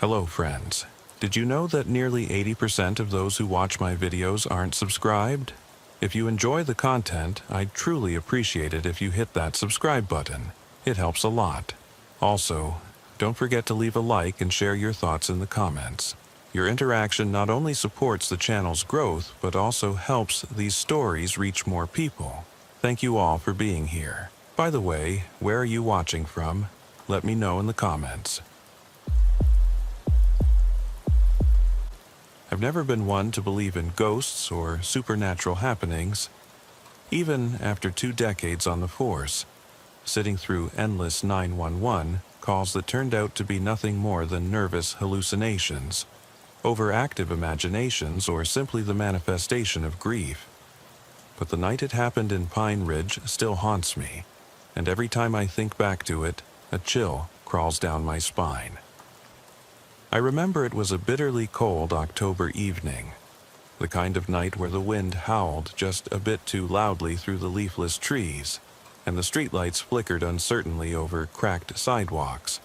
Hello, friends. Did you know that nearly 80% of those who watch my videos aren't subscribed? If you enjoy the content, I'd truly appreciate it if you hit that subscribe button. It helps a lot. Also, don't forget to leave a like and share your thoughts in the comments. Your interaction not only supports the channel's growth, but also helps these stories reach more people. Thank you all for being here. By the way, where are you watching from? Let me know in the comments. I've never been one to believe in ghosts or supernatural happenings. Even after 2 decades on the force, sitting through endless 911 calls that turned out to be nothing more than nervous hallucinations, overactive imaginations, or simply the manifestation of grief. But the night it happened in Pine Ridge still haunts me, and every time I think back to it, a chill crawls down my spine. I remember it was a bitterly cold October evening, the kind of night where the wind howled just a bit too loudly through the leafless trees, and the streetlights flickered uncertainly over cracked sidewalks.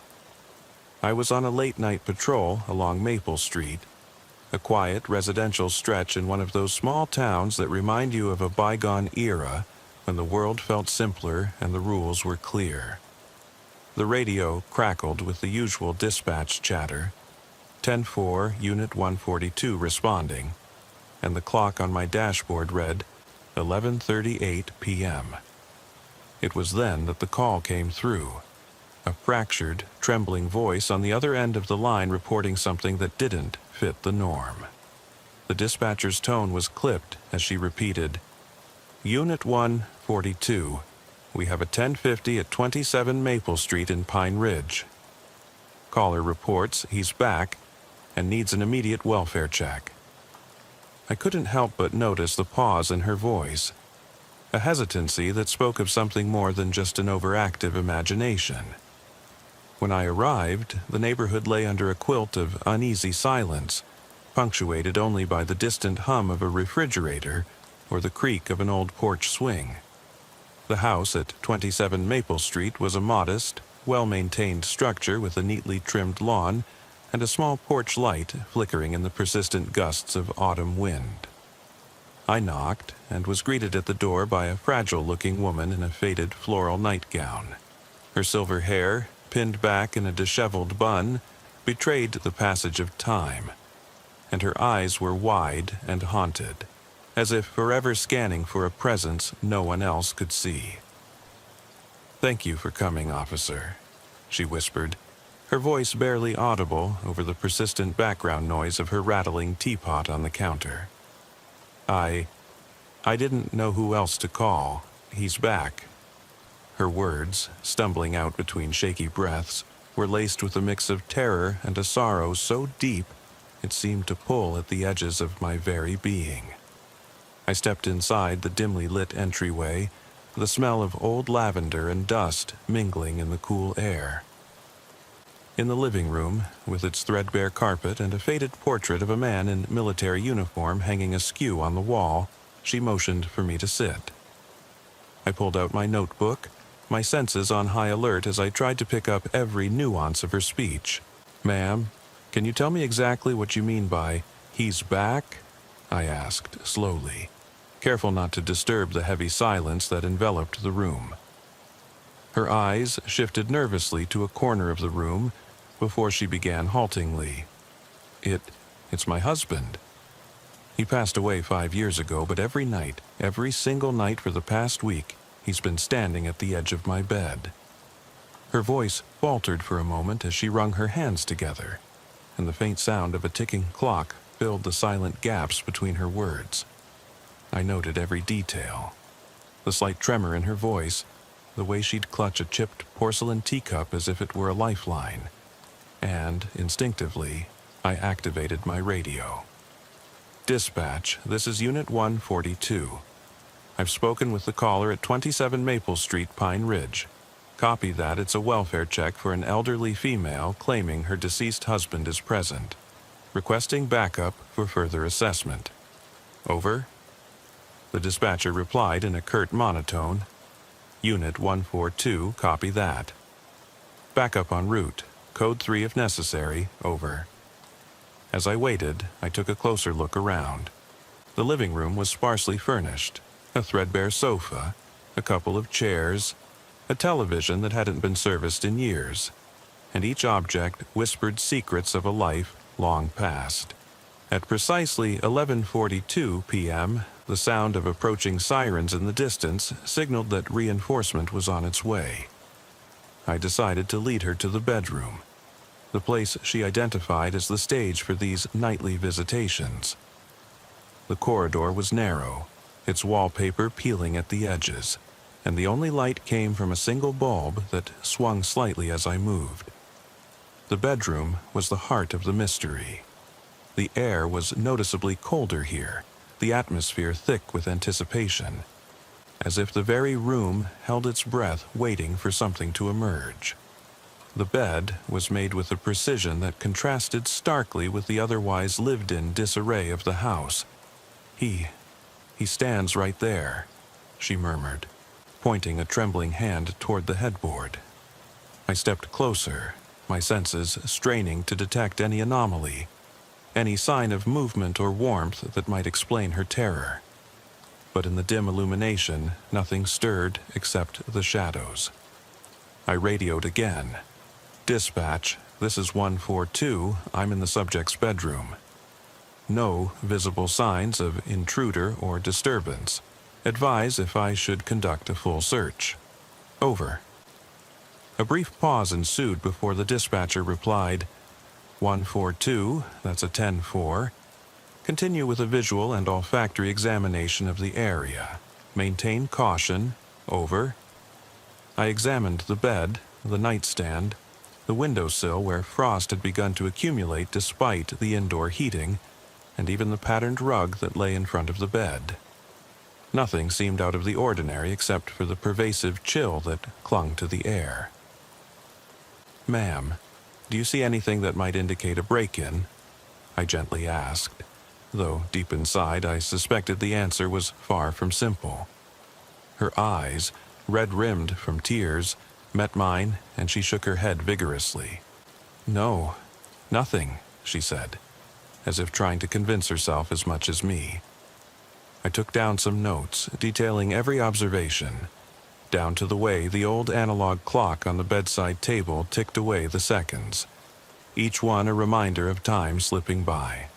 I was on a late-night patrol along Maple Street, a quiet residential stretch in one of those small towns that remind you of a bygone era when the world felt simpler and the rules were clear. The radio crackled with the usual dispatch chatter, 10-4, Unit 142 responding, and the clock on my dashboard read 11:38 p.m. It was then that the call came through, a fractured, trembling voice on the other end of the line reporting something that didn't fit the norm. The dispatcher's tone was clipped as she repeated, "Unit 142, we have a 1050 at 27 Maple Street in Pine Ridge. Caller reports he's back and needs an immediate welfare check." I couldn't help but notice the pause in her voice, a hesitancy that spoke of something more than just an overactive imagination. When I arrived, the neighborhood lay under a quilt of uneasy silence, punctuated only by the distant hum of a refrigerator or the creak of an old porch swing. The house at 27 Maple Street was a modest, well-maintained structure with a neatly trimmed lawn and a small porch light flickering in the persistent gusts of autumn wind. I knocked and was greeted at the door by a fragile-looking woman in a faded floral nightgown. Her silver hair, pinned back in a disheveled bun, betrayed the passage of time, and her eyes were wide and haunted, as if forever scanning for a presence no one else could see. "Thank you for coming, officer," she whispered, her voice barely audible over the persistent background noise of her rattling teapot on the counter. I didn't know who else to call. He's back." Her words, stumbling out between shaky breaths, were laced with a mix of terror and a sorrow so deep it seemed to pull at the edges of my very being. I stepped inside the dimly lit entryway, the smell of old lavender and dust mingling in the cool air. In the living room, with its threadbare carpet and a faded portrait of a man in military uniform hanging askew on the wall, she motioned for me to sit. I pulled out my notebook, my senses on high alert as I tried to pick up every nuance of her speech. "Ma'am, can you tell me exactly what you mean by 'he's back'?" I asked slowly, careful not to disturb the heavy silence that enveloped the room. Her eyes shifted nervously to a corner of the room before she began haltingly. It's my husband. He passed away 5 years ago, but every night, every single night for the past week, he's been standing at the edge of my bed." Her voice faltered for a moment as she wrung her hands together, and the faint sound of a ticking clock filled the silent gaps between her words. I noted every detail, the slight tremor in her voice, the way she'd clutch a chipped porcelain teacup as if it were a lifeline, and, instinctively, I activated my radio. "Dispatch, this is Unit 142. I've spoken with the caller at 27 Maple Street, Pine Ridge. Copy that it's a welfare check for an elderly female claiming her deceased husband is present. Requesting backup for further assessment. Over." The dispatcher replied in a curt monotone, "Unit 142, copy that. Backup en route. Code 3 if necessary, over. As I waited, I took a closer look around. The living room was sparsely furnished. A threadbare sofa, a couple of chairs, a television that hadn't been serviced in years, and each object whispered secrets of a life long past. At precisely 11:42 p.m., the sound of approaching sirens in the distance signaled that reinforcement was on its way. I decided to lead her to the bedroom, the place she identified as the stage for these nightly visitations. The corridor was narrow, its wallpaper peeling at the edges, and the only light came from a single bulb that swung slightly as I moved. The bedroom was the heart of the mystery. The air was noticeably colder here, the atmosphere thick with anticipation, as if the very room held its breath waiting for something to emerge. The bed was made with a precision that contrasted starkly with the otherwise lived-in disarray of the house. He stands right there," she murmured, pointing a trembling hand toward the headboard. I stepped closer, my senses straining to detect any anomaly, any sign of movement or warmth that might explain her terror. But in the dim illumination, nothing stirred except the shadows. I radioed again. "Dispatch, this is 142, I'm in the subject's bedroom. No visible signs of intruder or disturbance. Advise if I should conduct a full search. Over." A brief pause ensued before the dispatcher replied, 142, that's a 10-4. Continue with a visual and olfactory examination of the area. Maintain caution. Over. I examined the bed, the nightstand, the windowsill where frost had begun to accumulate despite the indoor heating, and even the patterned rug that lay in front of the bed. Nothing seemed out of the ordinary except for the pervasive chill that clung to the air. "Ma'am, do you see anything that might indicate a break-in?" I gently asked, though deep inside I suspected the answer was far from simple. Her eyes, red-rimmed from tears, met mine, and she shook her head vigorously. "No, nothing," she said, as if trying to convince herself as much as me. I took down some notes, detailing every observation, down to the way the old analog clock on the bedside table ticked away the seconds, each one a reminder of time slipping by.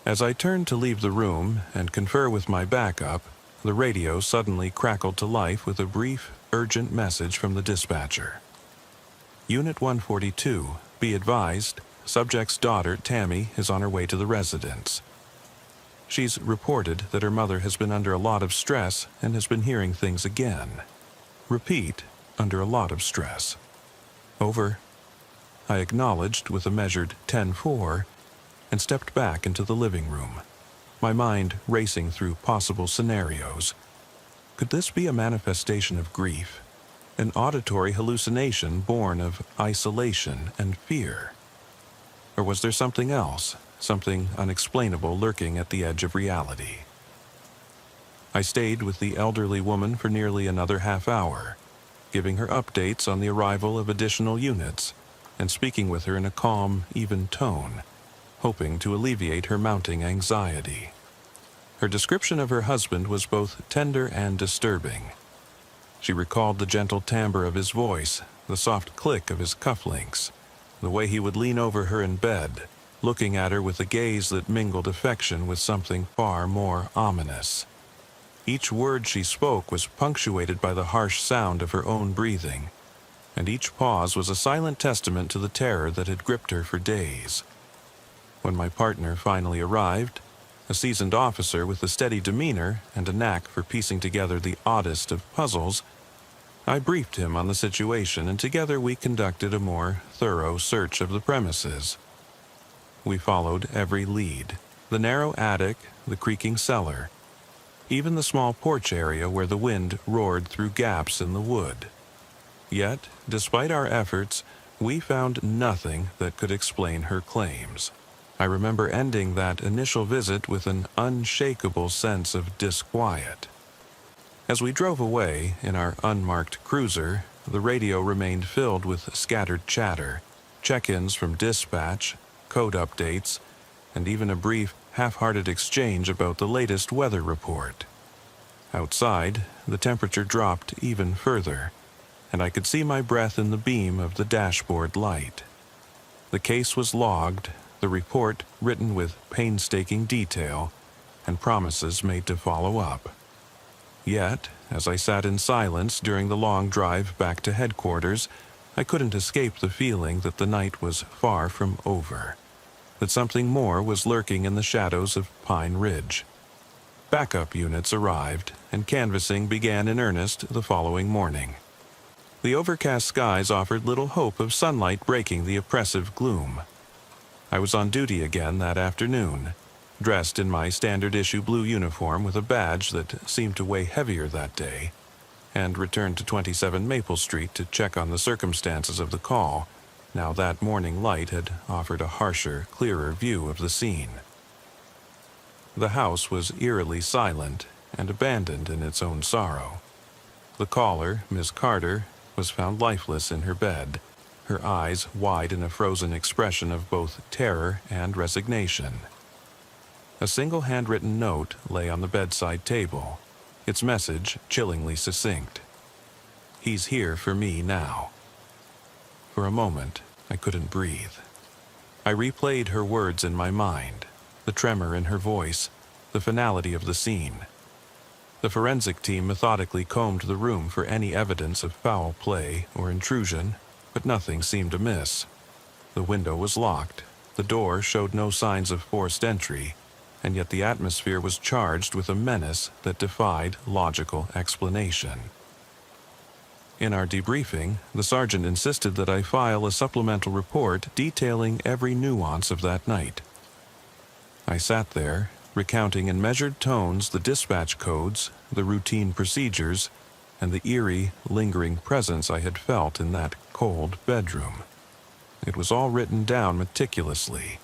As I turned to leave the room and confer with my backup, the radio suddenly crackled to life with a brief, urgent message from the dispatcher. "Unit 142, be advised, subject's daughter, Tammy, is on her way to the residence. She's reported that her mother has been under a lot of stress and has been hearing things again. Repeat, under a lot of stress. Over." I acknowledged with a measured 10-4 and stepped back into the living room, my mind racing through possible scenarios. Could this be a manifestation of grief, an auditory hallucination born of isolation and fear? Or was there something else, something unexplainable lurking at the edge of reality? I stayed with the elderly woman for nearly another half hour, giving her updates on the arrival of additional units and speaking with her in a calm, even tone, hoping to alleviate her mounting anxiety. Her description of her husband was both tender and disturbing. She recalled the gentle timbre of his voice, the soft click of his cufflinks, the way he would lean over her in bed, looking at her with a gaze that mingled affection with something far more ominous. Each word she spoke was punctuated by the harsh sound of her own breathing, and each pause was a silent testament to the terror that had gripped her for days. When my partner finally arrived, a seasoned officer with a steady demeanor and a knack for piecing together the oddest of puzzles, I briefed him on the situation, and together we conducted a more thorough search of the premises. We followed every lead: the narrow attic, the creaking cellar, even the small porch area where the wind roared through gaps in the wood. Yet, despite our efforts, we found nothing that could explain her claims. I remember ending that initial visit with an unshakable sense of disquiet. As we drove away in our unmarked cruiser, the radio remained filled with scattered chatter, check-ins from dispatch, code updates, and even a brief, half-hearted exchange about the latest weather report. Outside, the temperature dropped even further, and I could see my breath in the beam of the dashboard light. The case was logged, the report written with painstaking detail, and promises made to follow up. Yet, as I sat in silence during the long drive back to headquarters, I couldn't escape the feeling that the night was far from over, that something more was lurking in the shadows of Pine Ridge. Backup units arrived, and canvassing began in earnest the following morning. The overcast skies offered little hope of sunlight breaking the oppressive gloom. I was on duty again that afternoon, dressed in my standard-issue blue uniform with a badge that seemed to weigh heavier that day, and returned to 27 Maple Street to check on the circumstances of the call, now that morning light had offered a harsher, clearer view of the scene. The house was eerily silent and abandoned in its own sorrow. The caller, Miss Carter, was found lifeless in her bed, her eyes wide in a frozen expression of both terror and resignation. A single handwritten note lay on the bedside table, its message chillingly succinct. "He's here for me now." For a moment, I couldn't breathe. I replayed her words in my mind, the tremor in her voice, the finality of the scene. The forensic team methodically combed the room for any evidence of foul play or intrusion, but nothing seemed amiss. The window was locked, the door showed no signs of forced entry, and yet the atmosphere was charged with a menace that defied logical explanation. In our debriefing, the sergeant insisted that I file a supplemental report detailing every nuance of that night. I sat there, recounting in measured tones the dispatch codes, the routine procedures, and the eerie, lingering presence I had felt in that cold bedroom. It was all written down meticulously,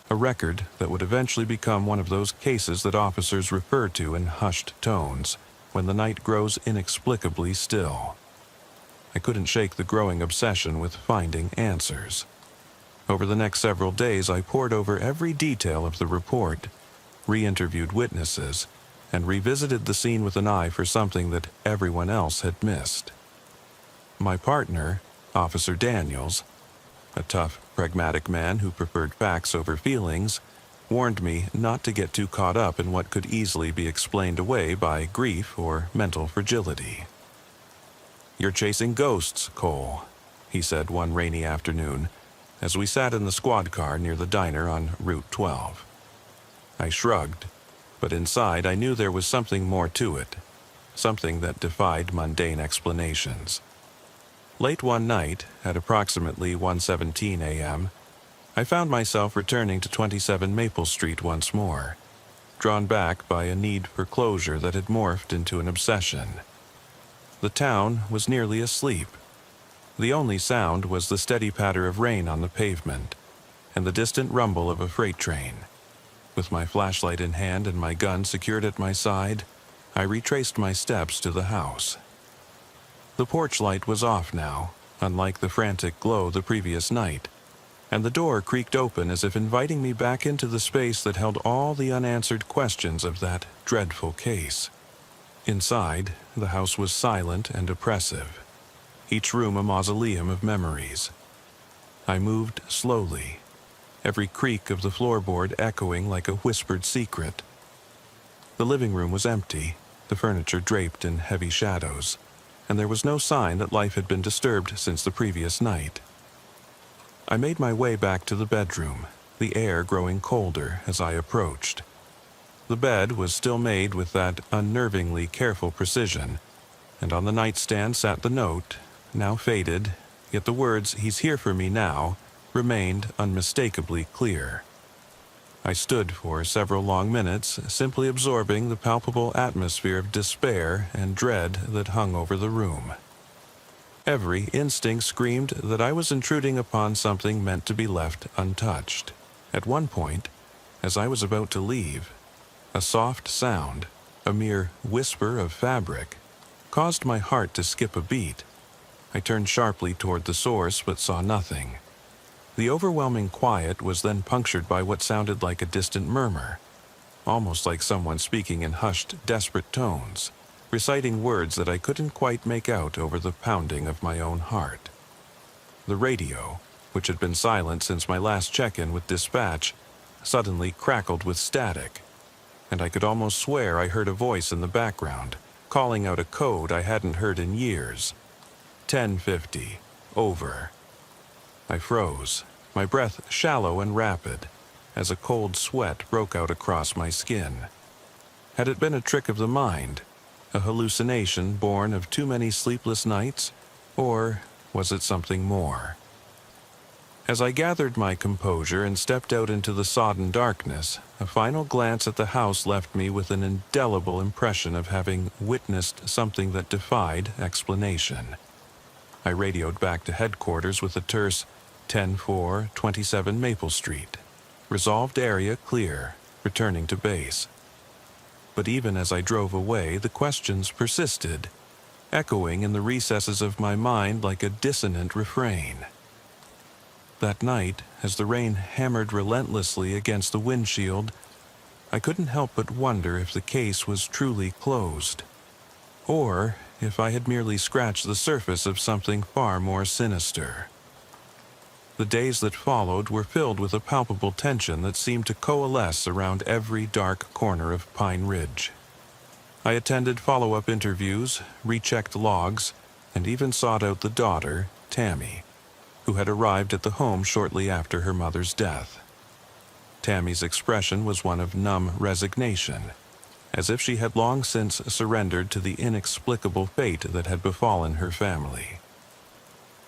a record that would eventually become one of those cases that officers refer to in hushed tones when the night grows inexplicably still. I couldn't shake the growing obsession with finding answers. Over the next several days, I pored over every detail of the report, re-interviewed witnesses, and revisited the scene with an eye for something that everyone else had missed. My partner, Officer Daniels, a tough, pragmatic man who preferred facts over feelings, warned me not to get too caught up in what could easily be explained away by grief or mental fragility. "You're chasing ghosts, Cole," he said one rainy afternoon, as we sat in the squad car near the diner on Route 12. I shrugged, but inside I knew there was something more to it, something that defied mundane explanations. Late one night, at approximately 1:17 a.m., I found myself returning to 27 Maple Street once more, drawn back by a need for closure that had morphed into an obsession. The town was nearly asleep. The only sound was the steady patter of rain on the pavement, and the distant rumble of a freight train. With my flashlight in hand and my gun secured at my side, I retraced my steps to the house. The porch light was off now, unlike the frantic glow the previous night, and the door creaked open as if inviting me back into the space that held all the unanswered questions of that dreadful case. Inside, the house was silent and oppressive, each room a mausoleum of memories. I moved slowly, every creak of the floorboard echoing like a whispered secret. The living room was empty, the furniture draped in heavy shadows, and there was no sign that life had been disturbed since the previous night. I made my way back to the bedroom, the air growing colder as I approached. The bed was still made with that unnervingly careful precision, and on the nightstand sat the note, now faded, yet the words, "He's here for me now," remained unmistakably clear. I stood for several long minutes, simply absorbing the palpable atmosphere of despair and dread that hung over the room. Every instinct screamed that I was intruding upon something meant to be left untouched. At one point, as I was about to leave, a soft sound, a mere whisper of fabric, caused my heart to skip a beat. I turned sharply toward the source but saw nothing. The overwhelming quiet was then punctured by what sounded like a distant murmur, almost like someone speaking in hushed, desperate tones, reciting words that I couldn't quite make out over the pounding of my own heart. The radio, which had been silent since my last check-in with dispatch, suddenly crackled with static, and I could almost swear I heard a voice in the background, calling out a code I hadn't heard in years. 1050. Over. I froze, my breath shallow and rapid, as a cold sweat broke out across my skin. Had it been a trick of the mind, a hallucination born of too many sleepless nights, or was it something more? As I gathered my composure and stepped out into the sodden darkness, a final glance at the house left me with an indelible impression of having witnessed something that defied explanation. I radioed back to headquarters with a terse 10-4, 27 Maple Street. Resolved area clear, returning to base. But even as I drove away, the questions persisted, echoing in the recesses of my mind like a dissonant refrain. That night, as the rain hammered relentlessly against the windshield, I couldn't help but wonder if the case was truly closed, or if I had merely scratched the surface of something far more sinister. The days that followed were filled with a palpable tension that seemed to coalesce around every dark corner of Pine Ridge. I attended follow-up interviews, rechecked logs, and even sought out the daughter, Tammy, who had arrived at the home shortly after her mother's death. Tammy's expression was one of numb resignation, as if she had long since surrendered to the inexplicable fate that had befallen her family.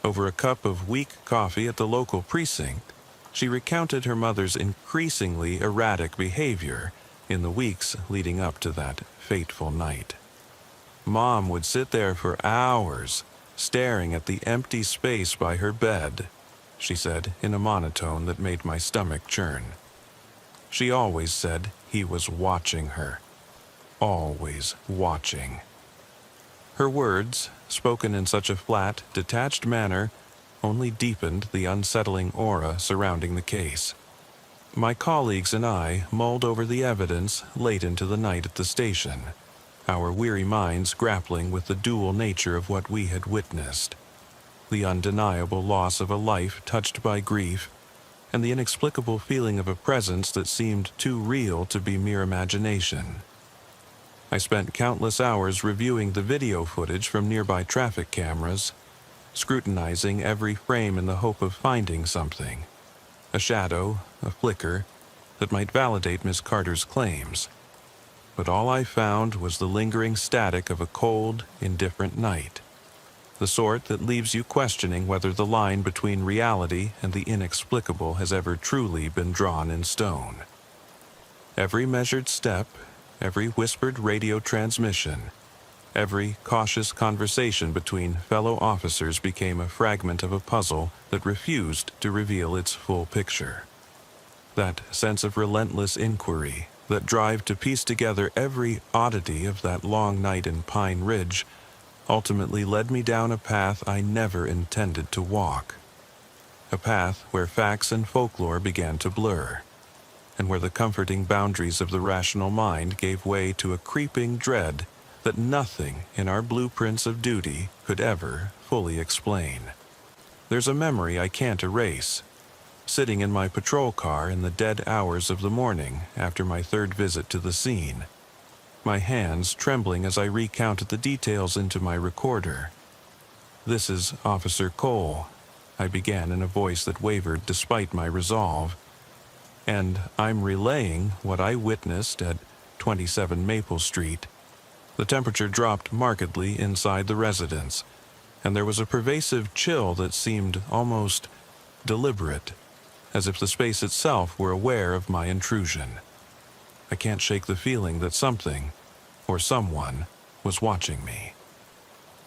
Over a cup of weak coffee at the local precinct, she recounted her mother's increasingly erratic behavior in the weeks leading up to that fateful night. Mom would sit there for hours, staring at the empty space by her bed, she said in a monotone that made my stomach churn. She always said he was watching her. Always watching. Her words, spoken in such a flat, detached manner, only deepened the unsettling aura surrounding the case. My colleagues and I mulled over the evidence late into the night at the station, our weary minds grappling with the dual nature of what we had witnessed: the undeniable loss of a life touched by grief, and the inexplicable feeling of a presence that seemed too real to be mere imagination. I spent countless hours reviewing the video footage from nearby traffic cameras, scrutinizing every frame in the hope of finding something, a shadow, a flicker, that might validate Miss Carter's claims. But all I found was the lingering static of a cold, indifferent night, the sort that leaves you questioning whether the line between reality and the inexplicable has ever truly been drawn in stone. Every measured step, every whispered radio transmission, every cautious conversation between fellow officers became a fragment of a puzzle that refused to reveal its full picture. That sense of relentless inquiry, that drive to piece together every oddity of that long night in Pine Ridge, ultimately led me down a path I never intended to walk. A path where facts and folklore began to blur, and where the comforting boundaries of the rational mind gave way to a creeping dread that nothing in our blueprints of duty could ever fully explain. There's a memory I can't erase. Sitting in my patrol car in the dead hours of the morning after my third visit to the scene, my hands trembling as I recounted the details into my recorder. "This is Officer Cole," I began in a voice that wavered despite my resolve, "and I'm relaying what I witnessed at 27 Maple Street." The temperature dropped markedly inside the residence, and there was a pervasive chill that seemed almost deliberate, as if the space itself were aware of my intrusion. I can't shake the feeling that something, or someone, was watching me.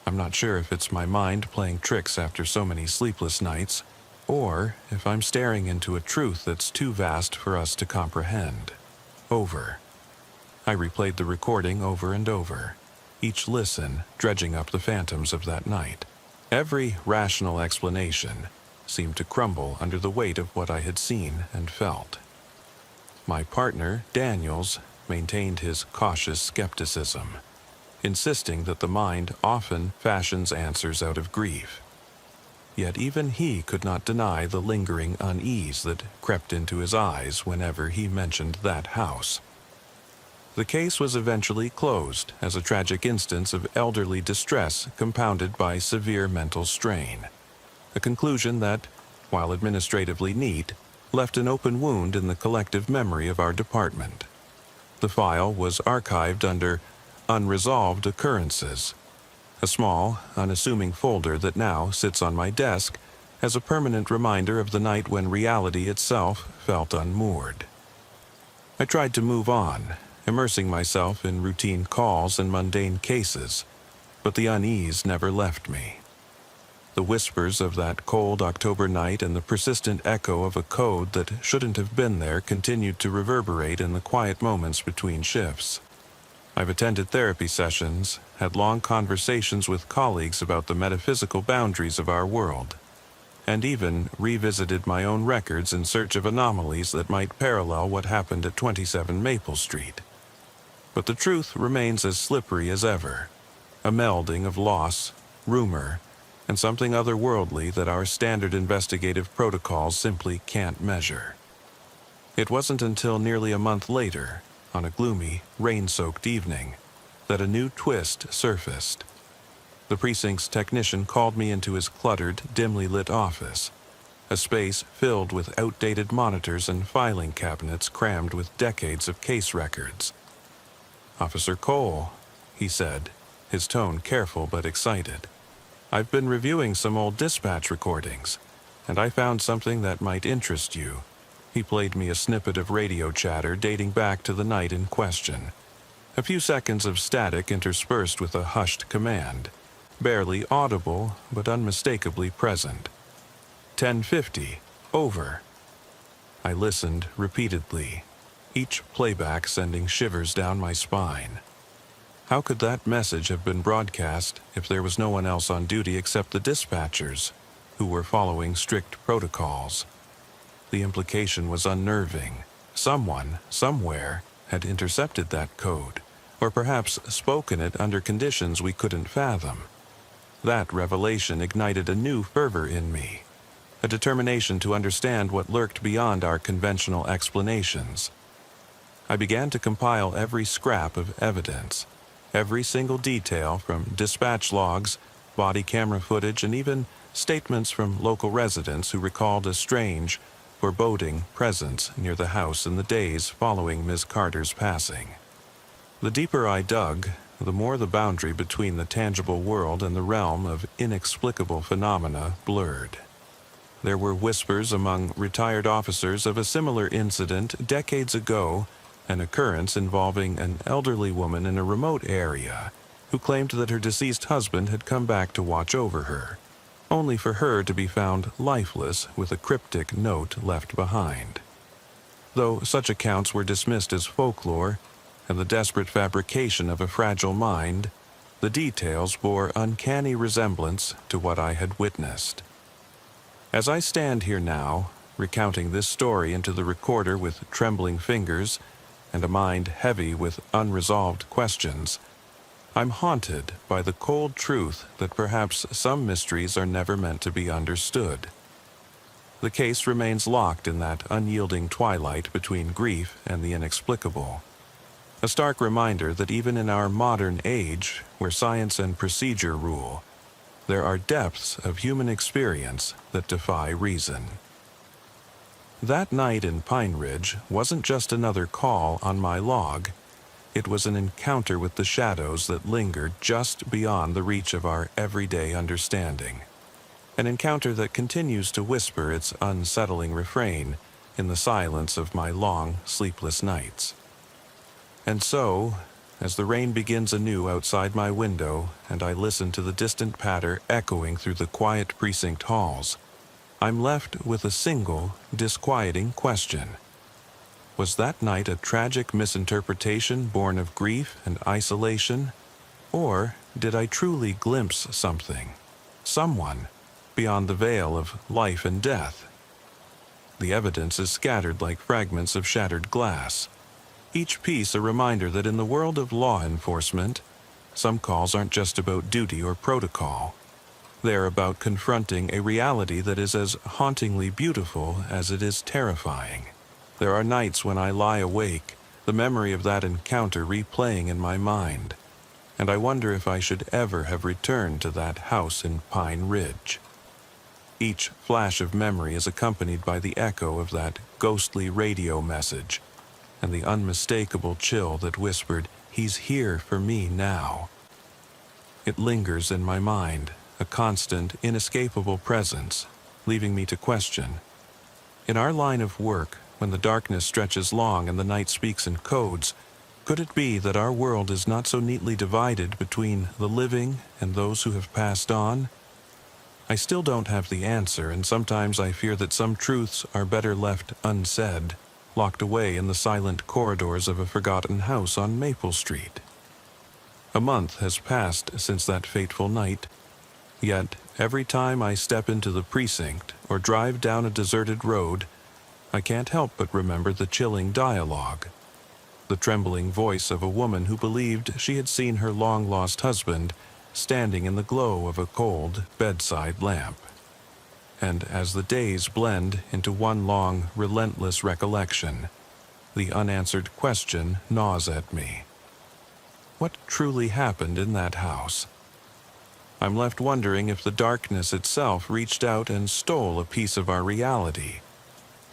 I'm not sure if it's my mind playing tricks after so many sleepless nights, or if I'm staring into a truth that's too vast for us to comprehend. Over. I replayed the recording over and over, each listen dredging up the phantoms of that night. Every rational explanation seemed to crumble under the weight of what I had seen and felt. My partner, Daniels, maintained his cautious skepticism, insisting that the mind often fashions answers out of grief. Yet even he could not deny the lingering unease that crept into his eyes whenever he mentioned that house. The case was eventually closed as a tragic instance of elderly distress compounded by severe mental strain, a conclusion that, while administratively neat, left an open wound in the collective memory of our department. The file was archived under Unresolved Occurrences, a small, unassuming folder that now sits on my desk as a permanent reminder of the night when reality itself felt unmoored. I tried to move on, immersing myself in routine calls and mundane cases, but the unease never left me. The whispers of that cold October night and the persistent echo of a code that shouldn't have been there continued to reverberate in the quiet moments between shifts. I've attended therapy sessions, had long conversations with colleagues about the metaphysical boundaries of our world, and even revisited my own records in search of anomalies that might parallel what happened at 27 Maple Street. But the truth remains as slippery as ever, a melding of loss, rumor, and something otherworldly that our standard investigative protocols simply can't measure. It wasn't until nearly a month later, on a gloomy, rain-soaked evening, that a new twist surfaced. The precinct's technician called me into his cluttered, dimly lit office, a space filled with outdated monitors and filing cabinets crammed with decades of case records. "Officer Cole," he said, his tone careful but excited, "I've been reviewing some old dispatch recordings, and I found something that might interest you." He played me a snippet of radio chatter dating back to the night in question. A few seconds of static interspersed with a hushed command, barely audible but unmistakably present. 10:50, over. I listened repeatedly, each playback sending shivers down my spine. How could that message have been broadcast if there was no one else on duty except the dispatchers, who were following strict protocols? The implication was unnerving. Someone, somewhere, had intercepted that code, or perhaps spoken it under conditions we couldn't fathom. That revelation ignited a new fervor in me, a determination to understand what lurked beyond our conventional explanations. I began to compile every scrap of evidence, every single detail from dispatch logs, body camera footage, and even statements from local residents who recalled a strange, foreboding presence near the house in the days following Ms. Carter's passing. The deeper I dug, the more the boundary between the tangible world and the realm of inexplicable phenomena blurred. There were whispers among retired officers of a similar incident decades ago, an occurrence involving an elderly woman in a remote area who claimed that her deceased husband had come back to watch over her, only for her to be found lifeless with a cryptic note left behind. Though such accounts were dismissed as folklore and the desperate fabrication of a fragile mind, the details bore uncanny resemblance to what I had witnessed. As I stand here now, recounting this story into the recorder with trembling fingers and a mind heavy with unresolved questions, I'm haunted by the cold truth that perhaps some mysteries are never meant to be understood. The case remains locked in that unyielding twilight between grief and the inexplicable, a stark reminder that even in our modern age, where science and procedure rule, there are depths of human experience that defy reason. That night in Pine Ridge wasn't just another call on my log. It was an encounter with the shadows that lingered just beyond the reach of our everyday understanding. An encounter that continues to whisper its unsettling refrain in the silence of my long, sleepless nights. And so, as the rain begins anew outside my window and I listen to the distant patter echoing through the quiet precinct halls, I'm left with a single, disquieting question. Was that night a tragic misinterpretation born of grief and isolation? Or did I truly glimpse something? someone, beyond the veil of life and death. The evidence is scattered like fragments of shattered glass, each piece a reminder that in the world of law enforcement, some calls aren't just about duty or protocol. They're about confronting a reality that is as hauntingly beautiful as it is terrifying. There are nights when I lie awake, the memory of that encounter replaying in my mind, and I wonder if I should ever have returned to that house in Pine Ridge. Each flash of memory is accompanied by the echo of that ghostly radio message, and the unmistakable chill that whispered, "He's here for me now." It lingers in my mind, a constant, inescapable presence, leaving me to question. In our line of work, when the darkness stretches long and the night speaks in codes, could it be that our world is not so neatly divided between the living and those who have passed on? I still don't have the answer, and sometimes I fear that some truths are better left unsaid, locked away in the silent corridors of a forgotten house on Maple Street. A month has passed since that fateful night, yet every time I step into the precinct or drive down a deserted road, I can't help but remember the chilling dialogue, the trembling voice of a woman who believed she had seen her long-lost husband standing in the glow of a cold bedside lamp. And as the days blend into one long, relentless recollection, the unanswered question gnaws at me. What truly happened in that house? I'm left wondering if the darkness itself reached out and stole a piece of our reality,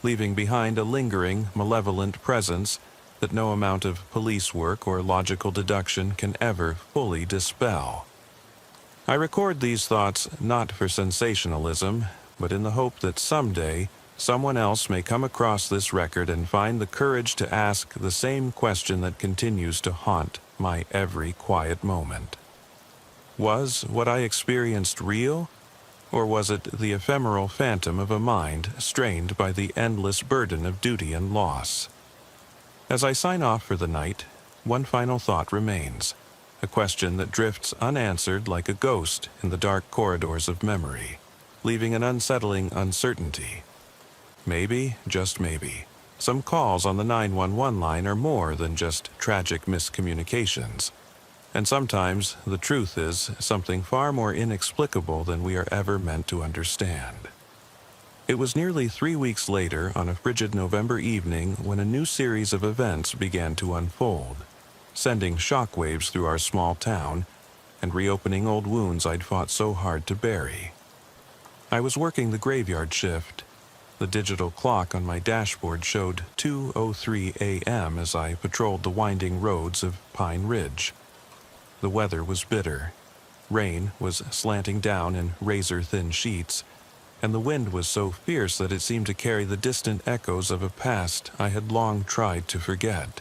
leaving behind a lingering, malevolent presence that no amount of police work or logical deduction can ever fully dispel. I record these thoughts not for sensationalism, but in the hope that someday someone else may come across this record and find the courage to ask the same question that continues to haunt my every quiet moment. Was what I experienced real, or was it the ephemeral phantom of a mind strained by the endless burden of duty and loss? As I sign off for the night, one final thought remains, a question that drifts unanswered like a ghost in the dark corridors of memory, leaving an unsettling uncertainty. Maybe, just maybe, some calls on the 911 line are more than just tragic miscommunications. And sometimes the truth is something far more inexplicable than we are ever meant to understand. It was nearly 3 weeks later, on a frigid November evening, when a new series of events began to unfold, sending shockwaves through our small town and reopening old wounds I'd fought so hard to bury. I was working the graveyard shift. The digital clock on my dashboard showed 2:03 a.m. as I patrolled the winding roads of Pine Ridge. The weather was bitter. Rain was slanting down in razor-thin sheets, and the wind was so fierce that it seemed to carry the distant echoes of a past I had long tried to forget.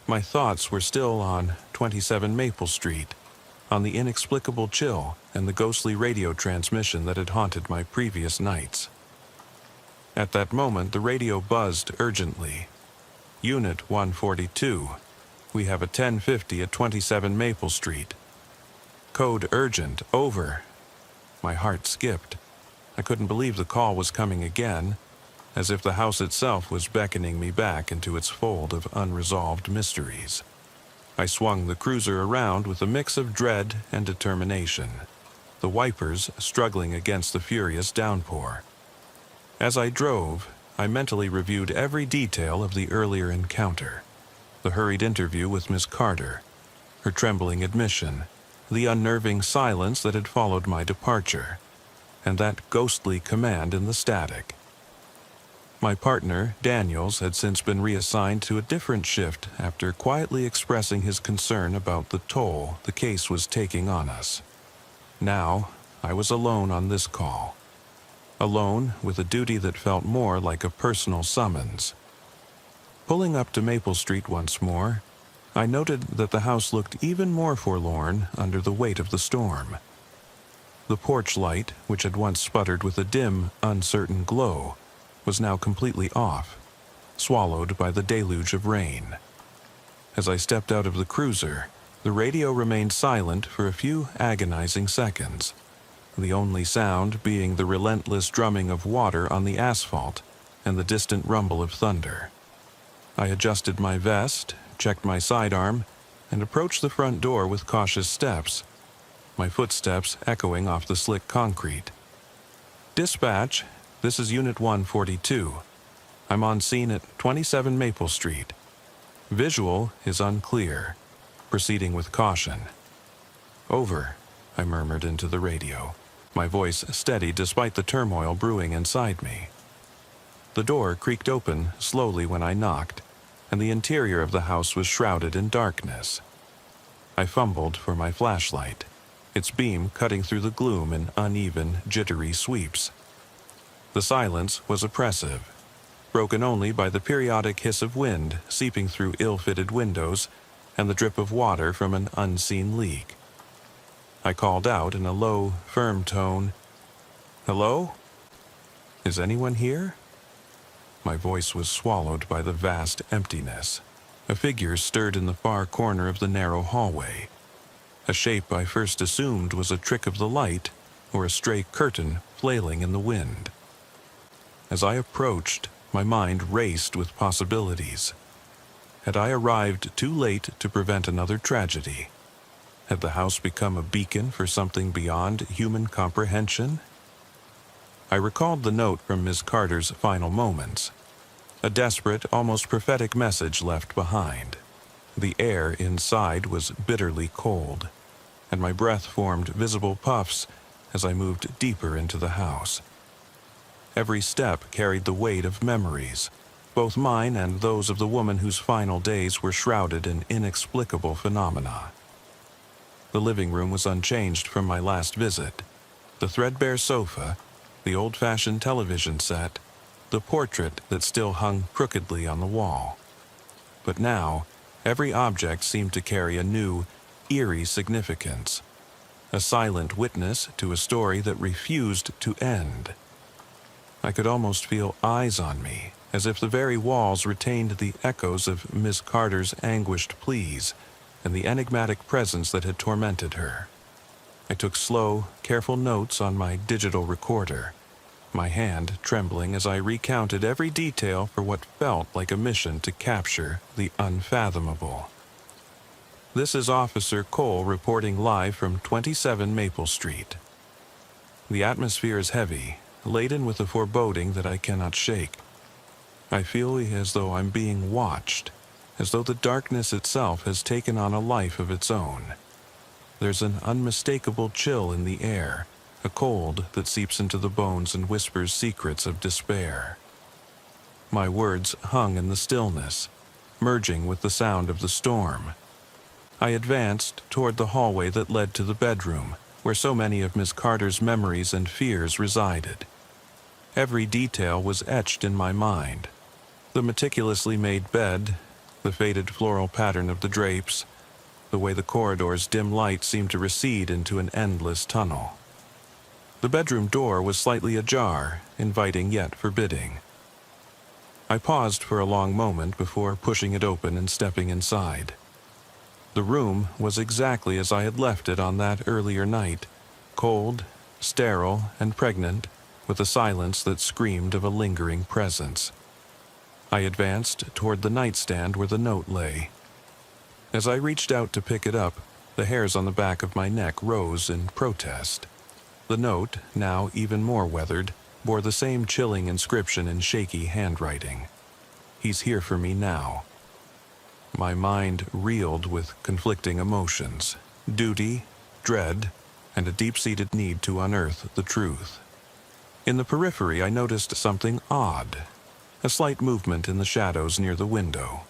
My thoughts were still on 27 Maple Street, on the inexplicable chill and the ghostly radio transmission that had haunted my previous nights. At that moment, the radio buzzed urgently. Unit 142. We have a 1050 at 27 Maple Street. Code urgent, over. My heart skipped. I couldn't believe the call was coming again, as if the house itself was beckoning me back into its fold of unresolved mysteries. I swung the cruiser around with a mix of dread and determination, the wipers struggling against the furious downpour. As I drove, I mentally reviewed every detail of the earlier encounter. The hurried interview with Miss Carter, her trembling admission, the unnerving silence that had followed my departure, and that ghostly command in the static. My partner, Daniels, had since been reassigned to a different shift after quietly expressing his concern about the toll the case was taking on us. Now, I was alone on this call. Alone with a duty that felt more like a personal summons. Pulling up to Maple Street once more, I noted that the house looked even more forlorn under the weight of the storm. The porch light, which had once sputtered with a dim, uncertain glow, was now completely off, swallowed by the deluge of rain. As I stepped out of the cruiser, the radio remained silent for a few agonizing seconds. the only sound being the relentless drumming of water on the asphalt and the distant rumble of thunder. I adjusted my vest, checked my sidearm, and approached the front door with cautious steps, my footsteps echoing off the slick concrete. "Dispatch, this is Unit 142. I'm on scene at 27 Maple Street. Visual is unclear. Proceeding with caution." "Over," I murmured into the radio, my voice steady despite the turmoil brewing inside me. The door creaked open slowly when I knocked, and the interior of the house was shrouded in darkness. I fumbled for my flashlight, its beam cutting through the gloom in uneven, jittery sweeps. The silence was oppressive, broken only by the periodic hiss of wind seeping through ill-fitted windows and the drip of water from an unseen leak. I called out in a low, firm tone, "Hello? Is anyone here?" My voice was swallowed by the vast emptiness. A figure stirred in the far corner of the narrow hallway. A shape I first assumed was a trick of the light or a stray curtain flailing in the wind. As I approached, my mind raced with possibilities. Had I arrived too late to prevent another tragedy? Had the house become a beacon for something beyond human comprehension? I recalled the note from Miss Carter's final moments. A desperate, almost prophetic message left behind. The air inside was bitterly cold, and my breath formed visible puffs as I moved deeper into the house. Every step carried the weight of memories, both mine and those of the woman whose final days were shrouded in inexplicable phenomena. The living room was unchanged from my last visit. The threadbare sofa, the old-fashioned television set, the portrait that still hung crookedly on the wall. But now, every object seemed to carry a new, eerie significance, a silent witness to a story that refused to end. I could almost feel eyes on me, as if the very walls retained the echoes of Miss Carter's anguished pleas and the enigmatic presence that had tormented her. I took slow, careful notes on my digital recorder, my hand trembling as I recounted every detail for what felt like a mission to capture the unfathomable. "This is Officer Cole reporting live from 27 Maple Street. The atmosphere is heavy, laden with a foreboding that I cannot shake. I feel as though I'm being watched, as though the darkness itself has taken on a life of its own. There's an unmistakable chill in the air, a cold that seeps into the bones and whispers secrets of despair." My words hung in the stillness, merging with the sound of the storm. I advanced toward the hallway that led to the bedroom, where so many of Miss Carter's memories and fears resided. Every detail was etched in my mind. The meticulously made bed, the faded floral pattern of the drapes, the way the corridor's dim light seemed to recede into an endless tunnel. The bedroom door was slightly ajar, inviting yet forbidding. I paused for a long moment before pushing it open and stepping inside. The room was exactly as I had left it on that earlier night, cold, sterile, and pregnant, with a silence that screamed of a lingering presence. I advanced toward the nightstand where the note lay. As I reached out to pick it up, the hairs on the back of my neck rose in protest. The note, now even more weathered, bore the same chilling inscription in shaky handwriting. "He's here for me now." My mind reeled with conflicting emotions, duty, dread, and a deep-seated need to unearth the truth. In the periphery, I noticed something odd, a slight movement in the shadows near the window.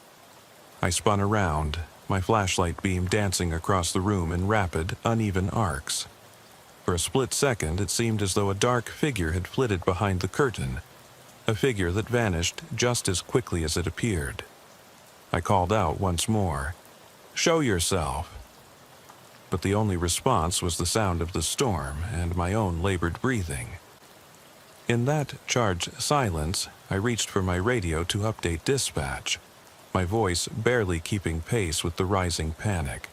I spun around, my flashlight beam dancing across the room in rapid, uneven arcs. For a split second, it seemed as though a dark figure had flitted behind the curtain, a figure that vanished just as quickly as it appeared. I called out once more, "Show yourself!" But the only response was the sound of the storm and my own labored breathing. In that charged silence, I reached for my radio to update dispatch, my voice barely keeping pace with the rising panic.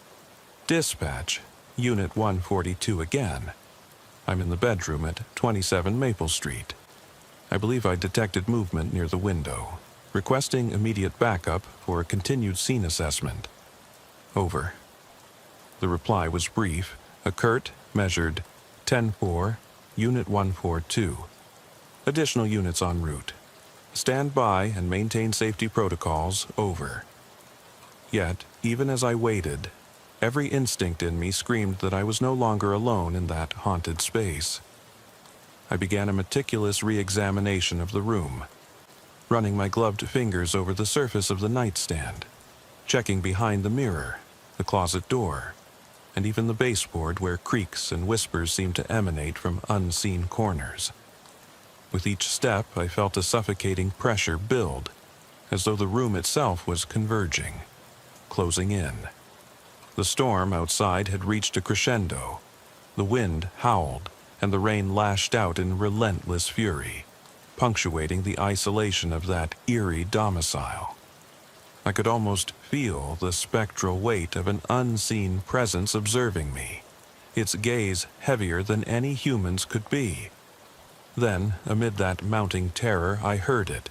"Dispatch, Unit 142 again. I'm in the bedroom at 27 Maple Street. I believe I detected movement near the window, requesting immediate backup for a continued scene assessment. Over. The reply was brief, a curt, measured 10-4, Unit 142. Additional units en route. Stand by and maintain safety protocols. Over. Yet, even as I waited, every instinct in me screamed that I was no longer alone in that haunted space. I began a meticulous re-examination of the room, running my gloved fingers over the surface of the nightstand, checking behind the mirror, the closet door, and even the baseboard where creaks and whispers seemed to emanate from unseen corners. With each step, I felt a suffocating pressure build, as though the room itself was converging, closing in. The storm outside had reached a crescendo. The wind howled, and the rain lashed out in relentless fury, punctuating the isolation of that eerie domicile. I could almost feel the spectral weight of an unseen presence observing me, its gaze heavier than any human's could be. Then, amid that mounting terror, I heard it.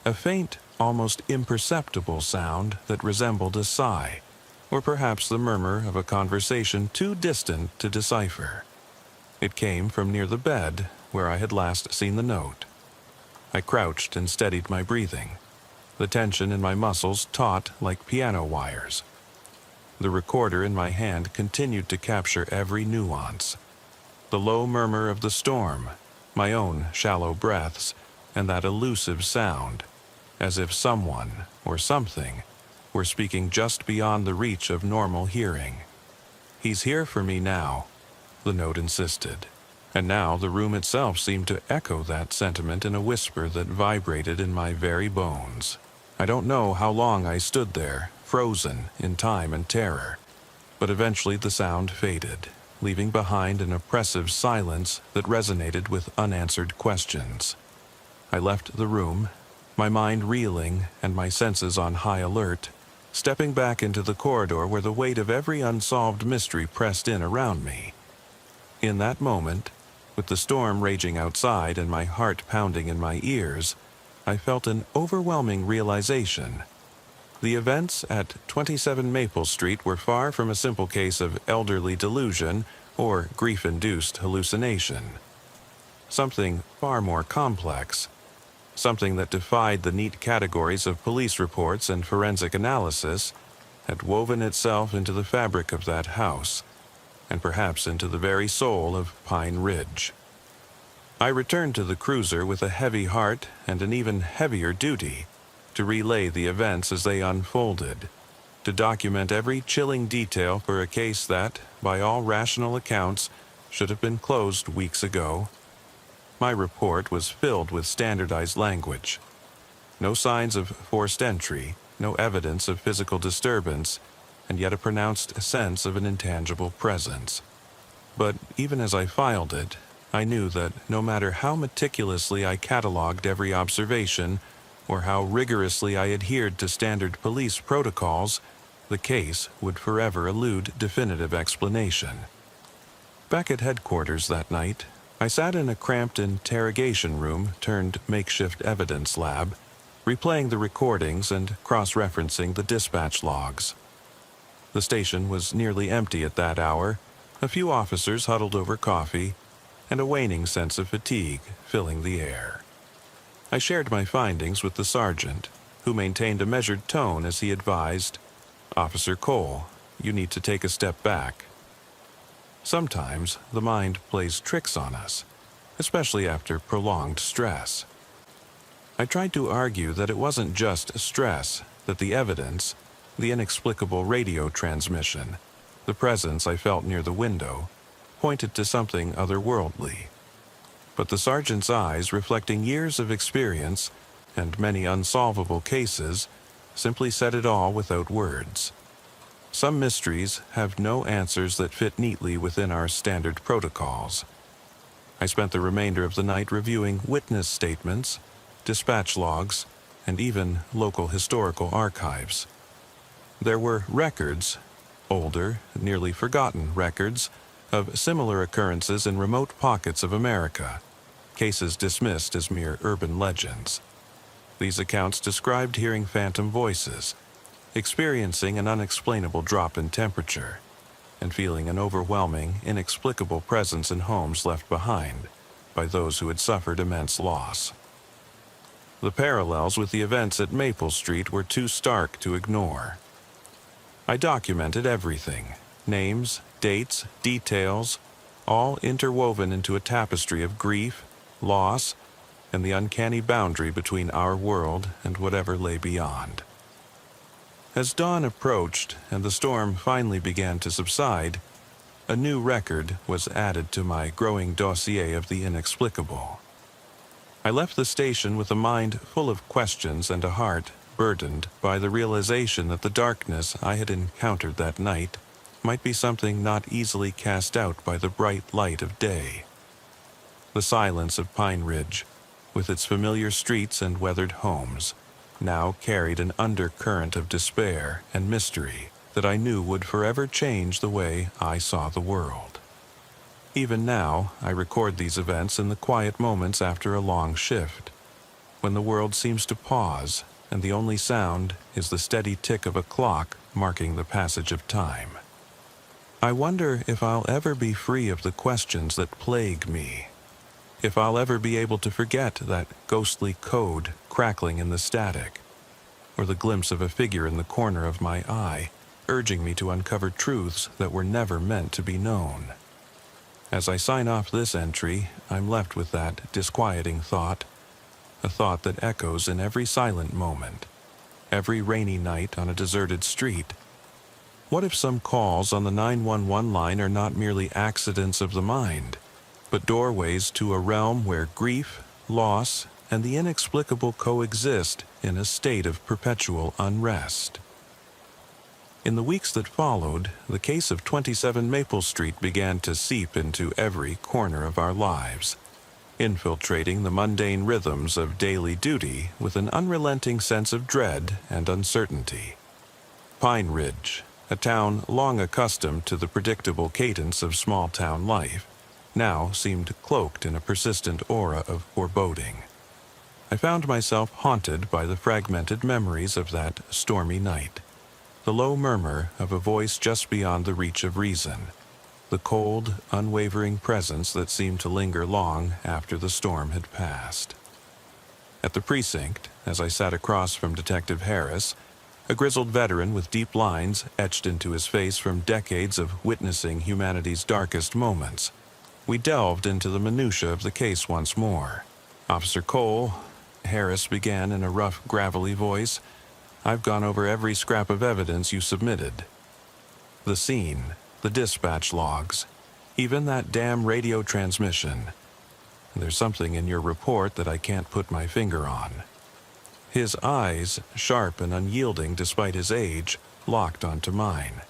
A faint, almost imperceptible sound that resembled a sigh, or perhaps the murmur of a conversation too distant to decipher. It came from near the bed where I had last seen the note. I crouched and steadied my breathing, the tension in my muscles taut like piano wires. The recorder in my hand continued to capture every nuance. The low murmur of the storm, my own shallow breaths, and that elusive sound, as if someone or something were speaking just beyond the reach of normal hearing. "He's here for me now," the note insisted. And now the room itself seemed to echo that sentiment in a whisper that vibrated in my very bones. I don't know how long I stood there, frozen in time and terror, but eventually the sound faded, leaving behind an oppressive silence that resonated with unanswered questions. I left the room, my mind reeling and my senses on high alert, stepping back into the corridor where the weight of every unsolved mystery pressed in around me. In that moment, with the storm raging outside and my heart pounding in my ears, I felt an overwhelming realization. The events at 27 Maple Street were far from a simple case of elderly delusion or grief-induced hallucination. Something far more complex, something that defied the neat categories of police reports and forensic analysis, had woven itself into the fabric of that house, and perhaps into the very soul of Pine Ridge. I returned to the cruiser with a heavy heart and an even heavier duty to relay the events as they unfolded, to document every chilling detail for a case that, by all rational accounts, should have been closed weeks ago. My report was filled with standardized language. No signs of forced entry, no evidence of physical disturbance, and yet a pronounced sense of an intangible presence. But even as I filed it, I knew that no matter how meticulously I cataloged every observation, or how rigorously I adhered to standard police protocols, the case would forever elude definitive explanation. Back at headquarters that night, I sat in a cramped interrogation room turned makeshift evidence lab, replaying the recordings and cross-referencing the dispatch logs. The station was nearly empty at that hour, a few officers huddled over coffee, and a waning sense of fatigue filling the air. I shared my findings with the sergeant, who maintained a measured tone as he advised, "Officer Cole, you need to take a step back." Sometimes the mind plays tricks on us, especially after prolonged stress. I tried to argue that it wasn't just stress, that the evidence, the inexplicable radio transmission, the presence I felt near the window, pointed to something otherworldly. But the sergeant's eyes, reflecting years of experience and many unsolvable cases, simply said it all without words. Some mysteries have no answers that fit neatly within our standard protocols. I spent the remainder of the night reviewing witness statements, dispatch logs, and even local historical archives. There were records, older, nearly forgotten records, of similar occurrences in remote pockets of America, cases dismissed as mere urban legends. These accounts described hearing phantom voices, experiencing an unexplainable drop in temperature, and feeling an overwhelming, inexplicable presence in homes left behind by those who had suffered immense loss. The parallels with the events at Maple Street were too stark to ignore. I documented everything: names, dates, details, all interwoven into a tapestry of grief, loss, and the uncanny boundary between our world and whatever lay beyond. As dawn approached and the storm finally began to subside, a new record was added to my growing dossier of the inexplicable. I left the station with a mind full of questions and a heart burdened by the realization that the darkness I had encountered that night might be something not easily cast out by the bright light of day. The silence of Pine Ridge, with its familiar streets and weathered homes, now carried an undercurrent of despair and mystery that I knew would forever change the way I saw the world. Even now, I record these events in the quiet moments after a long shift, when the world seems to pause and the only sound is the steady tick of a clock marking the passage of time. I wonder if I'll ever be free of the questions that plague me, if I'll ever be able to forget that ghostly code crackling in the static, or the glimpse of a figure in the corner of my eye urging me to uncover truths that were never meant to be known. As I sign off this entry, I'm left with that disquieting thought, a thought that echoes in every silent moment, every rainy night on a deserted street. What if some calls on the 911 line are not merely accidents of the mind, but doorways to a realm where grief, loss, and the inexplicable coexist in a state of perpetual unrest? In the weeks that followed, the case of 27 Maple Street began to seep into every corner of our lives, infiltrating the mundane rhythms of daily duty with an unrelenting sense of dread and uncertainty. Pine Ridge, a town long accustomed to the predictable cadence of small-town life, now seemed cloaked in a persistent aura of foreboding. I found myself haunted by the fragmented memories of that stormy night, the low murmur of a voice just beyond the reach of reason, the cold, unwavering presence that seemed to linger long after the storm had passed. At the precinct, as I sat across from Detective Harris, a grizzled veteran with deep lines etched into his face from decades of witnessing humanity's darkest moments, we delved into the minutiae of the case once more. "Officer Cole," Harris began in a rough, gravelly voice, "I've gone over every scrap of evidence you submitted. The scene, the dispatch logs, even that damn radio transmission. There's something in your report that I can't put my finger on." His eyes, sharp and unyielding despite his age, locked onto mine.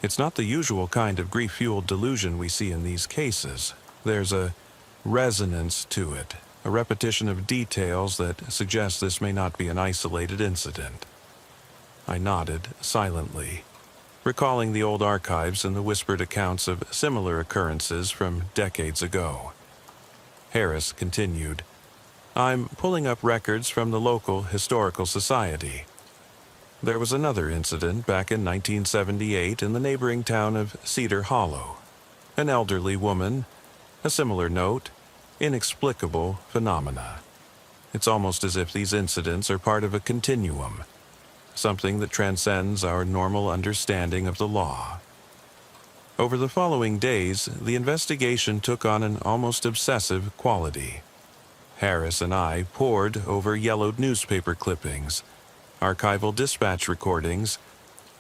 It's not the usual kind of grief-fueled delusion we see in these cases. There's a resonance to it, a repetition of details that suggest this may not be an isolated incident. I nodded silently, recalling the old archives and the whispered accounts of similar occurrences from decades ago. Harris continued, "I'm pulling up records from the local historical society. There was another incident back in 1978 in the neighboring town of Cedar Hollow. An elderly woman, a similar note, inexplicable phenomena. It's almost as if these incidents are part of a continuum, something that transcends our normal understanding of the law." Over the following days, the investigation took on an almost obsessive quality. Harris and I pored over yellowed newspaper clippings, archival dispatch recordings,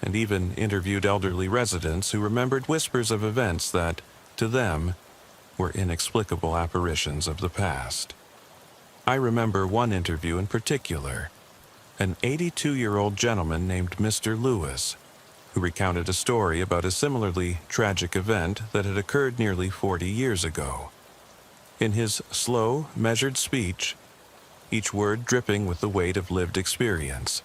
and even interviewed elderly residents who remembered whispers of events that, to them, were inexplicable apparitions of the past. I remember one interview in particular, an 82-year-old gentleman named Mr. Lewis, who recounted a story about a similarly tragic event that had occurred nearly 40 years ago. In his slow, measured speech, each word dripping with the weight of lived experience,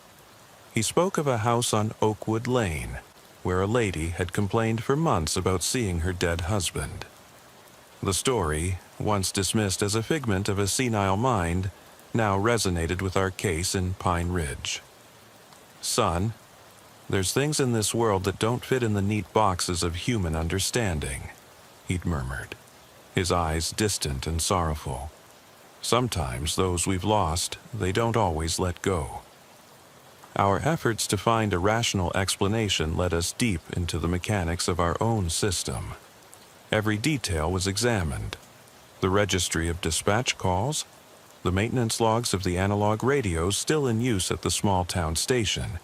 he spoke of a house on Oakwood Lane, where a lady had complained for months about seeing her dead husband. The story, once dismissed as a figment of a senile mind, now resonated with our case in Pine Ridge. "Son, there's things in this world that don't fit in the neat boxes of human understanding," he'd murmured, his eyes distant and sorrowful. "Sometimes those we've lost, they don't always let go." Our efforts to find a rational explanation led us deep into the mechanics of our own system. Every detail was examined: the registry of dispatch calls, the maintenance logs of the analog radios still in use at the small town station,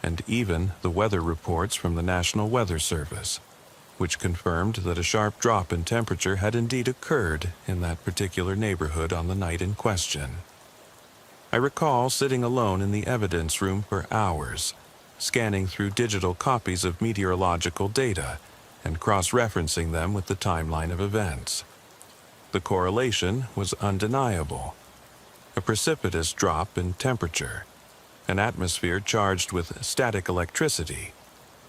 and even the weather reports from the National Weather Service, which confirmed that a sharp drop in temperature had indeed occurred in that particular neighborhood on the night in question. I recall sitting alone in the evidence room for hours, scanning through digital copies of meteorological data and cross-referencing them with the timeline of events. The correlation was undeniable: a precipitous drop in temperature, an atmosphere charged with static electricity,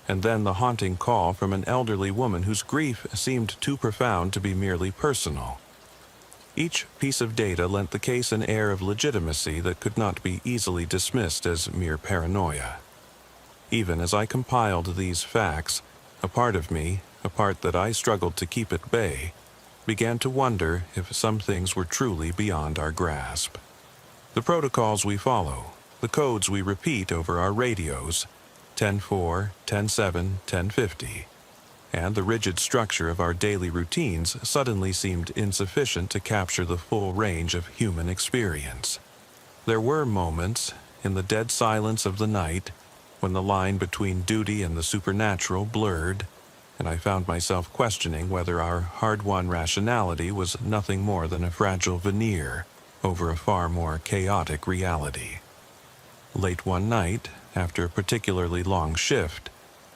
and then the haunting call from an elderly woman whose grief seemed too profound to be merely personal. Each piece of data lent the case an air of legitimacy that could not be easily dismissed as mere paranoia. Even as I compiled these facts, a part of me, a part that I struggled to keep at bay, began to wonder if some things were truly beyond our grasp. The protocols we follow, the codes we repeat over our radios, 10-4, 10-7, 10-50, and the rigid structure of our daily routines suddenly seemed insufficient to capture the full range of human experience. There were moments, in the dead silence of the night, when the line between duty and the supernatural blurred, and I found myself questioning whether our hard-won rationality was nothing more than a fragile veneer over a far more chaotic reality. Late one night, after a particularly long shift,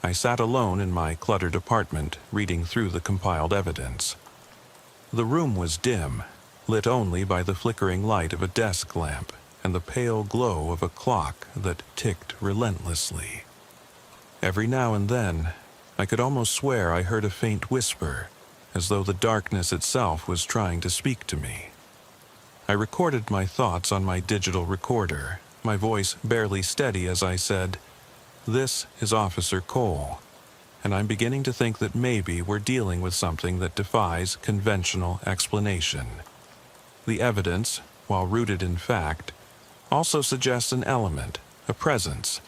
I sat alone in my cluttered apartment, reading through the compiled evidence. The room was dim, lit only by the flickering light of a desk lamp and the pale glow of a clock that ticked relentlessly. Every now and then, I could almost swear I heard a faint whisper, as though the darkness itself was trying to speak to me. I recorded my thoughts on my digital recorder, my voice barely steady as I said, "This is Officer Cole, and I'm beginning to think that maybe we're dealing with something that defies conventional explanation. The evidence, while rooted in fact, also suggests an element, a presence,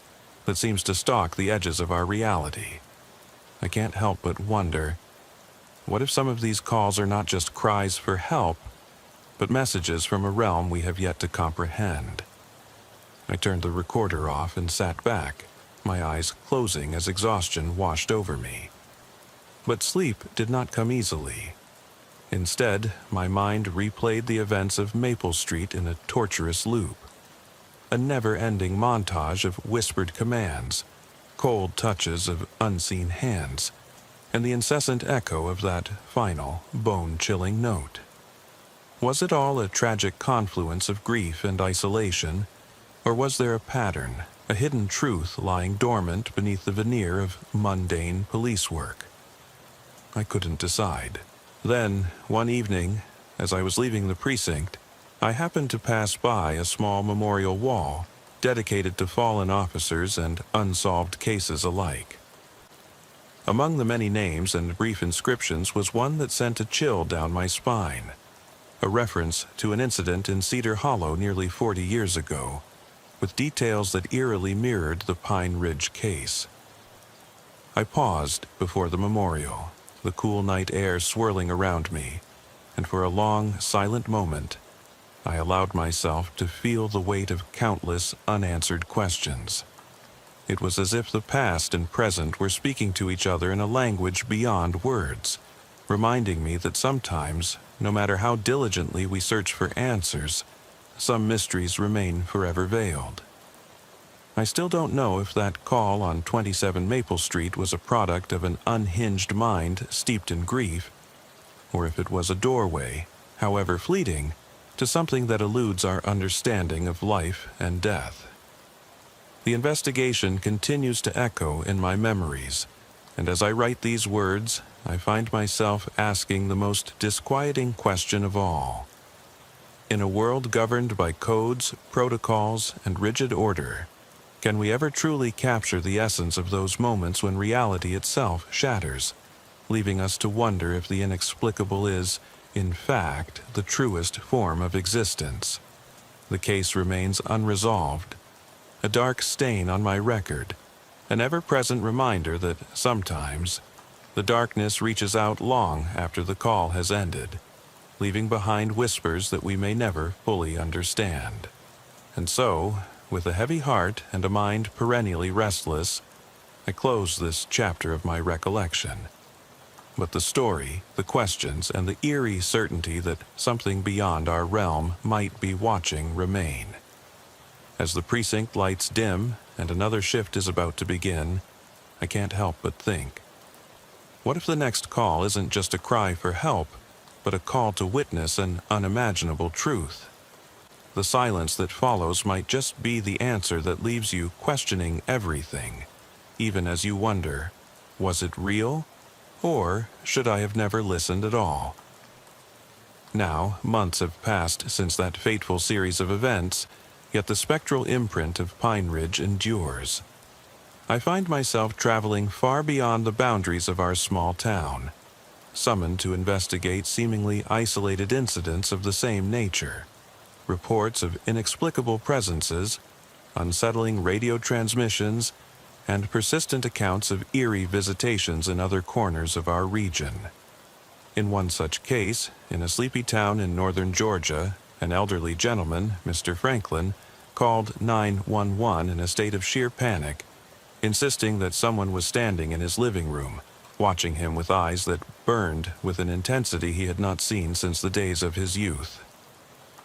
that seems to stalk the edges of our reality. I can't help but wonder, what if some of these calls are not just cries for help, but messages from a realm we have yet to comprehend?" I turned the recorder off and sat back, my eyes closing as exhaustion washed over me. But sleep did not come easily. Instead, my mind replayed the events of Maple Street in a torturous loop. A never-ending montage of whispered commands, cold touches of unseen hands, and the incessant echo of that final, bone-chilling note. Was it all a tragic confluence of grief and isolation, or was there a pattern, a hidden truth lying dormant beneath the veneer of mundane police work? I couldn't decide. Then, one evening, as I was leaving the precinct, I happened to pass by a small memorial wall dedicated to fallen officers and unsolved cases alike. Among the many names and brief inscriptions was one that sent a chill down my spine, a reference to an incident in Cedar Hollow nearly 40 years ago, with details that eerily mirrored the Pine Ridge case. I paused before the memorial, the cool night air swirling around me, and for a long, silent moment, I allowed myself to feel the weight of countless unanswered questions. It was as if the past and present were speaking to each other in a language beyond words, reminding me that sometimes, no matter how diligently we search for answers, some mysteries remain forever veiled. I still don't know if that call on 27 Maple Street was a product of an unhinged mind steeped in grief, or if it was a doorway, however fleeting, to something that eludes our understanding of life and death. The investigation continues to echo in my memories, And as I write these words, I find myself asking the most disquieting question of all. In a world governed by codes, protocols, and rigid order, can we ever truly capture the essence of those moments when reality itself shatters, leaving us to wonder if the inexplicable is, in fact, the truest form of existence? The case remains unresolved, a dark stain on my record, an ever-present reminder that sometimes the darkness reaches out long after the call has ended, leaving behind whispers that we may never fully understand. And so, with a heavy heart and a mind perennially restless, I close this chapter of my recollection. But the story, the questions, and the eerie certainty that something beyond our realm might be watching remain. As the precinct lights dim and another shift is about to begin, I can't help but think, what if the next call isn't just a cry for help, but a call to witness an unimaginable truth? The silence that follows might just be the answer that leaves you questioning everything, even as you wonder, was it real? Or should I have never listened at all? Now, months have passed since that fateful series of events, yet the spectral imprint of Pine Ridge endures. I find myself traveling far beyond the boundaries of our small town, summoned to investigate seemingly isolated incidents of the same nature. Reports of inexplicable presences, unsettling radio transmissions, and persistent accounts of eerie visitations in other corners of our region. In one such case, in a sleepy town in northern Georgia, an elderly gentleman, Mr. Franklin, called 911 in a state of sheer panic, insisting that someone was standing in his living room, watching him with eyes that burned with an intensity he had not seen since the days of his youth.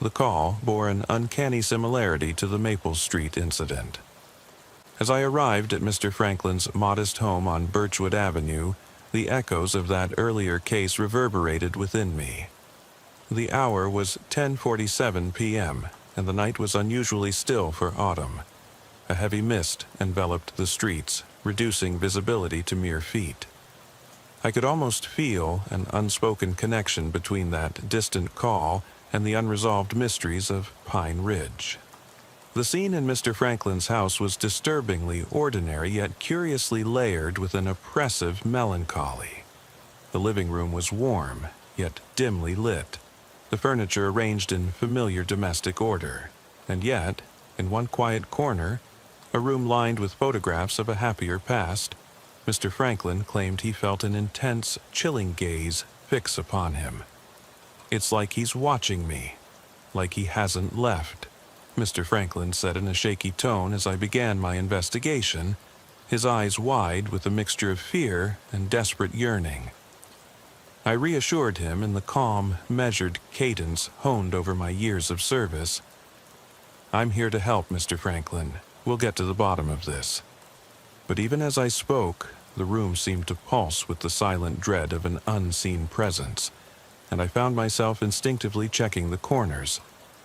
The call bore an uncanny similarity to the Maple Street incident. As I arrived at Mr. Franklin's modest home on Birchwood Avenue, the echoes of that earlier case reverberated within me. The hour was 10:47 p.m., and the night was unusually still for autumn. A heavy mist enveloped the streets, reducing visibility to mere feet. I could almost feel an unspoken connection between that distant call and the unresolved mysteries of Pine Ridge. The scene in Mr. Franklin's house was disturbingly ordinary yet curiously layered with an oppressive melancholy. The living room was warm, yet dimly lit, the furniture arranged in familiar domestic order, and yet, in one quiet corner, a room lined with photographs of a happier past, Mr. Franklin claimed he felt an intense, chilling gaze fix upon him. "It's like he's watching me, like he hasn't left," Mr. Franklin said in a shaky tone as I began my investigation, his eyes wide with a mixture of fear and desperate yearning. I reassured him in the calm, measured cadence honed over my years of service. "I'm here to help, Mr. Franklin. We'll get to the bottom of this." But even as I spoke, the room seemed to pulse with the silent dread of an unseen presence, and I found myself instinctively checking the corners,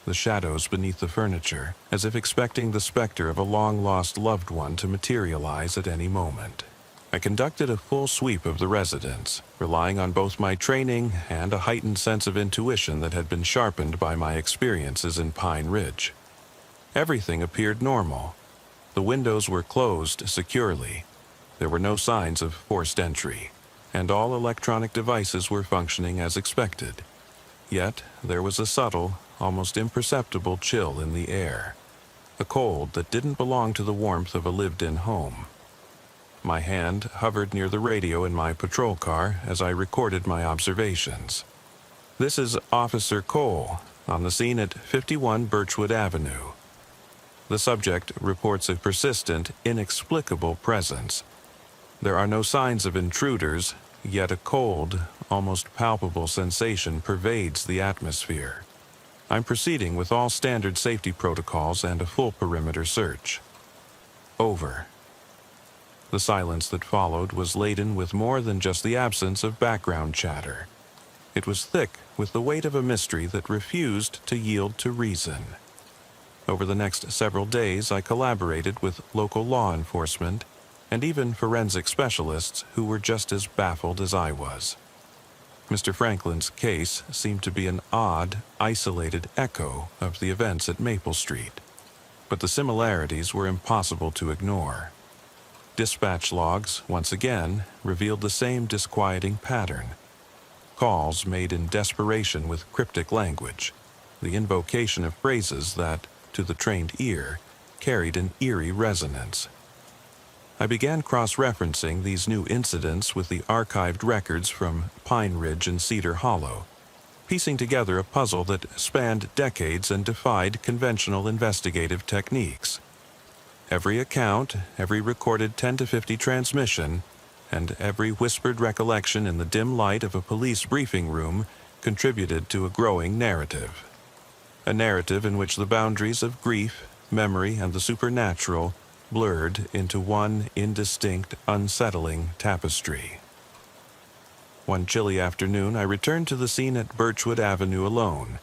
the shadows beneath the furniture, as if expecting the specter of a long-lost loved one to materialize at any moment. I conducted a full sweep of the residence, relying on both my training and a heightened sense of intuition that had been sharpened by my experiences in Pine Ridge. Everything appeared normal. The windows were closed securely. There were no signs of forced entry, and all electronic devices were functioning as expected. Yet there was a subtle, almost imperceptible chill in the air, a cold that didn't belong to the warmth of a lived-in home. My hand hovered near the radio in my patrol car as I recorded my observations. "This is Officer Cole, on the scene at 51 Birchwood Avenue. The subject reports a persistent, inexplicable presence. There are no signs of intruders, yet a cold, almost palpable sensation pervades the atmosphere. I'm proceeding with all standard safety protocols and a full perimeter search." Over. The silence that followed was laden with more than just the absence of background chatter. It was thick with the weight of a mystery that refused to yield to reason. Over the next several days, I collaborated with local law enforcement, and even forensic specialists who were just as baffled as I was. Mr. Franklin's case seemed to be an odd, isolated echo of the events at Maple Street, but the similarities were impossible to ignore. Dispatch logs, once again, revealed the same disquieting pattern. Calls made in desperation with cryptic language, the invocation of phrases that, to the trained ear, carried an eerie resonance. I began cross-referencing these new incidents with the archived records from Pine Ridge and Cedar Hollow, piecing together a puzzle that spanned decades and defied conventional investigative techniques. Every account, every recorded 10 to 50 transmission, and every whispered recollection in the dim light of a police briefing room contributed to a growing narrative. A narrative in which the boundaries of grief, memory, and the supernatural blurred into one indistinct, unsettling tapestry. One chilly afternoon, I returned to the scene at Birchwood Avenue alone,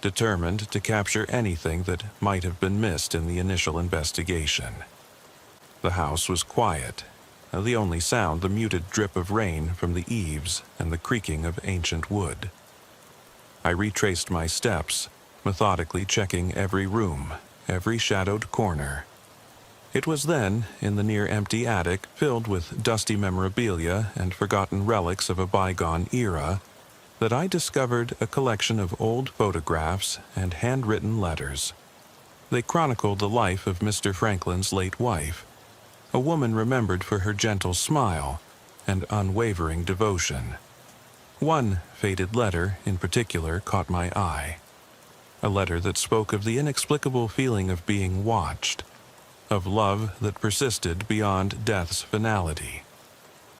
determined to capture anything that might have been missed in the initial investigation. The house was quiet, the only sound the muted drip of rain from the eaves and the creaking of ancient wood. I retraced my steps, methodically checking every room, every shadowed corner. It was then, in the near-empty attic filled with dusty memorabilia and forgotten relics of a bygone era, that I discovered a collection of old photographs and handwritten letters. They chronicled the life of Mr. Franklin's late wife, a woman remembered for her gentle smile and unwavering devotion. One faded letter, in particular, caught my eye. A letter that spoke of the inexplicable feeling of being watched, of love that persisted beyond death's finality.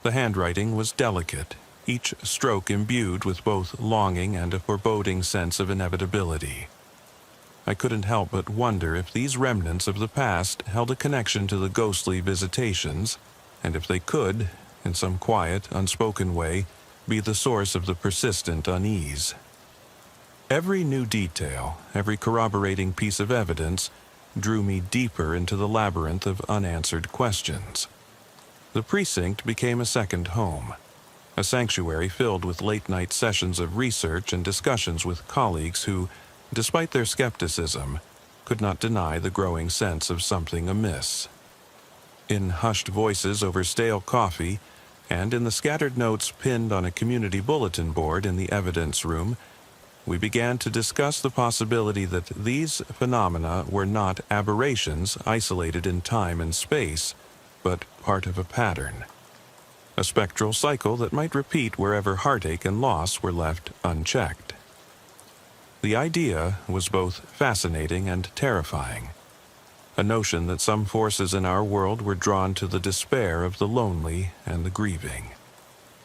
The handwriting was delicate, each stroke imbued with both longing and a foreboding sense of inevitability. I couldn't help but wonder if these remnants of the past held a connection to the ghostly visitations, and if they could, in some quiet, unspoken way, be the source of the persistent unease. Every new detail, every corroborating piece of evidence, drew me deeper into the labyrinth of unanswered questions. The precinct became a second home, a sanctuary filled with late-night sessions of research and discussions with colleagues who, despite their skepticism, could not deny the growing sense of something amiss. In hushed voices over stale coffee, and in the scattered notes pinned on a community bulletin board in the evidence room, we began to discuss the possibility that these phenomena were not aberrations isolated in time and space, but part of a pattern. A spectral cycle that might repeat wherever heartache and loss were left unchecked. The idea was both fascinating and terrifying. A notion that some forces in our world were drawn to the despair of the lonely and the grieving,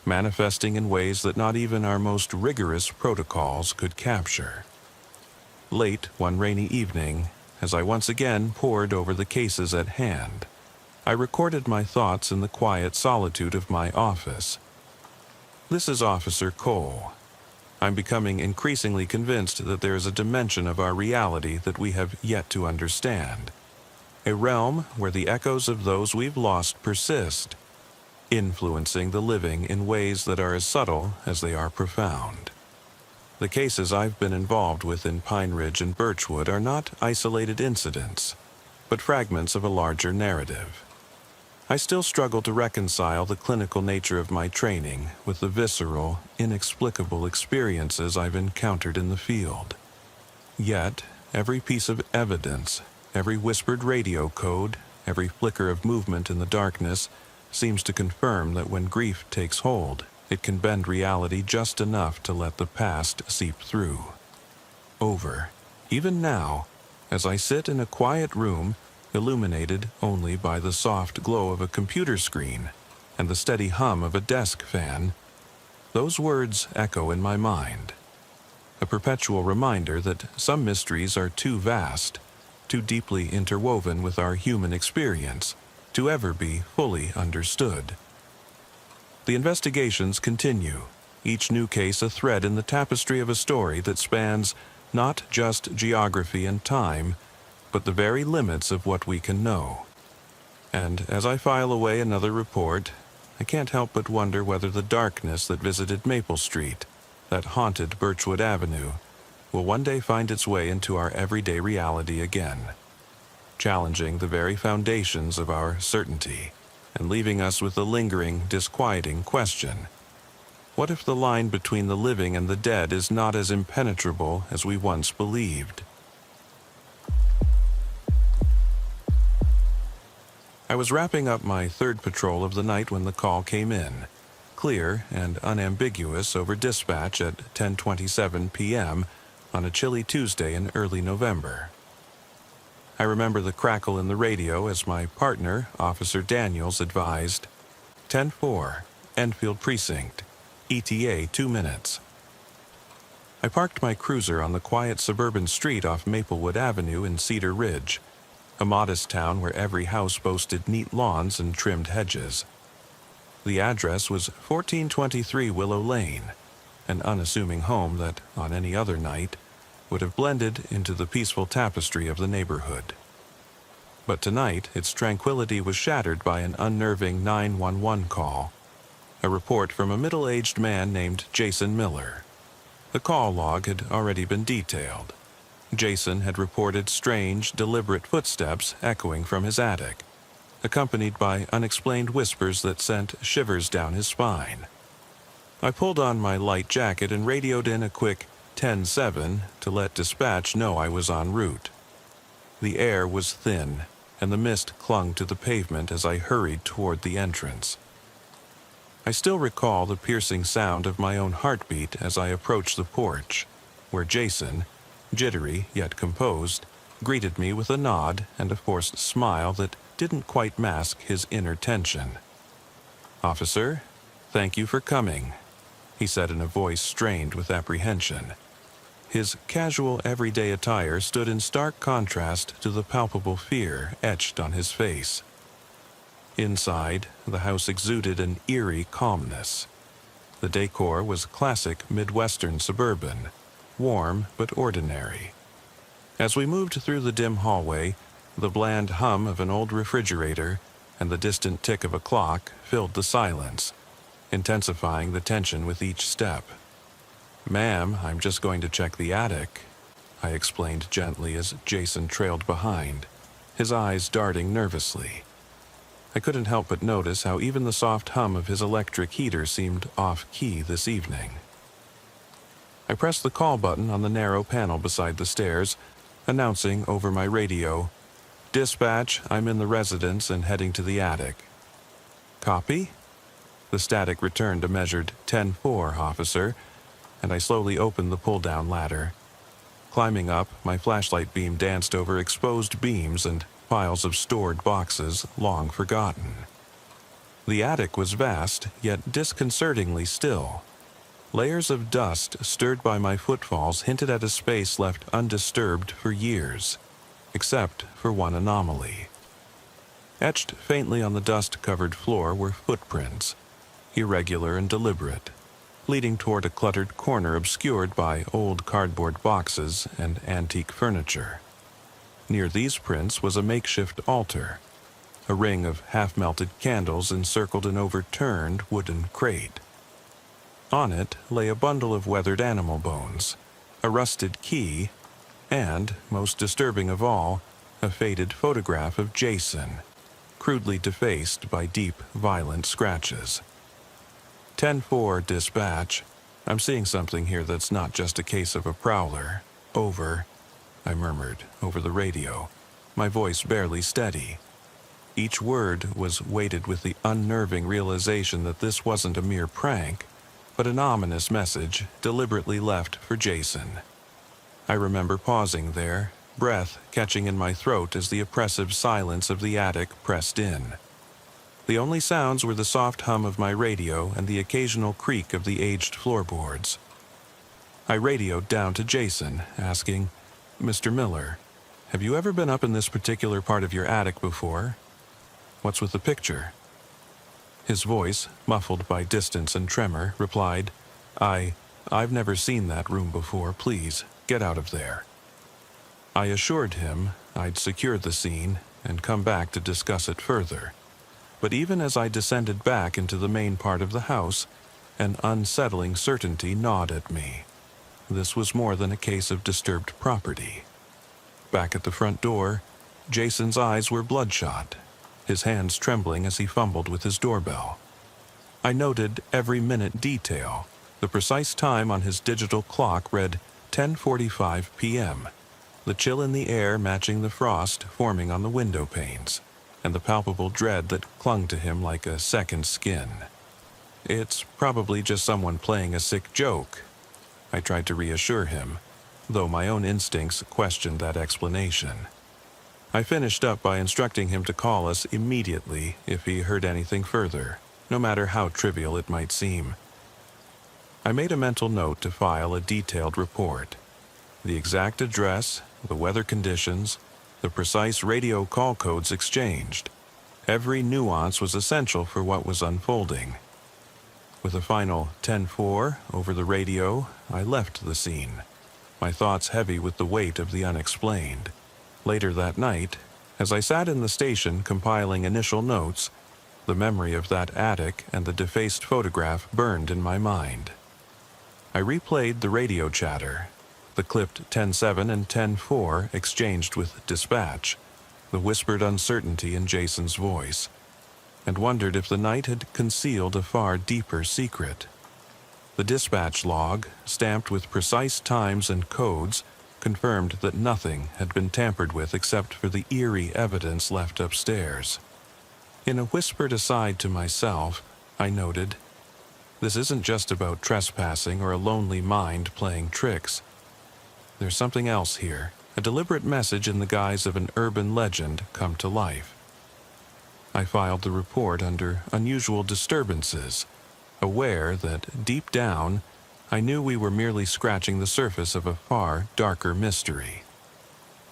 manifesting in ways that not even our most rigorous protocols could capture. Late one rainy evening, as I once again pored over the cases at hand, I recorded my thoughts in the quiet solitude of my office. This is Officer Cole. I'm becoming increasingly convinced that there is a dimension of our reality that we have yet to understand. A realm where the echoes of those we've lost persist, influencing the living in ways that are as subtle as they are profound. The cases I've been involved with in Pine Ridge and Birchwood are not isolated incidents, but fragments of a larger narrative. I still struggle to reconcile the clinical nature of my training with the visceral, inexplicable experiences I've encountered in the field. Yet, every piece of evidence, every whispered radio code, every flicker of movement in the darkness seems to confirm that when grief takes hold, it can bend reality just enough to let the past seep through. Even now, as I sit in a quiet room, illuminated only by the soft glow of a computer screen and the steady hum of a desk fan, those words echo in my mind. A perpetual reminder that some mysteries are too vast, too deeply interwoven with our human experience, to ever be fully understood. The investigations continue, each new case a thread in the tapestry of a story that spans not just geography and time, but the very limits of what we can know. And as I file away another report, I can't help but wonder whether the darkness that visited Maple Street, that haunted Birchwood Avenue, will one day find its way into our everyday reality again, challenging the very foundations of our certainty and leaving us with the lingering, disquieting question: what if the line between the living and the dead is not as impenetrable as we once believed? I was wrapping up my third patrol of the night when the call came in, clear and unambiguous over dispatch at 10:27 p.m. on a chilly Tuesday in early November. I remember the crackle in the radio as my partner, Officer Daniels, advised, 10-4, Enfield Precinct, ETA 2 minutes. I parked my cruiser on the quiet suburban street off Maplewood Avenue in Cedar Ridge, a modest town where every house boasted neat lawns and trimmed hedges. The address was 1423 Willow Lane, an unassuming home that, on any other night, would have blended into the peaceful tapestry of the neighborhood. But tonight, its tranquility was shattered by an unnerving 911 call, a report from a middle-aged man named Jason Miller. The call log had already been detailed. Jason had reported strange, deliberate footsteps echoing from his attic, accompanied by unexplained whispers that sent shivers down his spine. I pulled on my light jacket and radioed in a quick 10-7 to let dispatch know I was en route. The air was thin, and the mist clung to the pavement as I hurried toward the entrance. I still recall the piercing sound of my own heartbeat as I approached the porch, where Jason, jittery yet composed, greeted me with a nod and a forced smile that didn't quite mask his inner tension. "Officer, thank you for coming," he said in a voice strained with apprehension. His casual, everyday attire stood in stark contrast to the palpable fear etched on his face. Inside, the house exuded an eerie calmness. The decor was classic Midwestern suburban, warm but ordinary. As we moved through the dim hallway, the bland hum of an old refrigerator and the distant tick of a clock filled the silence, intensifying the tension with each step. "Ma'am, I'm just going to check the attic," I explained gently as Jason trailed behind, his eyes darting nervously. I couldn't help but notice how even the soft hum of his electric heater seemed off-key this evening. I pressed the call button on the narrow panel beside the stairs, announcing over my radio, "Dispatch, I'm in the residence and heading to the attic." "Copy?" The static returned a measured 10-4, officer, and I slowly opened the pull-down ladder. Climbing up, my flashlight beam danced over exposed beams and piles of stored boxes long forgotten. The attic was vast, yet disconcertingly still. Layers of dust stirred by my footfalls hinted at a space left undisturbed for years, except for one anomaly. Etched faintly on the dust-covered floor were footprints, irregular and deliberate, leading toward a cluttered corner obscured by old cardboard boxes and antique furniture. Near these prints was a makeshift altar. A ring of half-melted candles encircled an overturned wooden crate. On it lay a bundle of weathered animal bones, a rusted key, and, most disturbing of all, a faded photograph of Jason, crudely defaced by deep, violent scratches. 10-4, dispatch. I'm seeing something here that's not just a case of a prowler. Over, I murmured over the radio, my voice barely steady. Each word was weighted with the unnerving realization that this wasn't a mere prank, but an ominous message deliberately left for Jason. I remember pausing there, breath catching in my throat as the oppressive silence of the attic pressed in. The only sounds were the soft hum of my radio and the occasional creak of the aged floorboards. I radioed down to Jason, asking, "Mr. Miller, have you ever been up in this particular part of your attic before? What's with the picture?" His voice, muffled by distance and tremor, replied, I've never seen that room before. Please, get out of there." I assured him I'd secured the scene and come back to discuss it further. But even as I descended back into the main part of the house, an unsettling certainty gnawed at me. This was more than a case of disturbed property. Back at the front door, Jason's eyes were bloodshot, his hands trembling as he fumbled with his doorbell. I noted every minute detail. The precise time on his digital clock read 10:45 p.m., the chill in the air matching the frost forming on the window panes, and the palpable dread that clung to him like a second skin. It's probably just someone playing a sick joke, I tried to reassure him, though my own instincts questioned that explanation. I finished up by instructing him to call us immediately if he heard anything further, no matter how trivial it might seem. I made a mental note to file a detailed report. The exact address, the weather conditions, the precise radio call codes exchanged. Every nuance was essential for what was unfolding. With a final 10-4 over the radio, I left the scene, my thoughts heavy with the weight of the unexplained. Later that night, as I sat in the station compiling initial notes, the memory of that attic and the defaced photograph burned in my mind. I replayed the radio chatter, the clipped 10-7 and 10-4 exchanged with dispatch, the whispered uncertainty in Jason's voice, and wondered if the night had concealed a far deeper secret. The dispatch log, stamped with precise times and codes, confirmed that nothing had been tampered with except for the eerie evidence left upstairs. In a whispered aside to myself, I noted, this isn't just about trespassing or a lonely mind playing tricks. There's something else here, a deliberate message in the guise of an urban legend come to life. I filed the report under unusual disturbances, aware that deep down, I knew we were merely scratching the surface of a far darker mystery.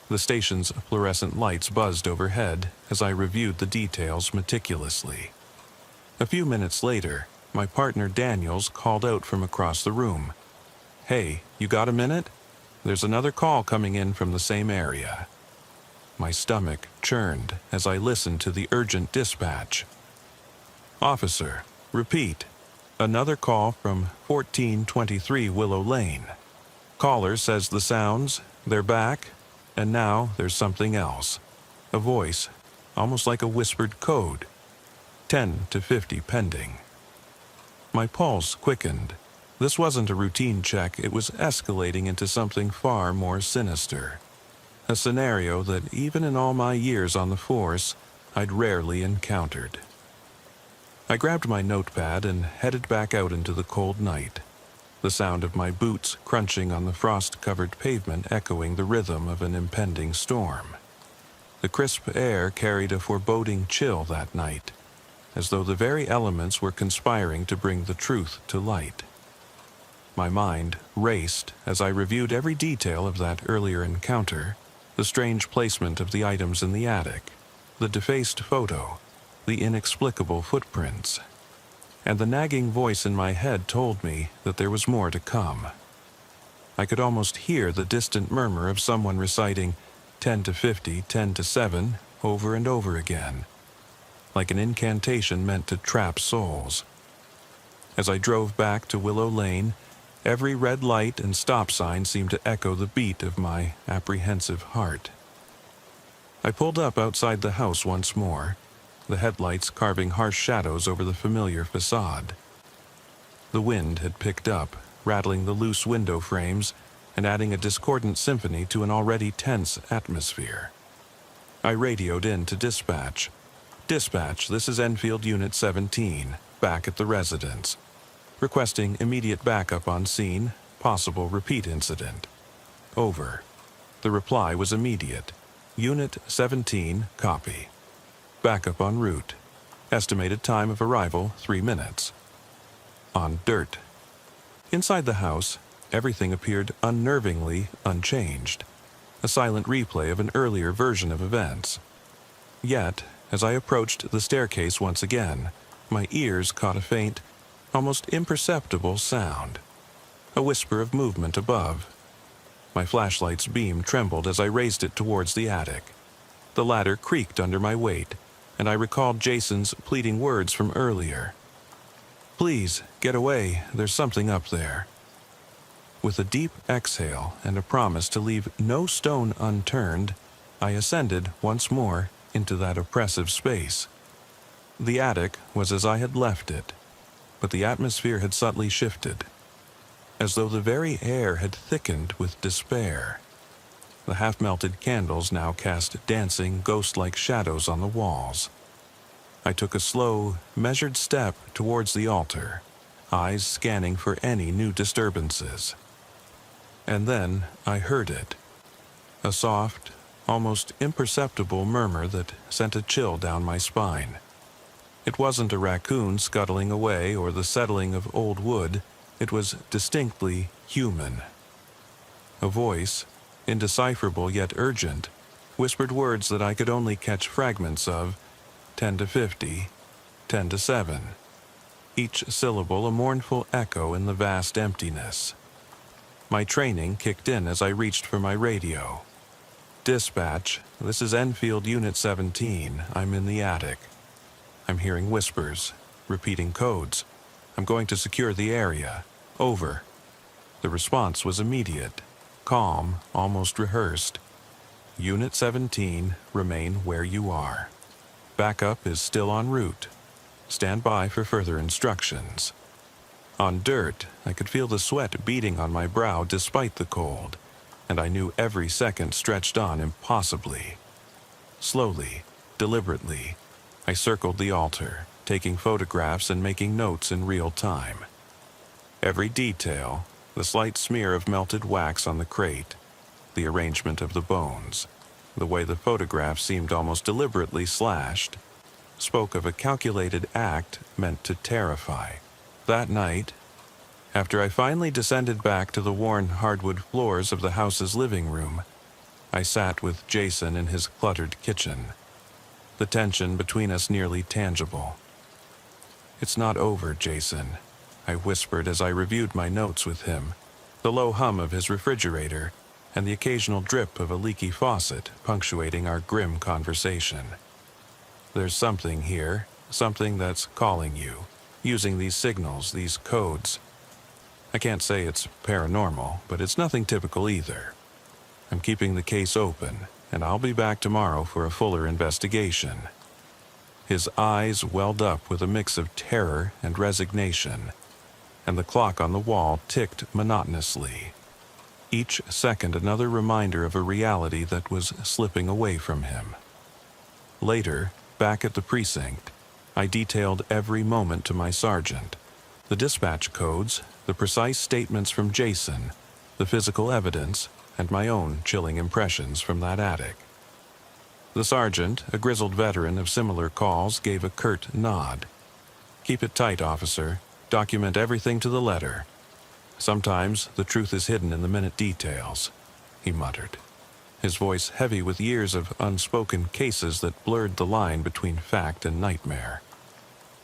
The station's fluorescent lights buzzed overhead as I reviewed the details meticulously. A few minutes later, my partner Daniels called out from across the room. "Hey, you got a minute? There's another call coming in from the same area." My stomach churned as I listened to the urgent dispatch. "Officer, repeat. Another call from 1423 Willow Lane. Caller says the sounds, they're back, and now there's something else. A voice, almost like a whispered code. 10 to 50 pending." My pulse quickened. This wasn't a routine check, it was escalating into something far more sinister. A scenario that, even in all my years on the force, I'd rarely encountered. I grabbed my notepad and headed back out into the cold night, the sound of my boots crunching on the frost-covered pavement echoing the rhythm of an impending storm. The crisp air carried a foreboding chill that night, as though the very elements were conspiring to bring the truth to light. My mind raced as I reviewed every detail of that earlier encounter, the strange placement of the items in the attic, the defaced photo, the inexplicable footprints, and the nagging voice in my head told me that there was more to come. I could almost hear the distant murmur of someone reciting 10 to 50, 10 to 7 over and over again, like an incantation meant to trap souls. As I drove back to Willow Lane, every red light and stop sign seemed to echo the beat of my apprehensive heart. I pulled up outside the house once more, the headlights carving harsh shadows over the familiar facade. The wind had picked up, rattling the loose window frames and adding a discordant symphony to an already tense atmosphere. I radioed in to dispatch. "Dispatch, this is Enfield Unit 17, back at the residence. Requesting immediate backup on scene, possible repeat incident. Over." The reply was immediate. "Unit 17, copy. Backup en route. Estimated time of arrival, 3 minutes." On dirt. Inside the house, everything appeared unnervingly unchanged, a silent replay of an earlier version of events. Yet, as I approached the staircase once again, my ears caught a faint, almost imperceptible sound, a whisper of movement above. My flashlight's beam trembled as I raised it towards the attic. The ladder creaked under my weight, and I recalled Jason's pleading words from earlier. "Please, get away, there's something up there." With a deep exhale and a promise to leave no stone unturned, I ascended once more into that oppressive space. The attic was as I had left it, but the atmosphere had subtly shifted, as though the very air had thickened with despair. The half-melted candles now cast dancing, ghost-like shadows on the walls. I took a slow, measured step towards the altar, eyes scanning for any new disturbances. And then I heard it. A soft, almost imperceptible murmur that sent a chill down my spine. It wasn't a raccoon scuttling away or the settling of old wood. It was distinctly human. A voice, indecipherable yet urgent, whispered words that I could only catch fragments of, 10 to 50, 10 to 7. Each syllable a mournful echo in the vast emptiness. My training kicked in as I reached for my radio. "Dispatch, this is Enfield Unit 17. I'm in the attic. I'm hearing whispers, repeating codes. I'm going to secure the area. Over." The response was immediate, calm, almost rehearsed. "Unit 17, remain where you are. Backup is still en route. Stand by for further instructions." On dirt, I could feel the sweat beading on my brow despite the cold, and I knew every second stretched on impossibly. Slowly, deliberately, I circled the altar, taking photographs and making notes in real time. Every detail, the slight smear of melted wax on the crate, the arrangement of the bones, the way the photograph seemed almost deliberately slashed, spoke of a calculated act meant to terrify. That night, after I finally descended back to the worn hardwood floors of the house's living room, I sat with Jason in his cluttered kitchen, the tension between us nearly tangible. "It's not over, Jason," I whispered as I reviewed my notes with him, the low hum of his refrigerator and the occasional drip of a leaky faucet punctuating our grim conversation. "There's something here, something that's calling you, using these signals, these codes. I can't say it's paranormal, but it's nothing typical either. I'm keeping the case open, and I'll be back tomorrow for a fuller investigation." His eyes welled up with a mix of terror and resignation, and the clock on the wall ticked monotonously. Each second another reminder of a reality that was slipping away from him. Later, back at the precinct, I detailed every moment to my sergeant. The dispatch codes, the precise statements from Jason, the physical evidence, and my own chilling impressions from that attic. The sergeant, a grizzled veteran of similar calls, gave a curt nod. "Keep it tight, officer. Document everything to the letter. Sometimes the truth is hidden in the minute details," he muttered, his voice heavy with years of unspoken cases that blurred the line between fact and nightmare.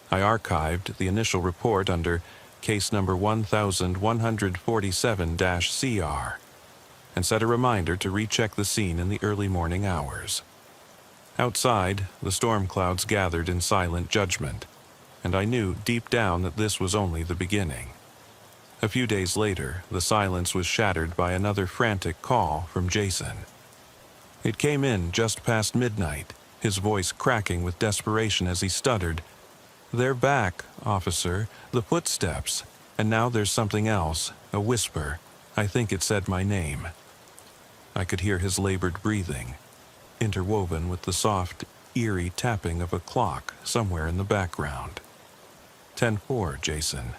I archived the initial report under case number 1147-CR and set a reminder to recheck the scene in the early morning hours. Outside, the storm clouds gathered in silent judgment, and I knew deep down that this was only the beginning. A few days later, the silence was shattered by another frantic call from Jason. It came in just past midnight, his voice cracking with desperation as he stuttered, "They're back, officer, the footsteps, and now there's something else, a whisper. I think it said my name." I could hear his labored breathing, interwoven with the soft, eerie tapping of a clock somewhere in the background. 10-4, Jason,"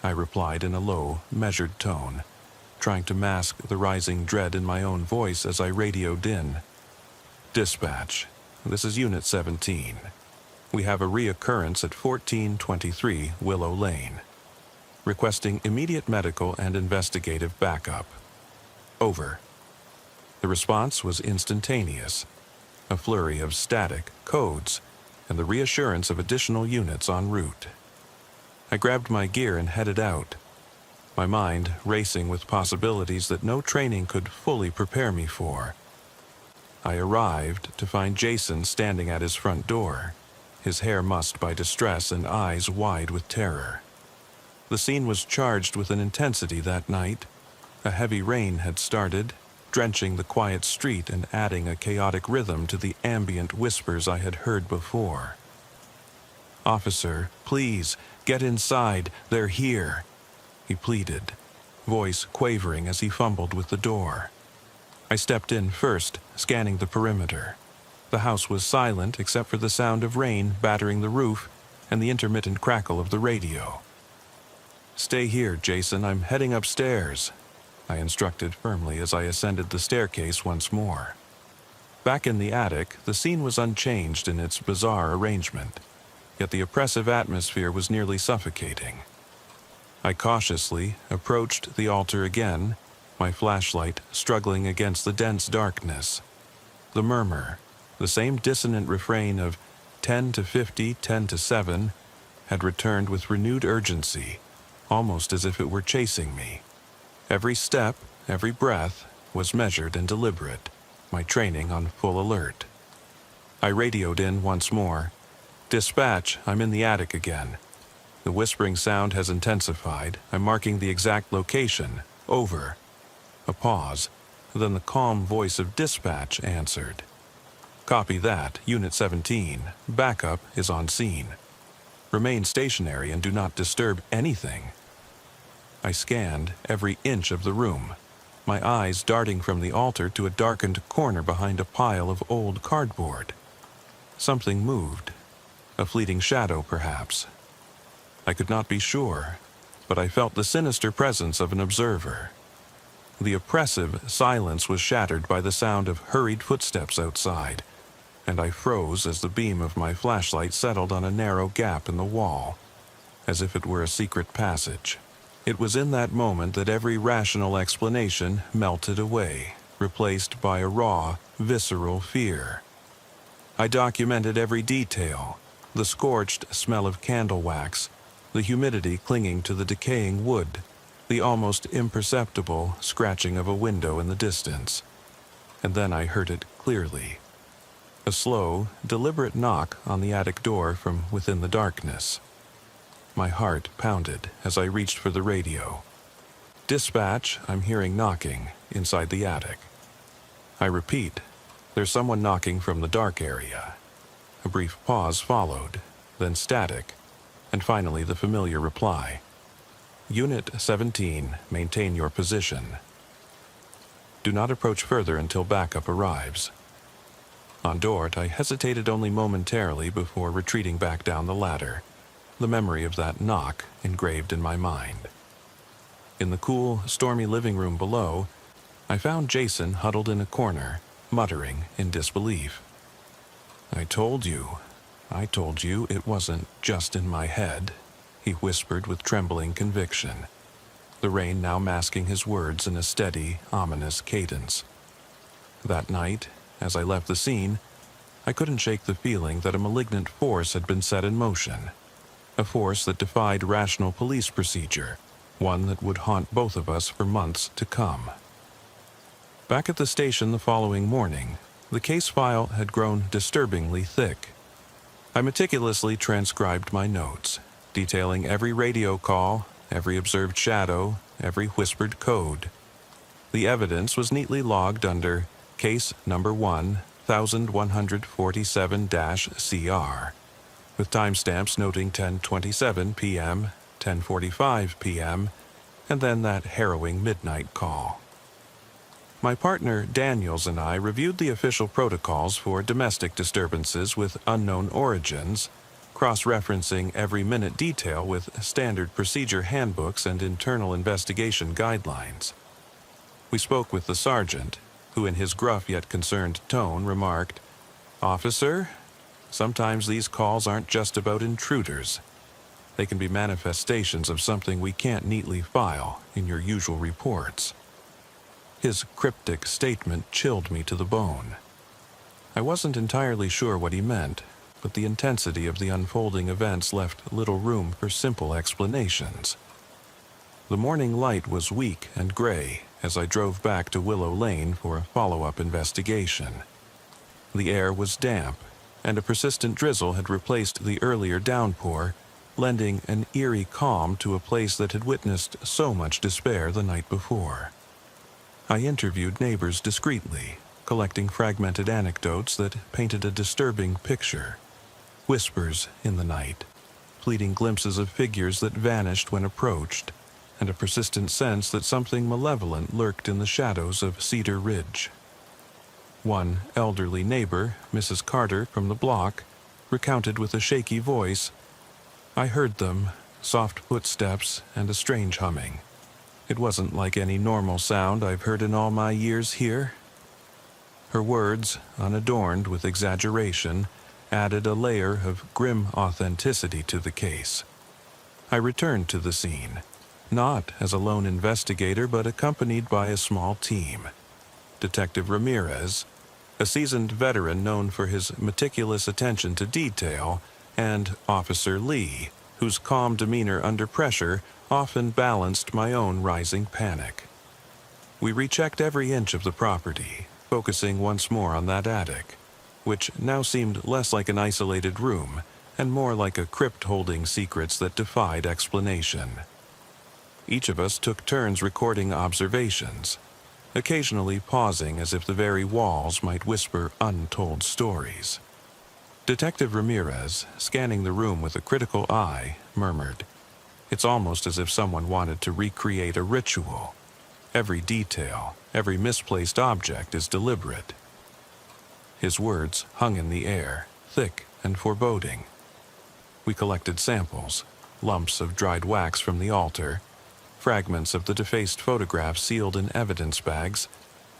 I replied in a low, measured tone, trying to mask the rising dread in my own voice as I radioed in. "Dispatch, this is Unit 17. We have a reoccurrence at 1423 Willow Lane. Requesting immediate medical and investigative backup. Over." The response was instantaneous, a flurry of static codes, and the reassurance of additional units en route. I grabbed my gear and headed out, my mind racing with possibilities that no training could fully prepare me for. I arrived to find Jason standing at his front door, his hair mussed by distress and eyes wide with terror. The scene was charged with an intensity that night. A heavy rain had started, drenching the quiet street and adding a chaotic rhythm to the ambient whispers I had heard before. "Officer, please, get inside, they're here," he pleaded, voice quavering as he fumbled with the door. I stepped in first, scanning the perimeter. The house was silent except for the sound of rain battering the roof and the intermittent crackle of the radio. "Stay here, Jason, I'm heading upstairs," I instructed firmly as I ascended the staircase once more. Back in the attic, the scene was unchanged in its bizarre arrangement, yet the oppressive atmosphere was nearly suffocating. I cautiously approached the altar again, my flashlight struggling against the dense darkness. The murmur, the same dissonant refrain of 10 to 50, 10 to 7, had returned with renewed urgency, almost as if it were chasing me. Every step, every breath, was measured and deliberate, my training on full alert. I radioed in once more. "Dispatch, I'm in the attic again. The whispering sound has intensified. I'm marking the exact location. Over." A pause, then the calm voice of dispatch answered. "Copy that, Unit 17. Backup is on scene. Remain stationary and do not disturb anything." I scanned every inch of the room, my eyes darting from the altar to a darkened corner behind a pile of old cardboard. Something moved, a fleeting shadow perhaps. I could not be sure, but I felt the sinister presence of an observer. The oppressive silence was shattered by the sound of hurried footsteps outside, and I froze as the beam of my flashlight settled on a narrow gap in the wall, as if it were a secret passage. It was in that moment that every rational explanation melted away, replaced by a raw, visceral fear. I documented every detail, the scorched smell of candle wax, the humidity clinging to the decaying wood, the almost imperceptible scratching of a window in the distance. And then I heard it clearly. A slow, deliberate knock on the attic door from within the darkness. My heart pounded as I reached for the radio. "Dispatch, I'm hearing knocking inside the attic." I repeat, there's someone knocking from the dark area. A brief pause followed, then static, and finally the familiar reply. "Unit 17, maintain your position. Do not approach further until backup arrives." On Dort, I hesitated only momentarily before retreating back down the ladder, the memory of that knock engraved in my mind. In the cool, stormy living room below, I found Jason huddled in a corner, muttering in disbelief. I told you it wasn't just in my head," he whispered with trembling conviction, the rain now masking his words in a steady, ominous cadence. That night, as I left the scene, I couldn't shake the feeling that a malignant force had been set in motion, a force that defied rational police procedure, one that would haunt both of us for months to come. Back at the station the following morning, the case file had grown disturbingly thick. I meticulously transcribed my notes, detailing every radio call, every observed shadow, every whispered code. The evidence was neatly logged under Case Number 1, 1147-CR, with timestamps noting 10:27 p.m., 10:45 p.m., and then that harrowing midnight call. My partner Daniels and I reviewed the official protocols for domestic disturbances with unknown origins, cross-referencing every minute detail with standard procedure handbooks and internal investigation guidelines. We spoke with the sergeant, who in his gruff yet concerned tone remarked, "Officer, sometimes these calls aren't just about intruders. They can be manifestations of something we can't neatly file in your usual reports." His cryptic statement chilled me to the bone. I wasn't entirely sure what he meant, but the intensity of the unfolding events left little room for simple explanations. The morning light was weak and gray as I drove back to Willow Lane for a follow-up investigation. The air was damp, and a persistent drizzle had replaced the earlier downpour, lending an eerie calm to a place that had witnessed so much despair the night before. I interviewed neighbors discreetly, collecting fragmented anecdotes that painted a disturbing picture. Whispers in the night, fleeting glimpses of figures that vanished when approached, and a persistent sense that something malevolent lurked in the shadows of Cedar Ridge. One elderly neighbor, Mrs. Carter from the block, recounted with a shaky voice, "I heard them, soft footsteps and a strange humming. It wasn't like any normal sound I've heard in all my years here." Her words, unadorned with exaggeration, added a layer of grim authenticity to the case. I returned to the scene, not as a lone investigator but accompanied by a small team. Detective Ramirez, a seasoned veteran known for his meticulous attention to detail, and Officer Lee, whose calm demeanor under pressure often balanced my own rising panic. We rechecked every inch of the property, focusing once more on that attic, which now seemed less like an isolated room and more like a crypt holding secrets that defied explanation. Each of us took turns recording observations, occasionally pausing as if the very walls might whisper untold stories. Detective Ramirez, scanning the room with a critical eye, murmured, "It's almost as if someone wanted to recreate a ritual. Every detail, every misplaced object is deliberate." His words hung in the air, thick and foreboding. We collected samples, lumps of dried wax from the altar, fragments of the defaced photographs sealed in evidence bags,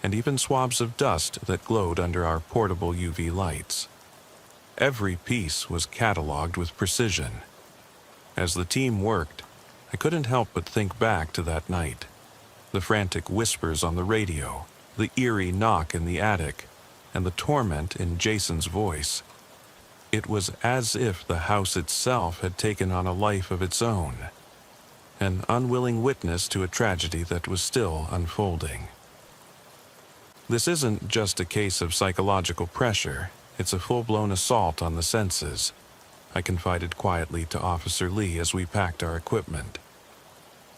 and even swabs of dust that glowed under our portable UV lights. Every piece was catalogued with precision. As the team worked, I couldn't help but think back to that night. The frantic whispers on the radio, the eerie knock in the attic, and the torment in Jason's voice. It was as if the house itself had taken on a life of its own, an unwilling witness to a tragedy that was still unfolding. This isn't just a case of psychological pressure, it's a full-blown assault on the senses, I confided quietly to Officer Lee as we packed our equipment.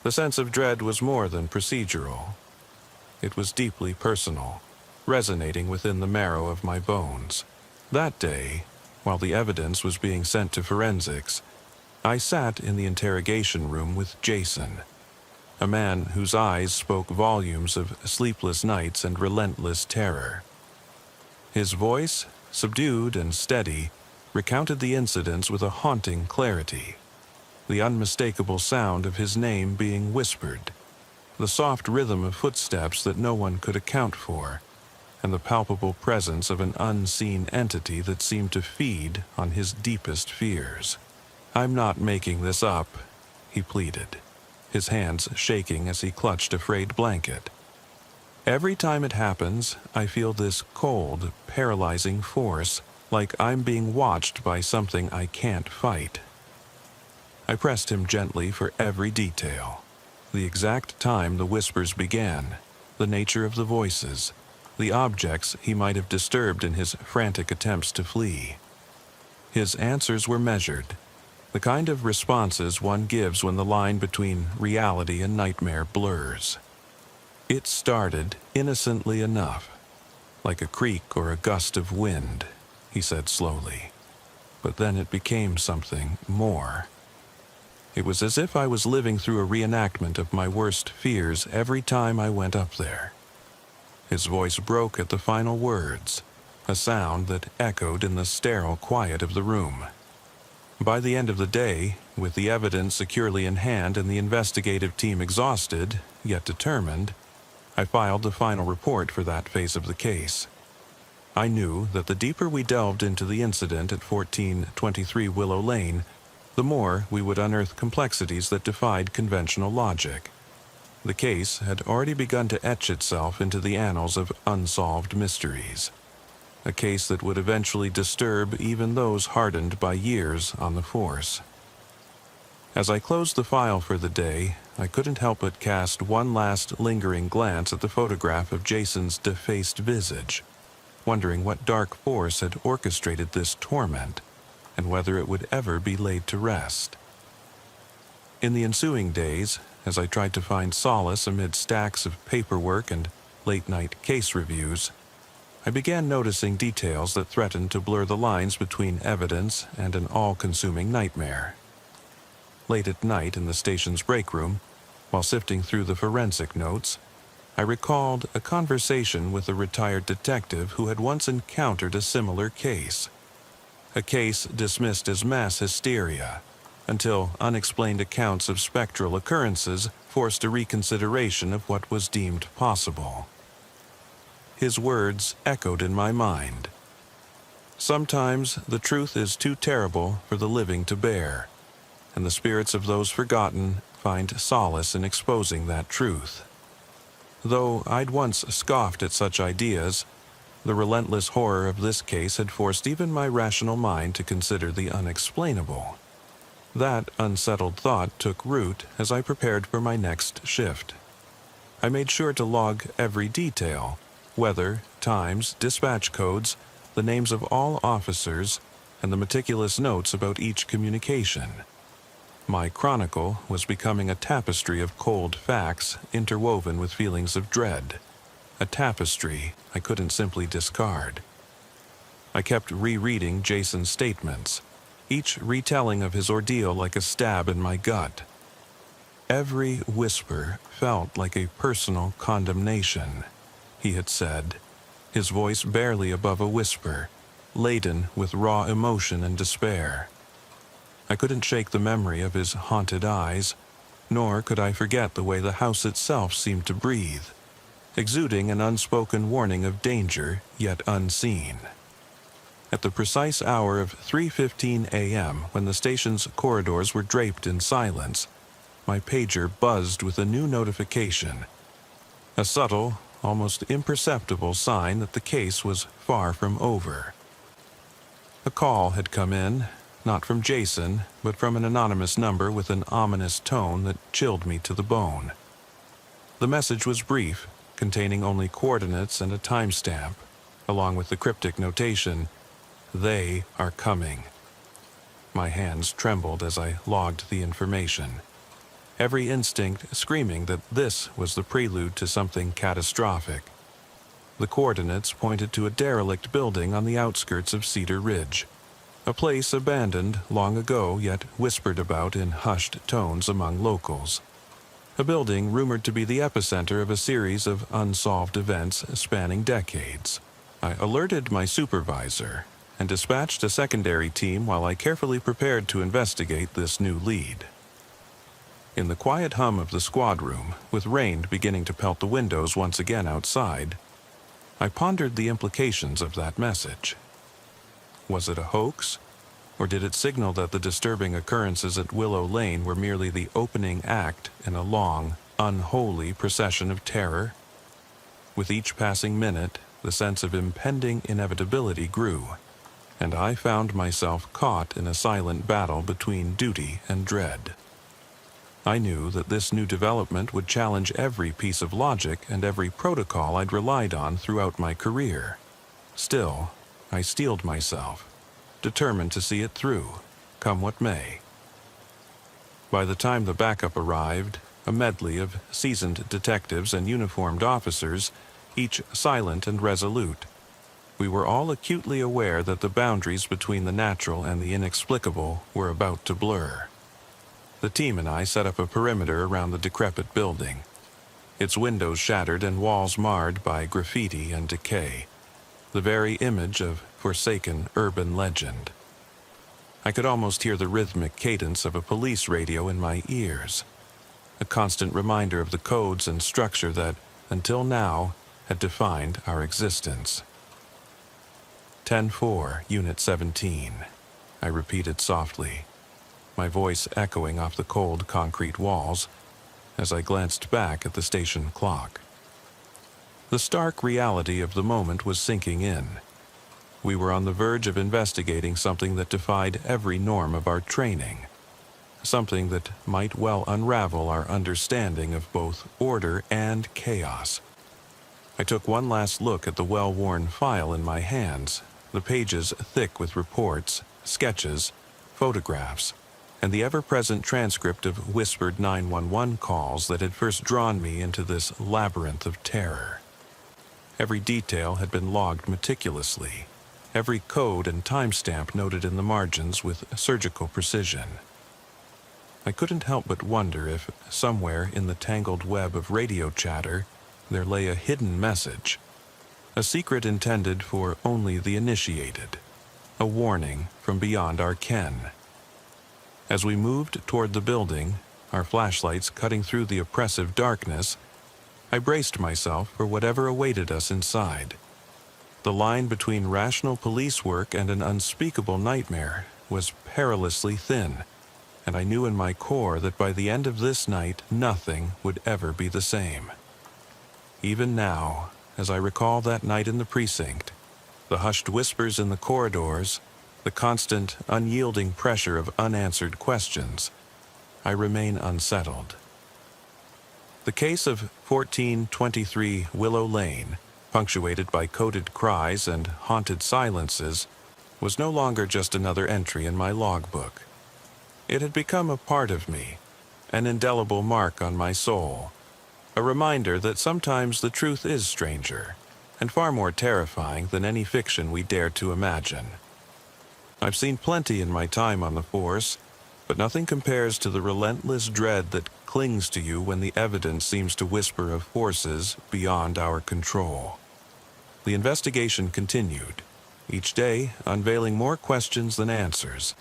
The sense of dread was more than procedural. It was deeply personal, resonating within the marrow of my bones. That day, while the evidence was being sent to forensics, I sat in the interrogation room with Jason, a man whose eyes spoke volumes of sleepless nights and relentless terror. His voice, subdued and steady, recounted the incidents with a haunting clarity, the unmistakable sound of his name being whispered, the soft rhythm of footsteps that no one could account for, and the palpable presence of an unseen entity that seemed to feed on his deepest fears. "I'm not making this up," he pleaded, his hands shaking as he clutched a frayed blanket. "Every time it happens, I feel this cold, paralyzing force, like I'm being watched by something I can't fight." I pressed him gently for every detail. The exact time the whispers began, the nature of the voices, the objects he might have disturbed in his frantic attempts to flee. His answers were measured, the kind of responses one gives when the line between reality and nightmare blurs. It started innocently enough, like a creak or a gust of wind, he said slowly. But then it became something more. It was as if I was living through a reenactment of my worst fears every time I went up there. His voice broke at the final words, a sound that echoed in the sterile quiet of the room. By the end of the day, with the evidence securely in hand and the investigative team exhausted, yet determined, I filed the final report for that phase of the case. I knew that the deeper we delved into the incident at 1423 Willow Lane, the more we would unearth complexities that defied conventional logic. The case had already begun to etch itself into the annals of unsolved mysteries, a case that would eventually disturb even those hardened by years on the force. As I closed the file for the day, I couldn't help but cast one last lingering glance at the photograph of Jason's defaced visage. wondering what dark force had orchestrated this torment and whether it would ever be laid to rest. In the ensuing days, as I tried to find solace amid stacks of paperwork and late-night case reviews, I began noticing details that threatened to blur the lines between evidence and an all-consuming nightmare. Late at night in the station's break room, while sifting through the forensic notes, I recalled a conversation with a retired detective who had once encountered a similar case. A case dismissed as mass hysteria, until unexplained accounts of spectral occurrences forced a reconsideration of what was deemed possible. His words echoed in my mind. Sometimes the truth is too terrible for the living to bear, and the spirits of those forgotten find solace in exposing that truth. Though I'd once scoffed at such ideas, the relentless horror of this case had forced even my rational mind to consider the unexplainable. That unsettled thought took root as I prepared for my next shift. I made sure to log every detail: weather, times, dispatch codes, the names of all officers, and the meticulous notes about each communication. My chronicle was becoming a tapestry of cold facts interwoven with feelings of dread, a tapestry I couldn't simply discard. I kept rereading Jason's statements, each retelling of his ordeal like a stab in my gut. Every whisper felt like a personal condemnation, he had said, his voice barely above a whisper, laden with raw emotion and despair. I couldn't shake the memory of his haunted eyes, nor could I forget the way the house itself seemed to breathe, exuding an unspoken warning of danger yet unseen. At the precise hour of 3:15 a.m., when the station's corridors were draped in silence, my pager buzzed with a new notification, a subtle, almost imperceptible sign that the case was far from over. A call had come in, not from Jason, but from an anonymous number with an ominous tone that chilled me to the bone. The message was brief, containing only coordinates and a timestamp, along with the cryptic notation, "They are coming." My hands trembled as I logged the information, every instinct screaming that this was the prelude to something catastrophic. The coordinates pointed to a derelict building on the outskirts of Cedar Ridge, a place abandoned long ago yet whispered about in hushed tones among locals. A building rumored to be the epicenter of a series of unsolved events spanning decades. I alerted my supervisor and dispatched a secondary team while I carefully prepared to investigate this new lead. In the quiet hum of the squad room, with rain beginning to pelt the windows once again outside, I pondered the implications of that message. Was it a hoax, or did it signal that the disturbing occurrences at Willow Lane were merely the opening act in a long, unholy procession of terror? With each passing minute, the sense of impending inevitability grew, and I found myself caught in a silent battle between duty and dread. I knew that this new development would challenge every piece of logic and every protocol I'd relied on throughout my career. Still, I steeled myself, determined to see it through, come what may. By the time the backup arrived, a medley of seasoned detectives and uniformed officers, each silent and resolute, we were all acutely aware that the boundaries between the natural and the inexplicable were about to blur. The team and I set up a perimeter around the decrepit building, its windows shattered and walls marred by graffiti and decay, the very image of forsaken urban legend. I could almost hear the rhythmic cadence of a police radio in my ears, a constant reminder of the codes and structure that, until now, had defined our existence. 10-4, Unit 17, I repeated softly, my voice echoing off the cold concrete walls as I glanced back at the station clock. The stark reality of the moment was sinking in. We were on the verge of investigating something that defied every norm of our training, something that might well unravel our understanding of both order and chaos. I took one last look at the well-worn file in my hands, the pages thick with reports, sketches, photographs, and the ever-present transcript of whispered 911 calls that had first drawn me into this labyrinth of terror. Every detail had been logged meticulously, every code and timestamp noted in the margins with surgical precision. I couldn't help but wonder if, somewhere in the tangled web of radio chatter, there lay a hidden message, a secret intended for only the initiated, a warning from beyond our ken. As we moved toward the building, our flashlights cutting through the oppressive darkness, I braced myself for whatever awaited us inside. The line between rational police work and an unspeakable nightmare was perilously thin, and I knew in my core that by the end of this night nothing would ever be the same. Even now, as I recall that night in the precinct, the hushed whispers in the corridors, the constant, unyielding pressure of unanswered questions, I remain unsettled. The case of 1423 Willow Lane, punctuated by coded cries and haunted silences, was no longer just another entry in my logbook. It had become a part of me, an indelible mark on my soul, a reminder that sometimes the truth is stranger, and far more terrifying than any fiction we dare to imagine. I've seen plenty in my time on the force, but nothing compares to the relentless dread that clings to you when the evidence seems to whisper of forces beyond our control. The investigation continued, each day unveiling more questions than answers,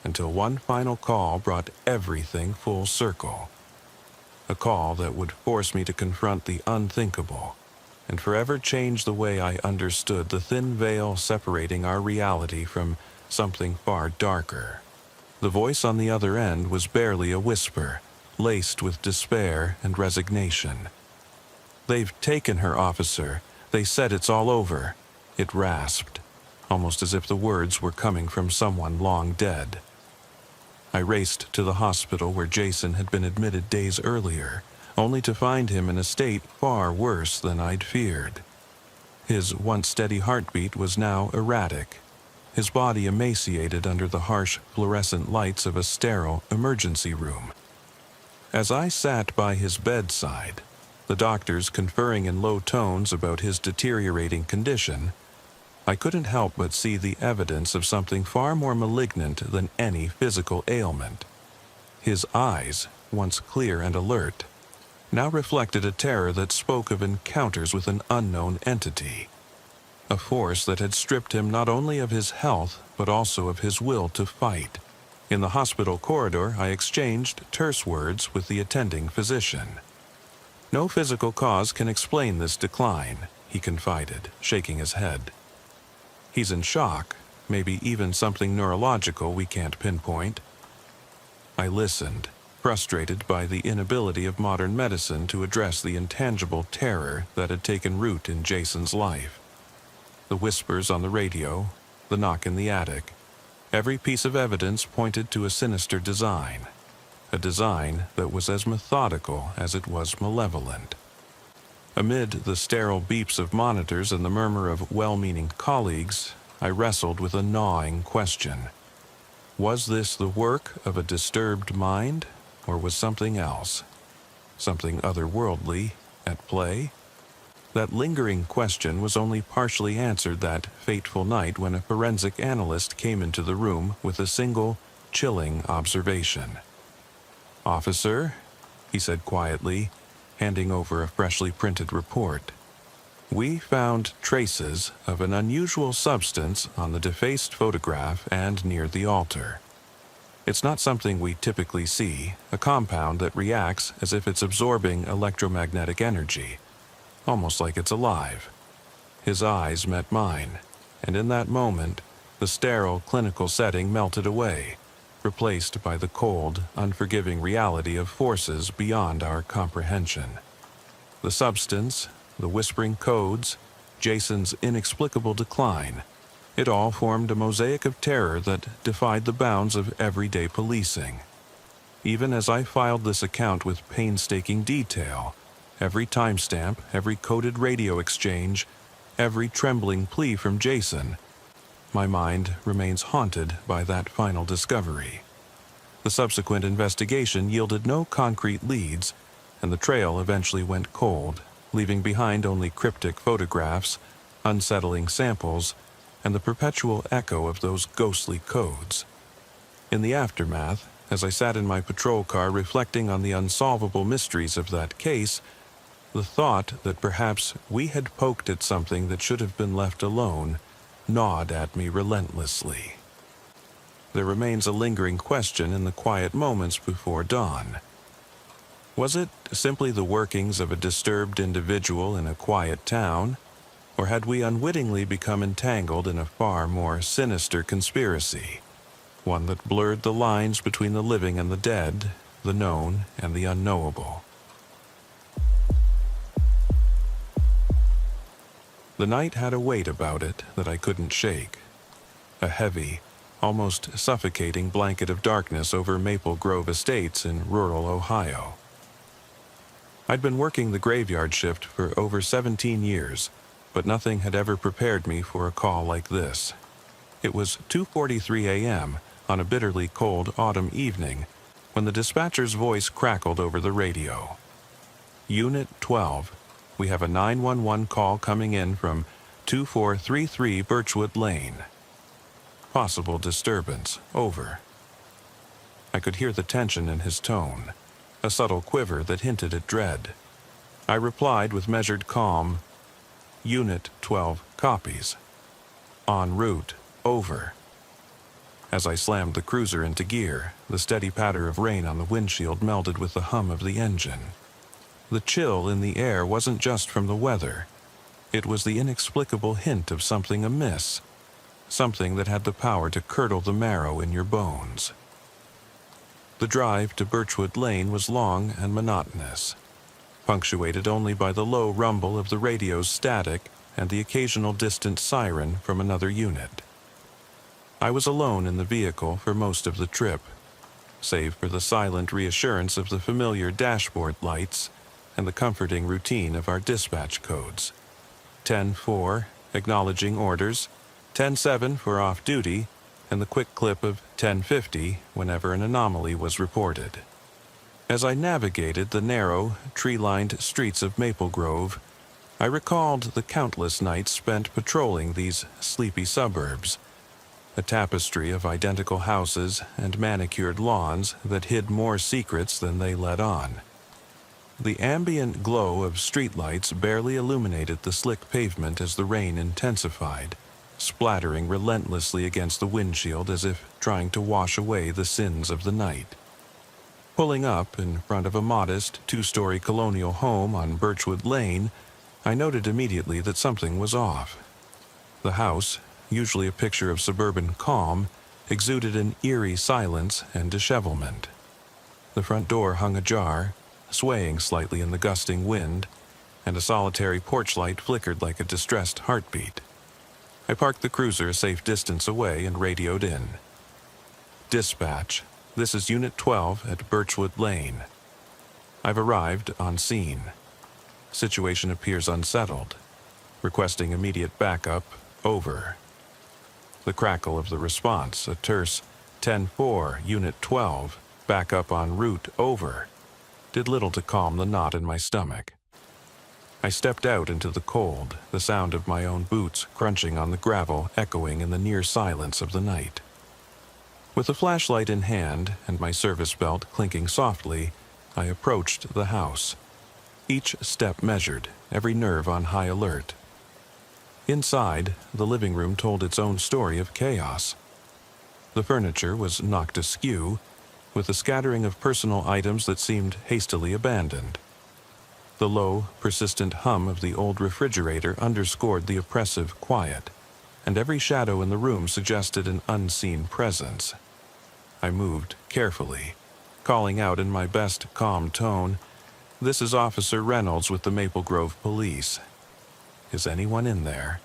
until one final call brought everything full circle. A call that would force me to confront the unthinkable, and forever change the way I understood the thin veil separating our reality from something far darker. The voice on the other end was barely a whisper, laced with despair and resignation. "They've taken her, officer. They said it's all over," it rasped, almost as if the words were coming from someone long dead. I raced to the hospital where Jason had been admitted days earlier, only to find him in a state far worse than I'd feared. His once steady heartbeat was now erratic, his body emaciated under the harsh fluorescent lights of a sterile emergency room. As I sat by his bedside, the doctors conferring in low tones about his deteriorating condition, I couldn't help but see the evidence of something far more malignant than any physical ailment. His eyes, once clear and alert, now reflected a terror that spoke of encounters with an unknown entity, a force that had stripped him not only of his health but also of his will to fight. In the hospital corridor, I exchanged terse words with the attending physician. "No physical cause can explain this decline," he confided, shaking his head. "He's in shock, maybe even something neurological we can't pinpoint." I listened, frustrated by the inability of modern medicine to address the intangible terror that had taken root in Jason's life. The whispers on the radio, the knock in the attic, every piece of evidence pointed to a sinister design, a design that was as methodical as it was malevolent. Amid the sterile beeps of monitors and the murmur of well-meaning colleagues, I wrestled with a gnawing question. Was this the work of a disturbed mind, or was something else, something otherworldly, at play? That lingering question was only partially answered that fateful night when a forensic analyst came into the room with a single, chilling observation. "Officer," he said quietly, handing over a freshly printed report, "we found traces of an unusual substance on the defaced photograph and near the altar. It's not something we typically see, a compound that reacts as if it's absorbing electromagnetic energy, almost like it's alive." His eyes met mine, and in that moment, the sterile clinical setting melted away, replaced by the cold, unforgiving reality of forces beyond our comprehension. The substance, the whispering codes, Jason's inexplicable decline, it all formed a mosaic of terror that defied the bounds of everyday policing. Even as I filed this account with painstaking detail, every timestamp, every coded radio exchange, every trembling plea from Jason, my mind remains haunted by that final discovery. The subsequent investigation yielded no concrete leads, and the trail eventually went cold, leaving behind only cryptic photographs, unsettling samples, and the perpetual echo of those ghostly codes. In the aftermath, as I sat in my patrol car reflecting on the unsolvable mysteries of that case, the thought that perhaps we had poked at something that should have been left alone gnawed at me relentlessly. There remains a lingering question in the quiet moments before dawn. Was it simply the workings of a disturbed individual in a quiet town, or had we unwittingly become entangled in a far more sinister conspiracy, one that blurred the lines between the living and the dead, the known and the unknowable? The night had a weight about it that I couldn't shake. A heavy, almost suffocating blanket of darkness over Maple Grove Estates in rural Ohio. I'd been working the graveyard shift for over 17 years, but nothing had ever prepared me for a call like this. It was 2:43 a.m. on a bitterly cold autumn evening when the dispatcher's voice crackled over the radio. Unit 12. We have a 911 call coming in from 2433 Birchwood Lane. Possible disturbance. Over. I could hear the tension in his tone, a subtle quiver that hinted at dread. I replied with measured calm, Unit 12 copies. En route. Over. As I slammed the cruiser into gear, the steady patter of rain on the windshield melded with the hum of the engine. The chill in the air wasn't just from the weather. It was the inexplicable hint of something amiss, something that had the power to curdle the marrow in your bones. The drive to Birchwood Lane was long and monotonous, punctuated only by the low rumble of the radio's static and the occasional distant siren from another unit. I was alone in the vehicle for most of the trip, save for the silent reassurance of the familiar dashboard lights and the comforting routine of our dispatch codes. 10-4, acknowledging orders, 10-7 for off-duty, and the quick clip of 10-50 whenever an anomaly was reported. As I navigated the narrow, tree-lined streets of Maple Grove, I recalled the countless nights spent patrolling these sleepy suburbs, a tapestry of identical houses and manicured lawns that hid more secrets than they let on. The ambient glow of streetlights barely illuminated the slick pavement as the rain intensified, splattering relentlessly against the windshield as if trying to wash away the sins of the night. Pulling up in front of a modest two-story colonial home on Birchwood Lane, I noted immediately that something was off. The house, usually a picture of suburban calm, exuded an eerie silence and dishevelment. The front door hung ajar, swaying slightly in the gusting wind, and a solitary porch light flickered like a distressed heartbeat. I parked the cruiser a safe distance away and radioed in. Dispatch, this is Unit 12 at Birchwood Lane. I've arrived on scene. Situation appears unsettled. Requesting immediate backup. Over. The crackle of the response, a terse 10-4, Unit 12, backup en route. Over, did little to calm the knot in my stomach. I stepped out into the cold, the sound of my own boots crunching on the gravel echoing in the near silence of the night. With a flashlight in hand and my service belt clinking softly, I approached the house. Each step measured, every nerve on high alert. Inside, the living room told its own story of chaos. The furniture was knocked askew, with a scattering of personal items that seemed hastily abandoned. The low, persistent hum of the old refrigerator underscored the oppressive quiet, and every shadow in the room suggested an unseen presence. I moved carefully, calling out in my best calm tone, "This is Officer Reynolds with the Maple Grove Police. Is anyone in there?"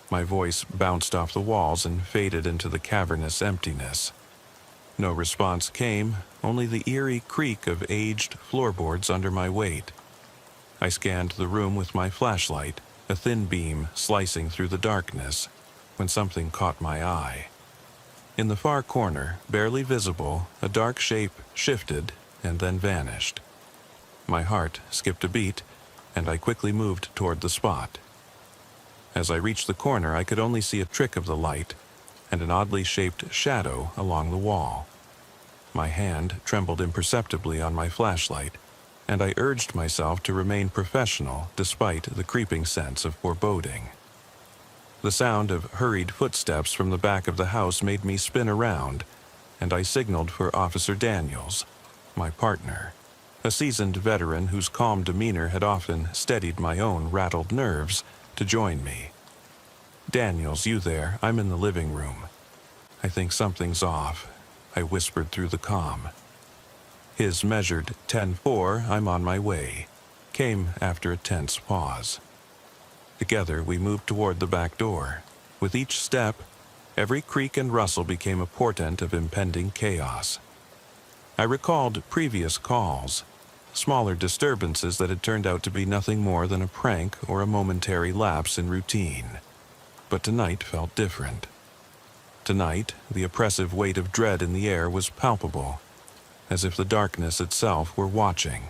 My voice bounced off the walls and faded into the cavernous emptiness. No response came, only the eerie creak of aged floorboards under my weight. I scanned the room with my flashlight, a thin beam slicing through the darkness, when something caught my eye. In the far corner, barely visible, a dark shape shifted and then vanished. My heart skipped a beat, and I quickly moved toward the spot. As I reached the corner, I could only see a trick of the light and an oddly shaped shadow along the wall. My hand trembled imperceptibly on my flashlight, and I urged myself to remain professional despite the creeping sense of foreboding. The sound of hurried footsteps from the back of the house made me spin around, and I signaled for Officer Daniels, my partner, a seasoned veteran whose calm demeanor had often steadied my own rattled nerves, to join me. "Daniels, you there? I'm in the living room. I think something's off," I whispered through the comm. His measured 10-4, "I'm on my way," came after a tense pause. Together we moved toward the back door. With each step, every creak and rustle became a portent of impending chaos. I recalled previous calls, smaller disturbances that had turned out to be nothing more than a prank or a momentary lapse in routine. But tonight felt different. Tonight, the oppressive weight of dread in the air was palpable, as if the darkness itself were watching,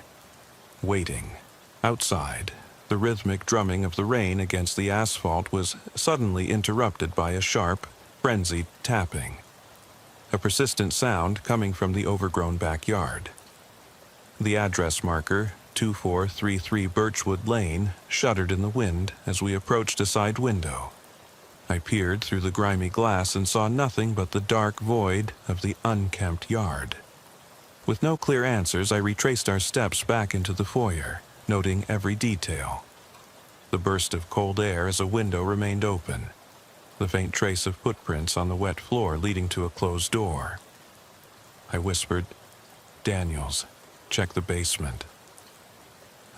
waiting. Outside, the rhythmic drumming of the rain against the asphalt was suddenly interrupted by a sharp, frenzied tapping, a persistent sound coming from the overgrown backyard. The address marker, 2433 Birchwood Lane, shuddered in the wind as we approached a side window. I peered through the grimy glass and saw nothing but the dark void of the unkempt yard. With no clear answers, I retraced our steps back into the foyer, noting every detail. The burst of cold air as a window remained open, the faint trace of footprints on the wet floor leading to a closed door. I whispered, "Daniels, check the basement.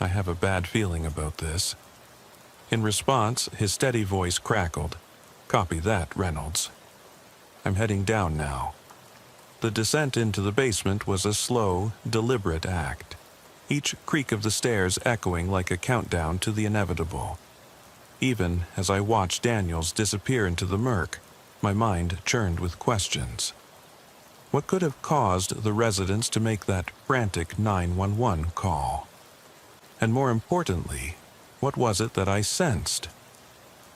I have a bad feeling about this." In response, his steady voice crackled, "Copy that, Reynolds. I'm heading down now." The descent into the basement was a slow, deliberate act, each creak of the stairs echoing like a countdown to the inevitable. Even as I watched Daniels disappear into the murk, my mind churned with questions. What could have caused the residents to make that frantic 911 call? And more importantly, what was it that I sensed?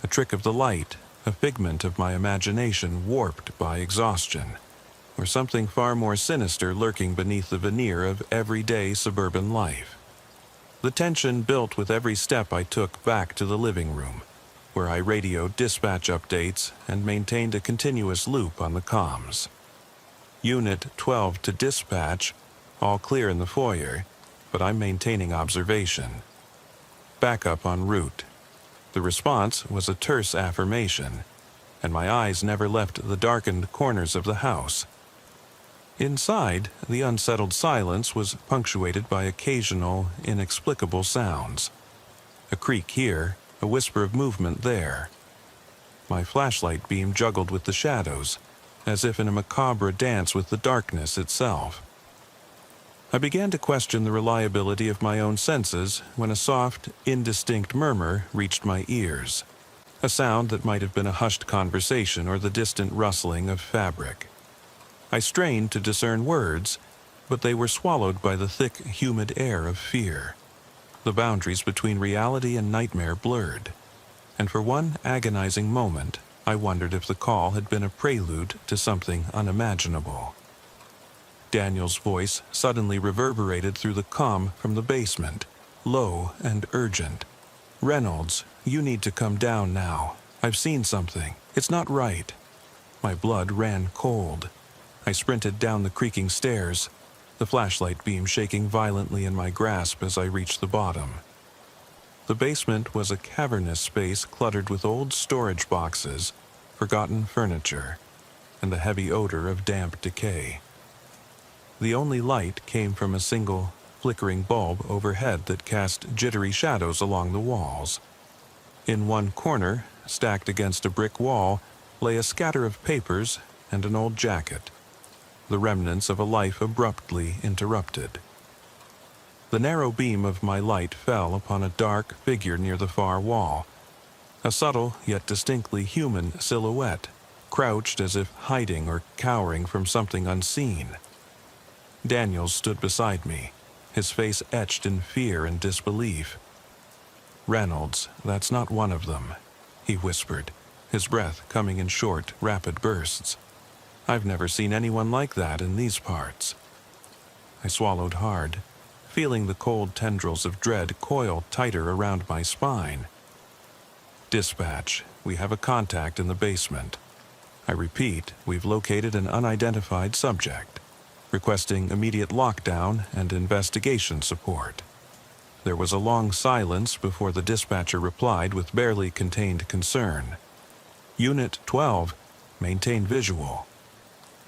A trick of the light, a figment of my imagination warped by exhaustion, or something far more sinister lurking beneath the veneer of everyday suburban life? The tension built with every step I took back to the living room, where I radioed dispatch updates and maintained a continuous loop on the comms. Unit 12 to dispatch, all clear in the foyer, but I'm maintaining observation. Backup en route. The response was a terse affirmation, and my eyes never left the darkened corners of the house. Inside, the unsettled silence was punctuated by occasional, inexplicable sounds. A creak here, a whisper of movement there. My flashlight beam juggled with the shadows, as if in a macabre dance with the darkness itself. I began to question the reliability of my own senses when a soft, indistinct murmur reached my ears, a sound that might have been a hushed conversation or the distant rustling of fabric. I strained to discern words, but they were swallowed by the thick, humid air of fear. The boundaries between reality and nightmare blurred, and for one agonizing moment, I wondered if the call had been a prelude to something unimaginable. Daniel's voice suddenly reverberated through the comm from the basement, low and urgent. "Reynolds, you need to come down now. I've seen something. It's not right." My blood ran cold. I sprinted down the creaking stairs, the flashlight beam shaking violently in my grasp as I reached the bottom. The basement was a cavernous space cluttered with old storage boxes, forgotten furniture, and the heavy odor of damp decay. The only light came from a single, flickering bulb overhead that cast jittery shadows along the walls. In one corner, stacked against a brick wall, lay a scatter of papers and an old jacket, the remnants of a life abruptly interrupted. The narrow beam of my light fell upon a dark figure near the far wall, a subtle yet distinctly human silhouette, crouched as if hiding or cowering from something unseen. Daniels stood beside me, his face etched in fear and disbelief. "Reynolds, that's not one of them," he whispered, his breath coming in short, rapid bursts. "I've never seen anyone like that in these parts." I swallowed hard, feeling the cold tendrils of dread coil tighter around my spine. "Dispatch, we have a contact in the basement. I repeat, we've located an unidentified subject, requesting immediate lockdown and investigation support." There was a long silence before the dispatcher replied with barely contained concern. "Unit 12, maintain visual.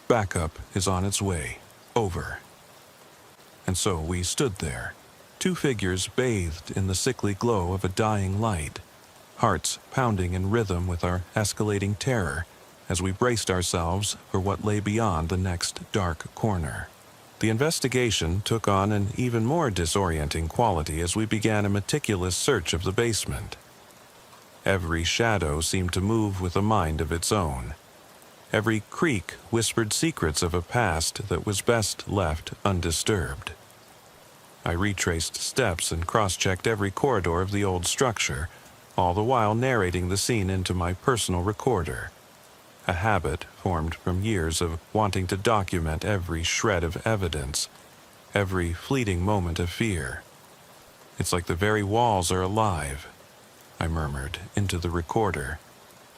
Backup is on its way. Over." And so we stood there, two figures bathed in the sickly glow of a dying light, hearts pounding in rhythm with our escalating terror as we braced ourselves for what lay beyond the next dark corner. The investigation took on an even more disorienting quality as we began a meticulous search of the basement. Every shadow seemed to move with a mind of its own. Every creak whispered secrets of a past that was best left undisturbed. I retraced steps and cross-checked every corridor of the old structure, all the while narrating the scene into my personal recorder, a habit formed from years of wanting to document every shred of evidence, every fleeting moment of fear. "It's like the very walls are alive," I murmured into the recorder,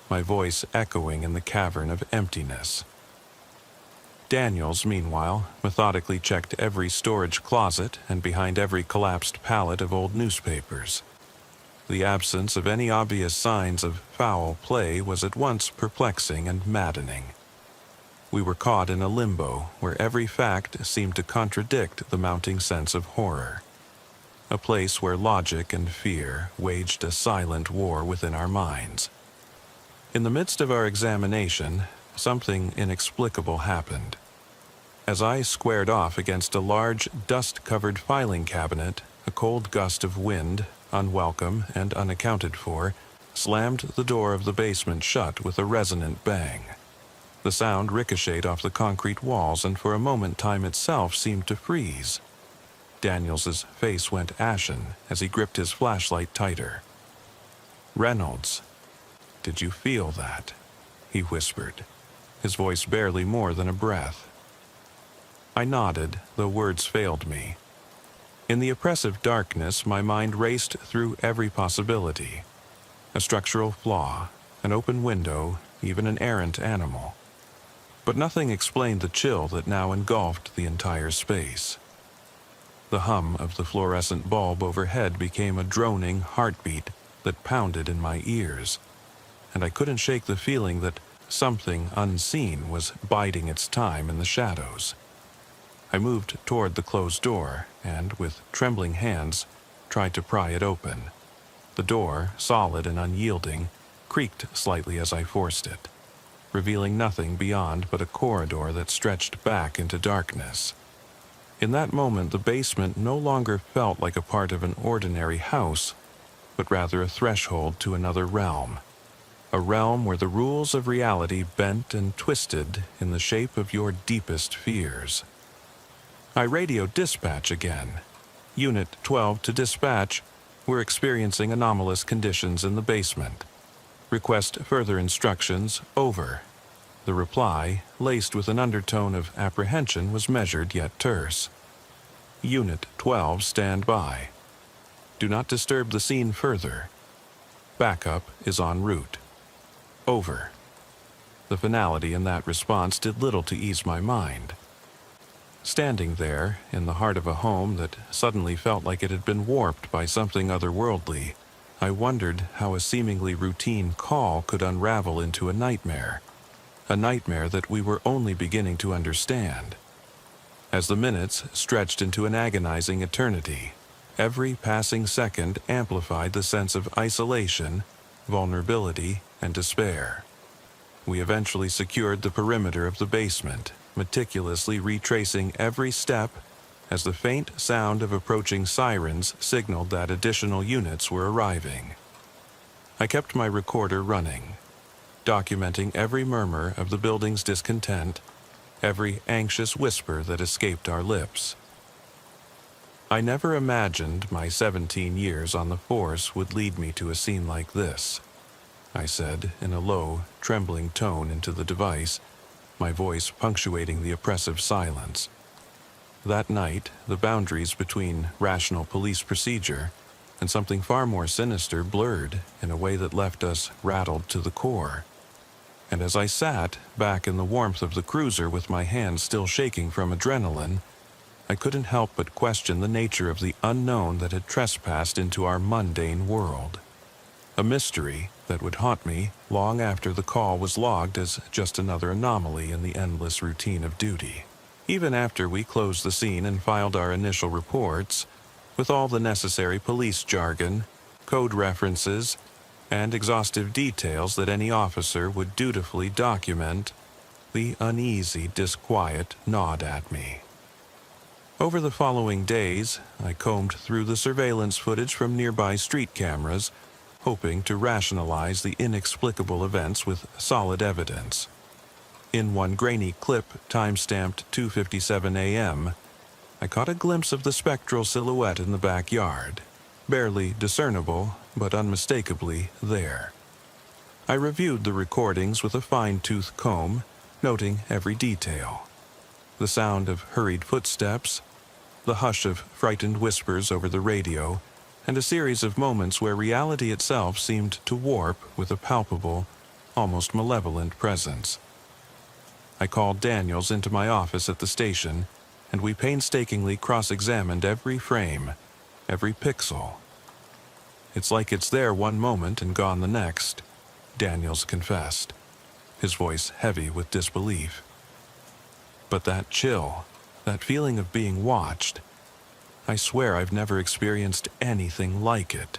my voice echoing in the cavern of emptiness. Daniels, meanwhile, methodically checked every storage closet and behind every collapsed pallet of old newspapers. The absence of any obvious signs of foul play was at once perplexing and maddening. We were caught in a limbo where every fact seemed to contradict the mounting sense of horror. A place where logic and fear waged a silent war within our minds. In the midst of our examination, something inexplicable happened. As I squared off against a large, dust-covered filing cabinet, a cold gust of wind, unwelcome and unaccounted for, slammed the door of the basement shut with a resonant bang. The sound ricocheted off the concrete walls, and for a moment time itself seemed to freeze. Daniels's face went ashen as he gripped his flashlight tighter. "Reynolds, did you feel that?" he whispered, his voice barely more than a breath. I nodded, though words failed me. In the oppressive darkness, my mind raced through every possibility. A structural flaw, an open window, even an errant animal. But nothing explained the chill that now engulfed the entire space. The hum of the fluorescent bulb overhead became a droning heartbeat that pounded in my ears, and I couldn't shake the feeling that something unseen was biding its time in the shadows. I moved toward the closed door and, with trembling hands, tried to pry it open. The door, solid and unyielding, creaked slightly as I forced it, revealing nothing beyond but a corridor that stretched back into darkness. In that moment, the basement no longer felt like a part of an ordinary house, but rather a threshold to another realm. A realm where the rules of reality bent and twisted in the shape of your deepest fears. I radioed dispatch again. "Unit 12 to dispatch. We're experiencing anomalous conditions in the basement. Request further instructions. Over." The reply, laced with an undertone of apprehension, was measured yet terse. "Unit 12, stand by. Do not disturb the scene further. Backup is en route. Over." The finality in that response did little to ease my mind. Standing there, in the heart of a home that suddenly felt like it had been warped by something otherworldly, I wondered how a seemingly routine call could unravel into a nightmare that we were only beginning to understand. As the minutes stretched into an agonizing eternity, every passing second amplified the sense of isolation, vulnerability, and despair. We eventually secured the perimeter of the basement, meticulously retracing every step, as the faint sound of approaching sirens signaled that additional units were arriving. I kept my recorder running, documenting every murmur of the building's discontent, every anxious whisper that escaped our lips. I never imagined my 17 years on the force would lead me to a scene like this, I said in a low, trembling tone into the device, my voice punctuating the oppressive silence. That night, the boundaries between rational police procedure and something far more sinister blurred in a way that left us rattled to the core. And as I sat back in the warmth of the cruiser with my hands still shaking from adrenaline, I couldn't help but question the nature of the unknown that had trespassed into our mundane world. A mystery that would haunt me long after the call was logged as just another anomaly in the endless routine of duty. Even after we closed the scene and filed our initial reports, with all the necessary police jargon, code references, and exhaustive details that any officer would dutifully document, the uneasy disquiet gnawed at me. Over the following days, I combed through the surveillance footage from nearby street cameras, hoping to rationalize the inexplicable events with solid evidence. In one grainy clip time-stamped 2:57 a.m., I caught a glimpse of the spectral silhouette in the backyard, barely discernible, but unmistakably there. I reviewed the recordings with a fine-tooth comb, noting every detail. The sound of hurried footsteps, the hush of frightened whispers over the radio, and a series of moments where reality itself seemed to warp with a palpable, almost malevolent presence. I called Daniels into my office at the station, and we painstakingly cross-examined every frame, every pixel. "It's like it's there one moment and gone the next," Daniels confessed, his voice heavy with disbelief. "But that chill, that feeling of being watched, I swear I've never experienced anything like it."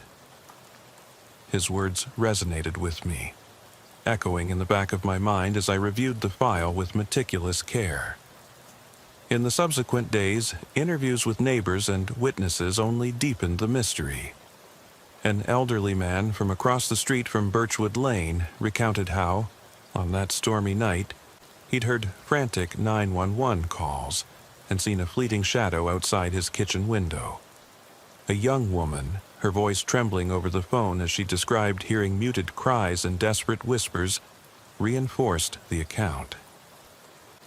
His words resonated with me, echoing in the back of my mind as I reviewed the file with meticulous care. In the subsequent days, interviews with neighbors and witnesses only deepened the mystery. An elderly man from across the street from Birchwood Lane recounted how, on that stormy night, he'd heard frantic 911 calls and seen a fleeting shadow outside his kitchen window. A young woman, her voice trembling over the phone as she described hearing muted cries and desperate whispers, reinforced the account.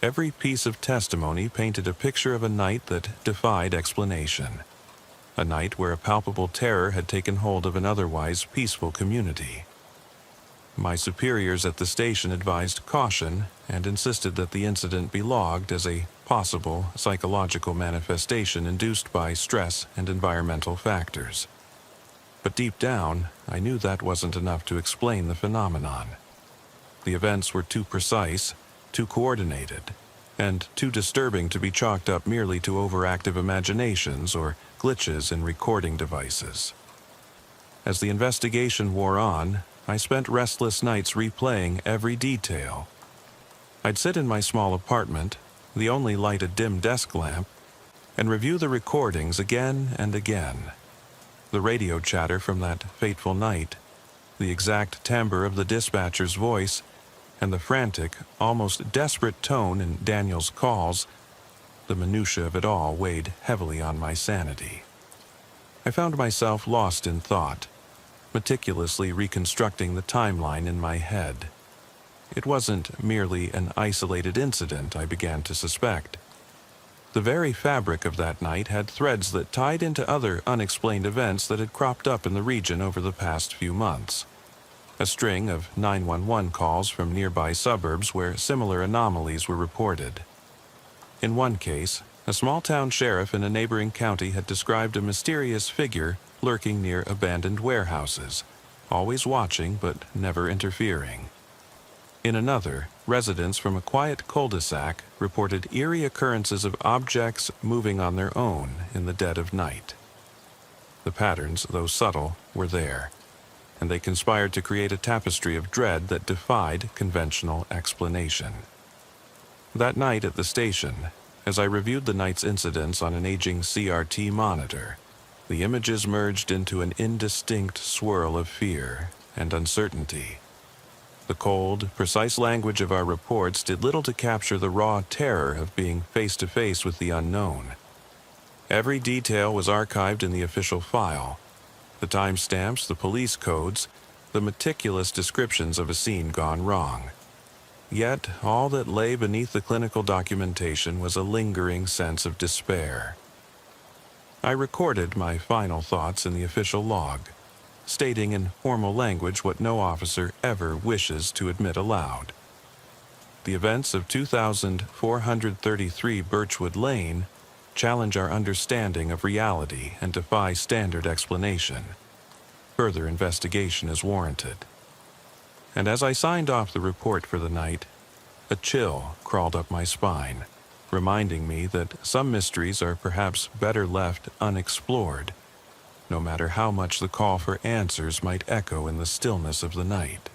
Every piece of testimony painted a picture of a night that defied explanation. A night where a palpable terror had taken hold of an otherwise peaceful community. My superiors at the station advised caution and insisted that the incident be logged as a possible psychological manifestation induced by stress and environmental factors. But deep down, I knew that wasn't enough to explain the phenomenon. The events were too precise, too coordinated, and too disturbing to be chalked up merely to overactive imaginations or glitches in recording devices. As the investigation wore on, I spent restless nights replaying every detail. I'd sit in my small apartment, the only light a dim desk lamp, and review the recordings again and again. The radio chatter from that fateful night, the exact timbre of the dispatcher's voice, and the frantic, almost desperate tone in Daniel's calls, the minutiae of it all weighed heavily on my sanity. I found myself lost in thought, meticulously reconstructing the timeline in my head. It wasn't merely an isolated incident, I began to suspect. The very fabric of that night had threads that tied into other unexplained events that had cropped up in the region over the past few months. A string of 911 calls from nearby suburbs where similar anomalies were reported. In one case, a small-town sheriff in a neighboring county had described a mysterious figure lurking near abandoned warehouses, always watching but never interfering. In another, residents from a quiet cul-de-sac reported eerie occurrences of objects moving on their own in the dead of night. The patterns, though subtle, were there, and they conspired to create a tapestry of dread that defied conventional explanation. That night at the station, As I reviewed the night's incidents on an aging CRT monitor, the images merged into an indistinct swirl of fear and uncertainty. The cold, precise language of our reports did little to capture the raw terror of being face to face with the unknown. Every detail was archived in the official file: the timestamps, the police codes, the meticulous descriptions of a scene gone wrong. Yet, all that lay beneath the clinical documentation was a lingering sense of despair. I recorded my final thoughts in the official log, stating in formal language what no officer ever wishes to admit aloud. The events of 2433 Birchwood Lane challenge our understanding of reality and defy standard explanation. Further investigation is warranted. And as I signed off the report for the night, a chill crawled up my spine, reminding me that some mysteries are perhaps better left unexplored, no matter how much the call for answers might echo in the stillness of the night.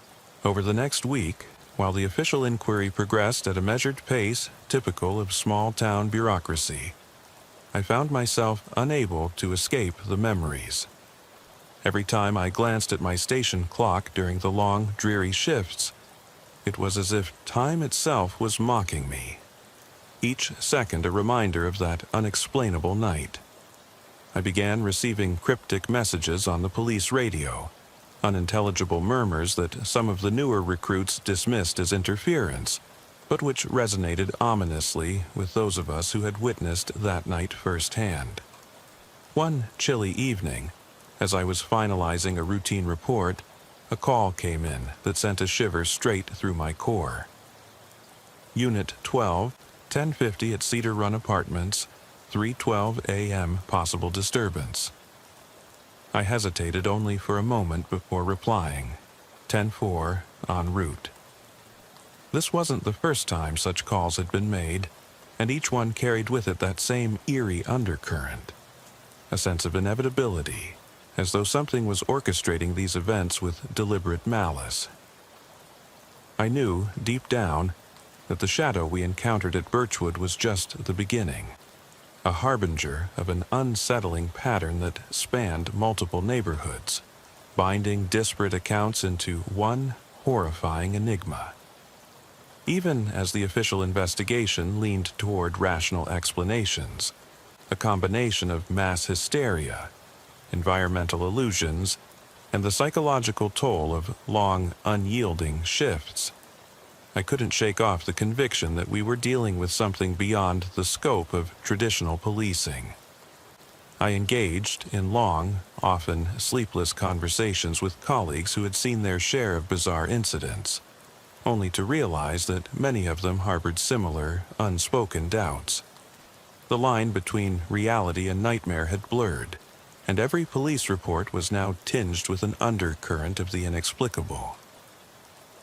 Over the next week, while the official inquiry progressed at a measured pace typical of small-town bureaucracy, I found myself unable to escape the memories. Every time I glanced at my station clock during the long, dreary shifts, it was as if time itself was mocking me, each second a reminder of that unexplainable night. I began receiving cryptic messages on the police radio, unintelligible murmurs that some of the newer recruits dismissed as interference, but which resonated ominously with those of us who had witnessed that night firsthand. One chilly evening, as I was finalizing a routine report, a call came in that sent a shiver straight through my core. Unit 12, 1050 at Cedar Run Apartments, 3:12 a.m. possible disturbance. I hesitated only for a moment before replying. 10-4, en route. This wasn't the first time such calls had been made, and each one carried with it that same eerie undercurrent, a sense of inevitability, as though something was orchestrating these events with deliberate malice. I knew, deep down, that the shadow we encountered at Birchwood was just the beginning, a harbinger of an unsettling pattern that spanned multiple neighborhoods, binding disparate accounts into one horrifying enigma. Even as the official investigation leaned toward rational explanations, a combination of mass hysteria, environmental illusions, and the psychological toll of long, unyielding shifts, I couldn't shake off the conviction that we were dealing with something beyond the scope of traditional policing. I engaged in long, often sleepless conversations with colleagues who had seen their share of bizarre incidents, only to realize that many of them harbored similar, unspoken doubts. The line between reality and nightmare had blurred, and every police report was now tinged with an undercurrent of the inexplicable.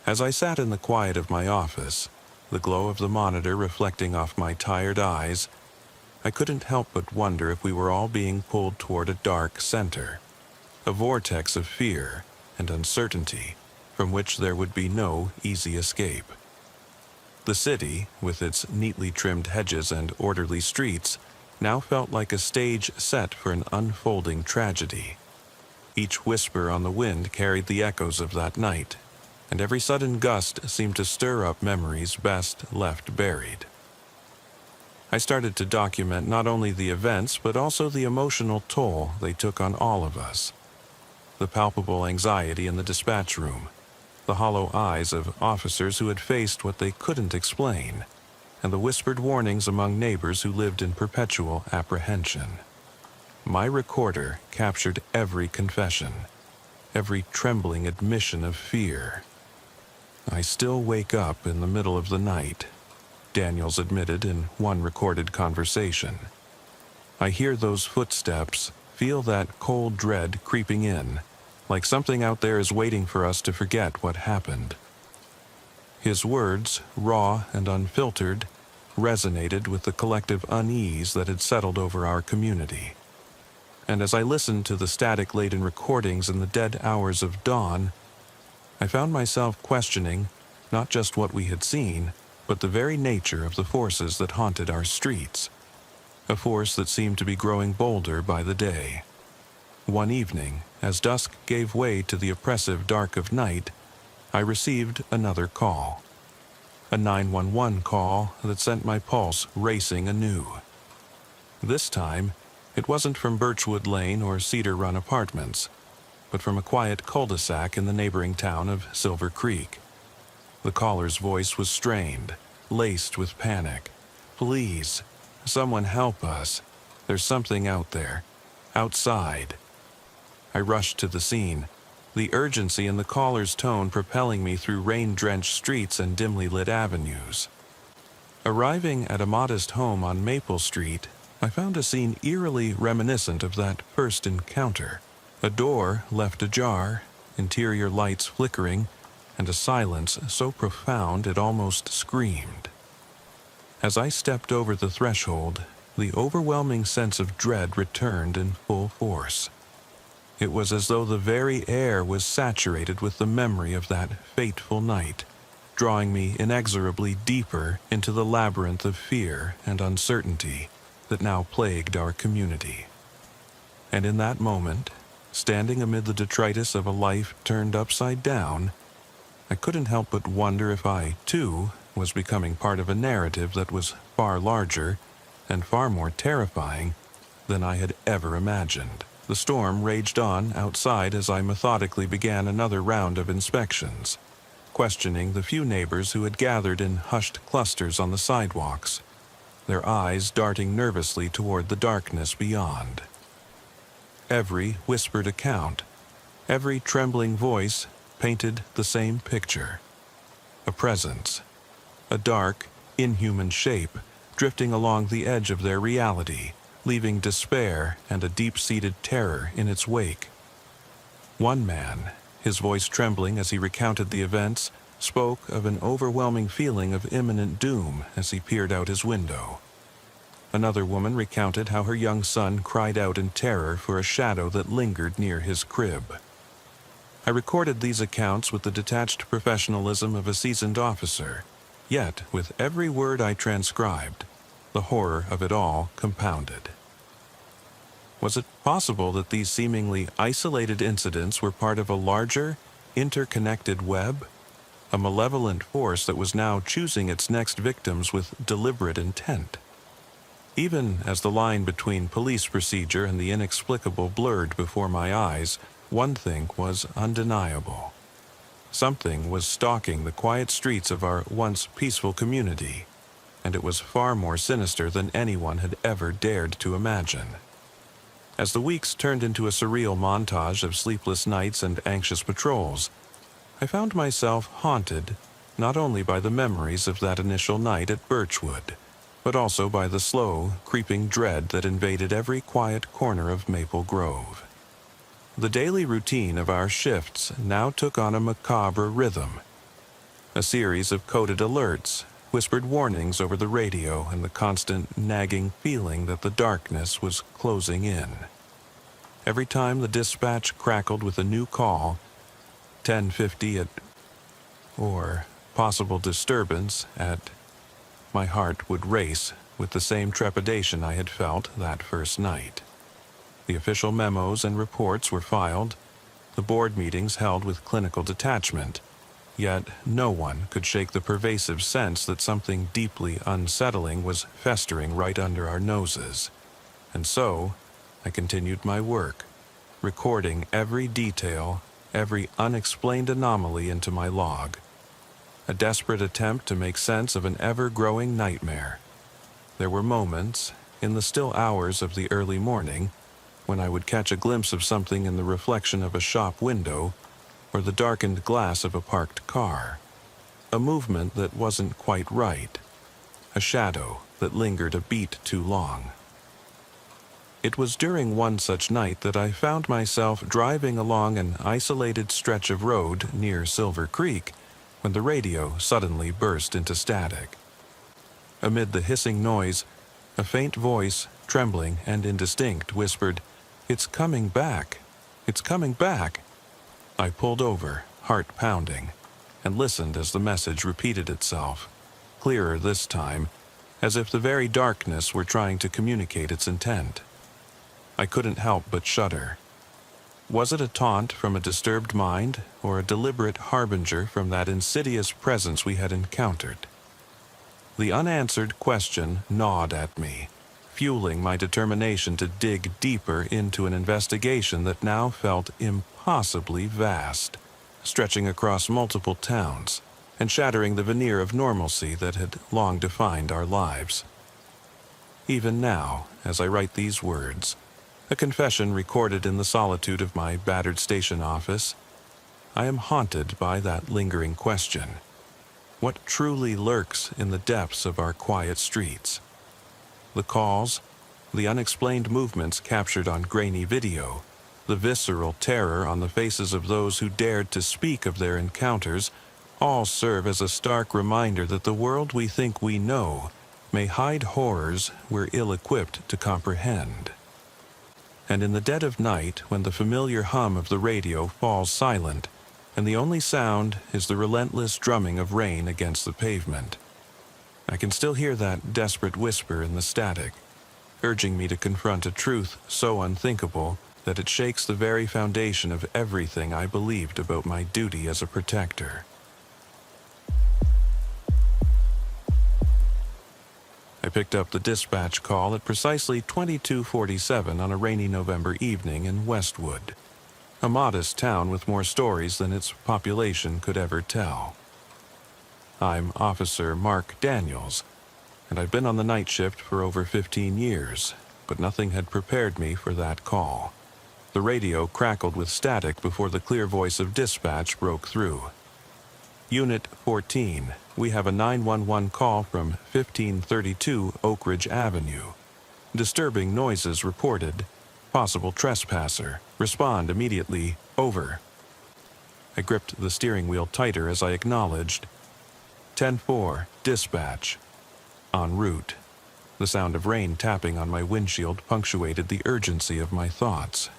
As I sat in the quiet of my office, the glow of the monitor reflecting off my tired eyes, I couldn't help but wonder if we were all being pulled toward a dark center, a vortex of fear and uncertainty from which there would be no easy escape. The city, with its neatly trimmed hedges and orderly streets, now felt like a stage set for an unfolding tragedy. Each whisper on the wind carried the echoes of that night, and every sudden gust seemed to stir up memories best left buried. I started to document not only the events, but also the emotional toll they took on all of us. The palpable anxiety in the dispatch room, the hollow eyes of officers who had faced what they couldn't explain, and the whispered warnings among neighbors who lived in perpetual apprehension. My recorder captured every confession, every trembling admission of fear. "I still wake up in the middle of the night," Daniels admitted in one recorded conversation. "I hear those footsteps, feel that cold dread creeping in, like something out there is waiting for us to forget what happened." His words, raw and unfiltered, resonated with the collective unease that had settled over our community. And as I listened to the static-laden recordings in the dead hours of dawn, I found myself questioning not just what we had seen, but the very nature of the forces that haunted our streets, a force that seemed to be growing bolder by the day. One evening, as dusk gave way to the oppressive dark of night, I received another call. A 911 call that sent my pulse racing anew. This time, it wasn't from Birchwood Lane or Cedar Run Apartments, but from a quiet cul-de-sac in the neighboring town of Silver Creek. The caller's voice was strained, laced with panic. "Please, someone help us. There's something out there. Outside." I rushed to the scene, the urgency in the caller's tone propelling me through rain-drenched streets and dimly lit avenues. Arriving at a modest home on Maple Street, I found a scene eerily reminiscent of that first encounter. A door left ajar, interior lights flickering, and a silence so profound it almost screamed. As I stepped over the threshold, the overwhelming sense of dread returned in full force. It was as though the very air was saturated with the memory of that fateful night, drawing me inexorably deeper into the labyrinth of fear and uncertainty that now plagued our community. And in that moment, standing amid the detritus of a life turned upside down, I couldn't help but wonder if I, too, was becoming part of a narrative that was far larger and far more terrifying than I had ever imagined. The storm raged on outside as I methodically began another round of inspections, questioning the few neighbors who had gathered in hushed clusters on the sidewalks, their eyes darting nervously toward the darkness beyond. Every whispered account, every trembling voice painted the same picture. A presence, a dark, inhuman shape drifting along the edge of their reality, leaving despair and a deep-seated terror in its wake. One man, his voice trembling as he recounted the events, spoke of an overwhelming feeling of imminent doom as he peered out his window. Another woman recounted how her young son cried out in terror for a shadow that lingered near his crib. I recorded these accounts with the detached professionalism of a seasoned officer, yet with every word I transcribed, the horror of it all compounded. Was it possible that these seemingly isolated incidents were part of a larger, interconnected web? A malevolent force that was now choosing its next victims with deliberate intent? Even as the line between police procedure and the inexplicable blurred before my eyes, one thing was undeniable. Something was stalking the quiet streets of our once peaceful community, and it was far more sinister than anyone had ever dared to imagine. As the weeks turned into a surreal montage of sleepless nights and anxious patrols, I found myself haunted not only by the memories of that initial night at Birchwood, but also by the slow, creeping dread that invaded every quiet corner of Maple Grove. The daily routine of our shifts now took on a macabre rhythm. A series of coded alerts, whispered warnings over the radio, and the constant nagging feeling that the darkness was closing in. Every time the dispatch crackled with a new call, 10:50 at, or possible disturbance at, my heart would race with the same trepidation I had felt that first night. The official memos and reports were filed, the board meetings held with clinical detachment, yet no one could shake the pervasive sense that something deeply unsettling was festering right under our noses. And so, I continued my work, recording every detail, every unexplained anomaly into my log. A desperate attempt to make sense of an ever-growing nightmare. There were moments, in the still hours of the early morning, when I would catch a glimpse of something in the reflection of a shop window or the darkened glass of a parked car. A movement that wasn't quite right. A shadow that lingered a beat too long. It was during one such night that I found myself driving along an isolated stretch of road near Silver Creek when the radio suddenly burst into static. Amid the hissing noise, a faint voice, trembling and indistinct, whispered, "It's coming back! It's coming back!" I pulled over, heart pounding, and listened as the message repeated itself. clearer this time, as if the very darkness were trying to communicate its intent. I couldn't help but shudder. Was it a taunt from a disturbed mind, or a deliberate harbinger from that insidious presence we had encountered? The unanswered question gnawed at me, fueling my determination to dig deeper into an investigation that now felt impossibly vast, stretching across multiple towns and shattering the veneer of normalcy that had long defined our lives. Even now, as I write these words, a confession recorded in the solitude of my battered station office, I am haunted by that lingering question. What truly lurks in the depths of our quiet streets? The calls, the unexplained movements captured on grainy video, the visceral terror on the faces of those who dared to speak of their encounters, all serve as a stark reminder that the world we think we know may hide horrors we're ill-equipped to comprehend. And in the dead of night, when the familiar hum of the radio falls silent, and the only sound is the relentless drumming of rain against the pavement, I can still hear that desperate whisper in the static, urging me to confront a truth so unthinkable that it shakes the very foundation of everything I believed about my duty as a protector. I picked up the dispatch call at precisely 22:47 on a rainy November evening in Westwood, a modest town with more stories than its population could ever tell. I'm Officer Mark Daniels, and I've been on the night shift for over 15 years, but nothing had prepared me for that call. The radio crackled with static before the clear voice of dispatch broke through. Unit 14, we have a 911 call from 1532 Oak Ridge Avenue. Disturbing noises reported. Possible trespasser. Respond immediately. Over. I gripped the steering wheel tighter as I acknowledged. 10-4, dispatch. En route. The sound of rain tapping on my windshield punctuated the urgency of my thoughts.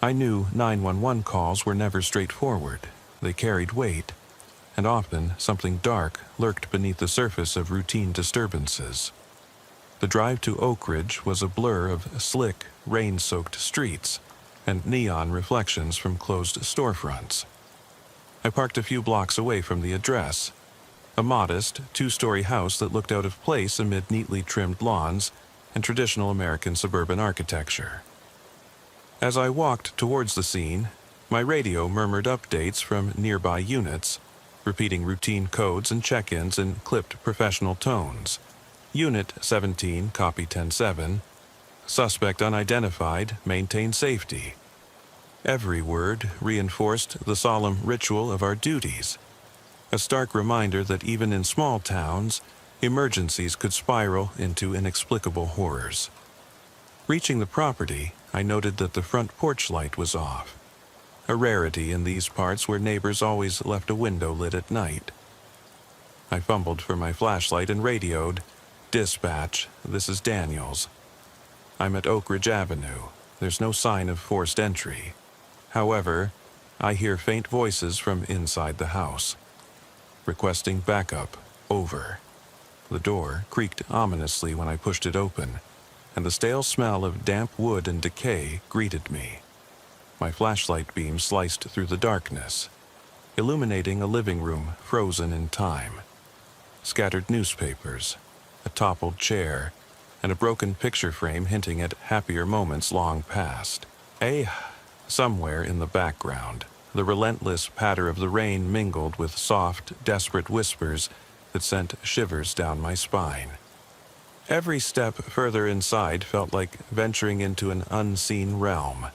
I knew 911 calls were never straightforward. They carried weight, and often something dark lurked beneath the surface of routine disturbances. The drive to Oak Ridge was a blur of slick, rain-soaked streets and neon reflections from closed storefronts. I parked a few blocks away from the address, a modest, two-story house that looked out of place amid neatly trimmed lawns and traditional American suburban architecture. As I walked towards the scene, my radio murmured updates from nearby units, repeating routine codes and check-ins in clipped professional tones. Unit 17, copy 10-7. Suspect unidentified, maintain safety. Every word reinforced the solemn ritual of our duties, a stark reminder that even in small towns, emergencies could spiral into inexplicable horrors. Reaching the property, I noted that the front porch light was off, a rarity in these parts where neighbors always left a window lit at night. I fumbled for my flashlight and radioed, "Dispatch, this is Daniels. I'm at Oak Ridge Avenue. There's no sign of forced entry. However, I hear faint voices from inside the house. Requesting backup. Over." The door creaked ominously when I pushed it open, and the stale smell of damp wood and decay greeted me. My flashlight beam sliced through the darkness, illuminating a living room frozen in time. Scattered newspapers, a toppled chair, and a broken picture frame hinting at happier moments long past. Somewhere in the background, the relentless patter of the rain mingled with soft, desperate whispers that sent shivers down my spine. Every step further inside felt like venturing into an unseen realm.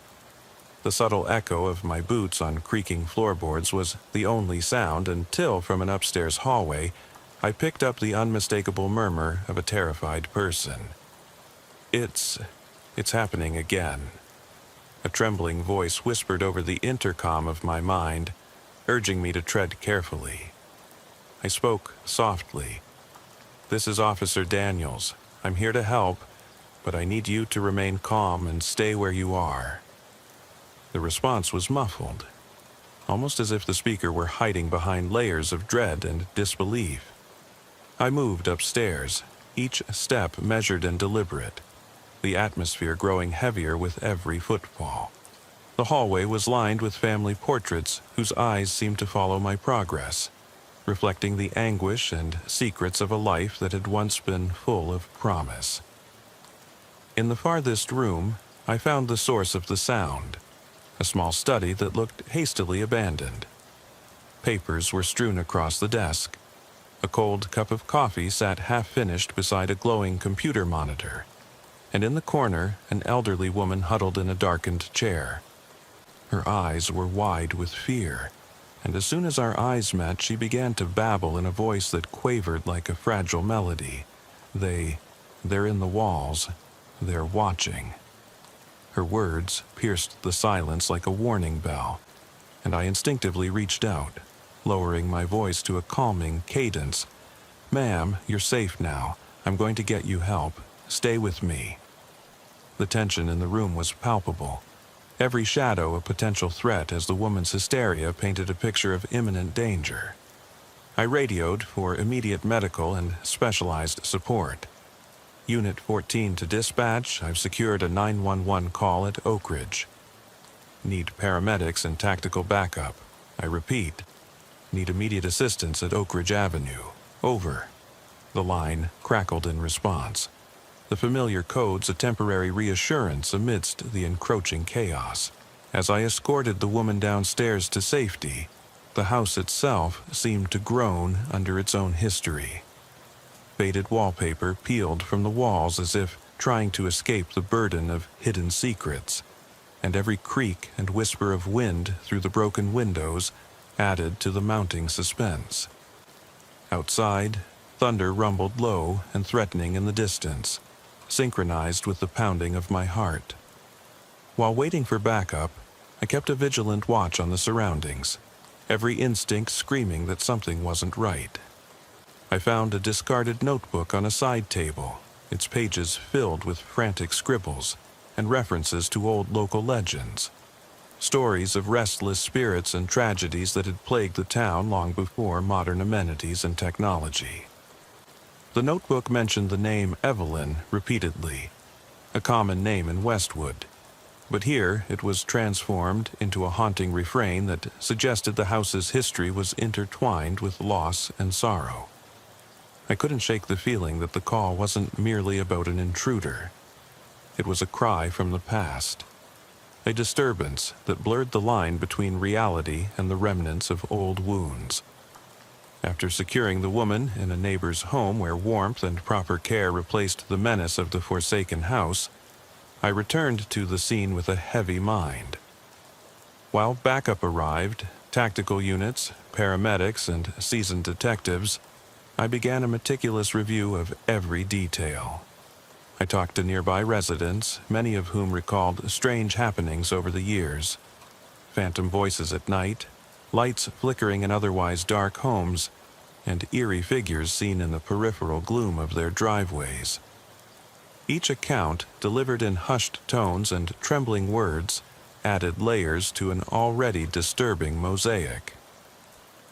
The subtle echo of my boots on creaking floorboards was the only sound until, from an upstairs hallway, I picked up the unmistakable murmur of a terrified person. It's happening again." A trembling voice whispered over the intercom of my mind, urging me to tread carefully. I spoke softly. "This is Officer Daniels. I'm here to help, but I need you to remain calm and stay where you are." The response was muffled, almost as if the speaker were hiding behind layers of dread and disbelief. I moved upstairs, each step measured and deliberate, the atmosphere growing heavier with every footfall. The hallway was lined with family portraits whose eyes seemed to follow my progress, reflecting the anguish and secrets of a life that had once been full of promise. In the farthest room, I found the source of the sound, a small study that looked hastily abandoned. Papers were strewn across the desk. A cold cup of coffee sat half-finished beside a glowing computer monitor, and in the corner, an elderly woman huddled in a darkened chair. Her eyes were wide with fear, and as soon as our eyes met, she began to babble in a voice that quavered like a fragile melody. They're in the walls. They're watching. Her words pierced the silence like a warning bell, and I instinctively reached out, lowering my voice to a calming cadence. "Ma'am, you're safe now. I'm going to get you help. Stay with me." The tension in the room was palpable, every shadow a potential threat as the woman's hysteria painted a picture of imminent danger. I radioed for immediate medical and specialized support. Unit 14 to dispatch, I've secured a 911 call at Oak Ridge. Need paramedics and tactical backup. I repeat, need immediate assistance at Oak Ridge Avenue. Over. The line crackled in response. The familiar codes a temporary reassurance amidst the encroaching chaos. As I escorted the woman downstairs to safety, the house itself seemed to groan under its own history. Faded wallpaper peeled from the walls as if trying to escape the burden of hidden secrets, and every creak and whisper of wind through the broken windows added to the mounting suspense. Outside, thunder rumbled low and threatening in the distance, synchronized with the pounding of my heart. While waiting for backup, I kept a vigilant watch on the surroundings, every instinct screaming that something wasn't right. I found a discarded notebook on a side table, its pages filled with frantic scribbles and references to old local legends, stories of restless spirits and tragedies that had plagued the town long before modern amenities and technology. The notebook mentioned the name Evelyn repeatedly, a common name in Westwood, but here it was transformed into a haunting refrain that suggested the house's history was intertwined with loss and sorrow. I couldn't shake the feeling that the call wasn't merely about an intruder. It was a cry from the past, a disturbance that blurred the line between reality and the remnants of old wounds. After securing the woman in a neighbor's home where warmth and proper care replaced the menace of the forsaken house, I returned to the scene with a heavy mind. While backup arrived, tactical units, paramedics, and seasoned detectives, I began a meticulous review of every detail. I talked to nearby residents, many of whom recalled strange happenings over the years. Phantom voices at night, lights flickering in otherwise dark homes, and eerie figures seen in the peripheral gloom of their driveways. Each account, delivered in hushed tones and trembling words, added layers to an already disturbing mosaic.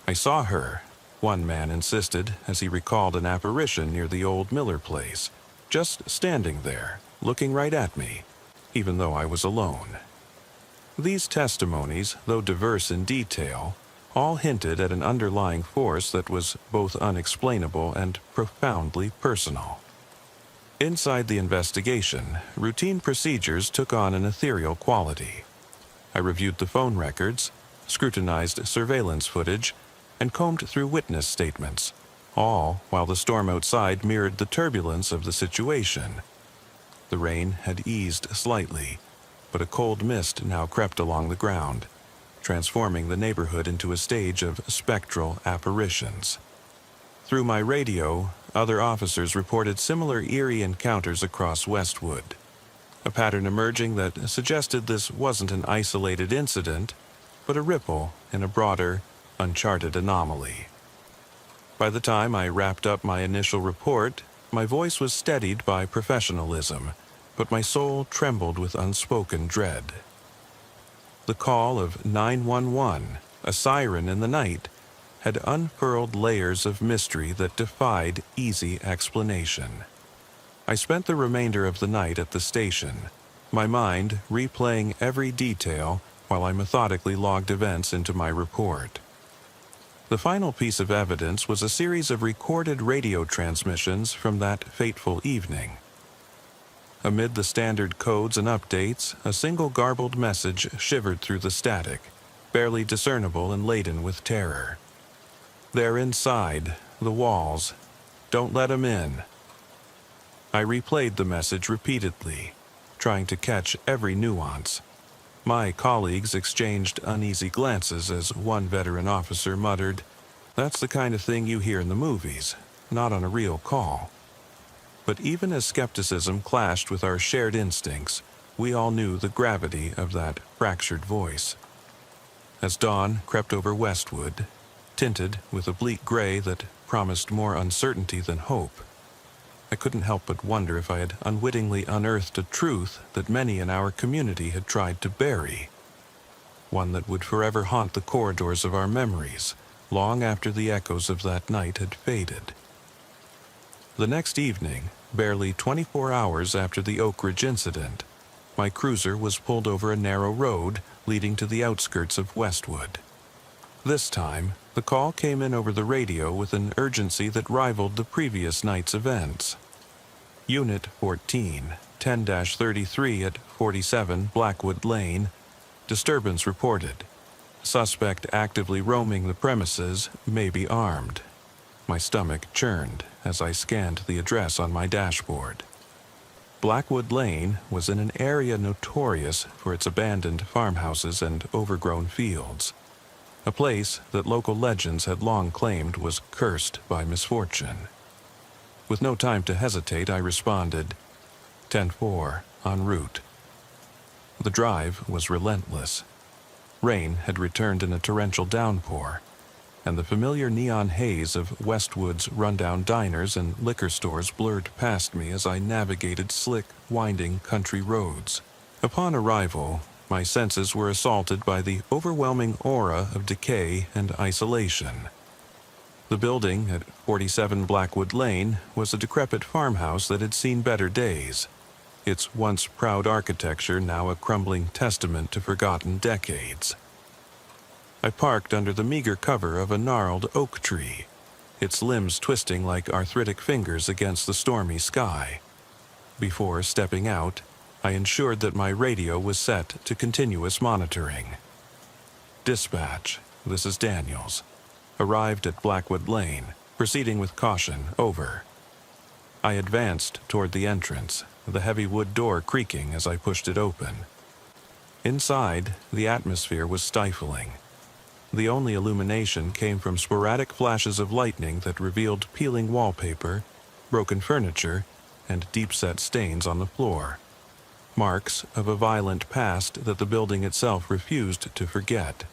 "I saw her," one man insisted as he recalled an apparition near the old Miller place, just standing there, looking right at me, even though I was alone. These testimonies, though diverse in detail, all hinted at an underlying force that was both unexplainable and profoundly personal. Inside the investigation, routine procedures took on an ethereal quality. I reviewed the phone records, scrutinized surveillance footage, and combed through witness statements, all while the storm outside mirrored the turbulence of the situation. The rain had eased slightly, but a cold mist now crept along the ground, transforming the neighborhood into a stage of spectral apparitions. Through my radio, other officers reported similar eerie encounters across Westwood, a pattern emerging that suggested this wasn't an isolated incident, but a ripple in a broader, uncharted anomaly. By the time I wrapped up my initial report, my voice was steadied by professionalism, but my soul trembled with unspoken dread. The call of 911, a siren in the night, had unfurled layers of mystery that defied easy explanation. I spent the remainder of the night at the station, my mind replaying every detail while I methodically logged events into my report. The final piece of evidence was a series of recorded radio transmissions from that fateful evening. Amid the standard codes and updates, a single garbled message shivered through the static, barely discernible and laden with terror. "They're inside, the walls. Don't let 'em in." I replayed the message repeatedly, trying to catch every nuance. My colleagues exchanged uneasy glances as one veteran officer muttered, "That's the kind of thing you hear in the movies, not on a real call." But even as skepticism clashed with our shared instincts, we all knew the gravity of that fractured voice. As dawn crept over Westwood, tinted with a bleak gray that promised more uncertainty than hope, I couldn't help but wonder if I had unwittingly unearthed a truth that many in our community had tried to bury, one that would forever haunt the corridors of our memories, long after the echoes of that night had faded. The next evening, barely 24 hours after the Oak Ridge incident, my cruiser was pulled over a narrow road leading to the outskirts of Westwood. This time, the call came in over the radio with an urgency that rivaled the previous night's events. Unit 14, 10-33 at 47 Blackwood Lane. Disturbance reported. Suspect actively roaming the premises, may be armed. My stomach churned as I scanned the address on my dashboard. Blackwood Lane was in an area notorious for its abandoned farmhouses and overgrown fields, a place that local legends had long claimed was cursed by misfortune. With no time to hesitate, I responded, 10-4, en route. The drive was relentless. Rain had returned in a torrential downpour, and the familiar neon haze of Westwood's rundown diners and liquor stores blurred past me as I navigated slick, winding country roads. Upon arrival, my senses were assaulted by the overwhelming aura of decay and isolation. The building at 47 Blackwood Lane was a decrepit farmhouse that had seen better days, its once proud architecture now a crumbling testament to forgotten decades. I parked under the meager cover of a gnarled oak tree, its limbs twisting like arthritic fingers against the stormy sky. Before stepping out, I ensured that my radio was set to continuous monitoring. "Dispatch, this is Daniels. Arrived at Blackwood Lane, proceeding with caution, over." I advanced toward the entrance, the heavy wood door creaking as I pushed it open. Inside, the atmosphere was stifling. The only illumination came from sporadic flashes of lightning that revealed peeling wallpaper, broken furniture, and deep-set stains on the floor. Marks of a violent past that the building itself refused to forget.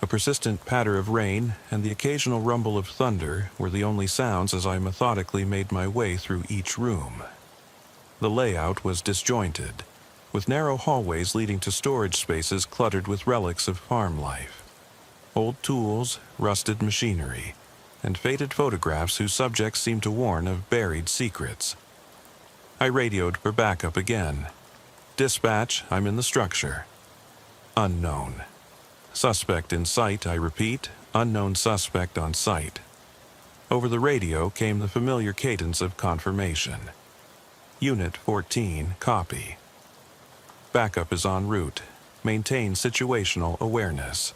A persistent patter of rain and the occasional rumble of thunder were the only sounds as I methodically made my way through each room. The layout was disjointed, with narrow hallways leading to storage spaces cluttered with relics of farm life. Old tools, rusted machinery, and faded photographs whose subjects seemed to warn of buried secrets. I radioed for backup again. "Dispatch, I'm in the structure." "Unknown. Suspect in sight, I repeat. Unknown suspect on site." Over the radio came the familiar cadence of confirmation. "Unit 14, copy. Backup is en route. Maintain situational awareness."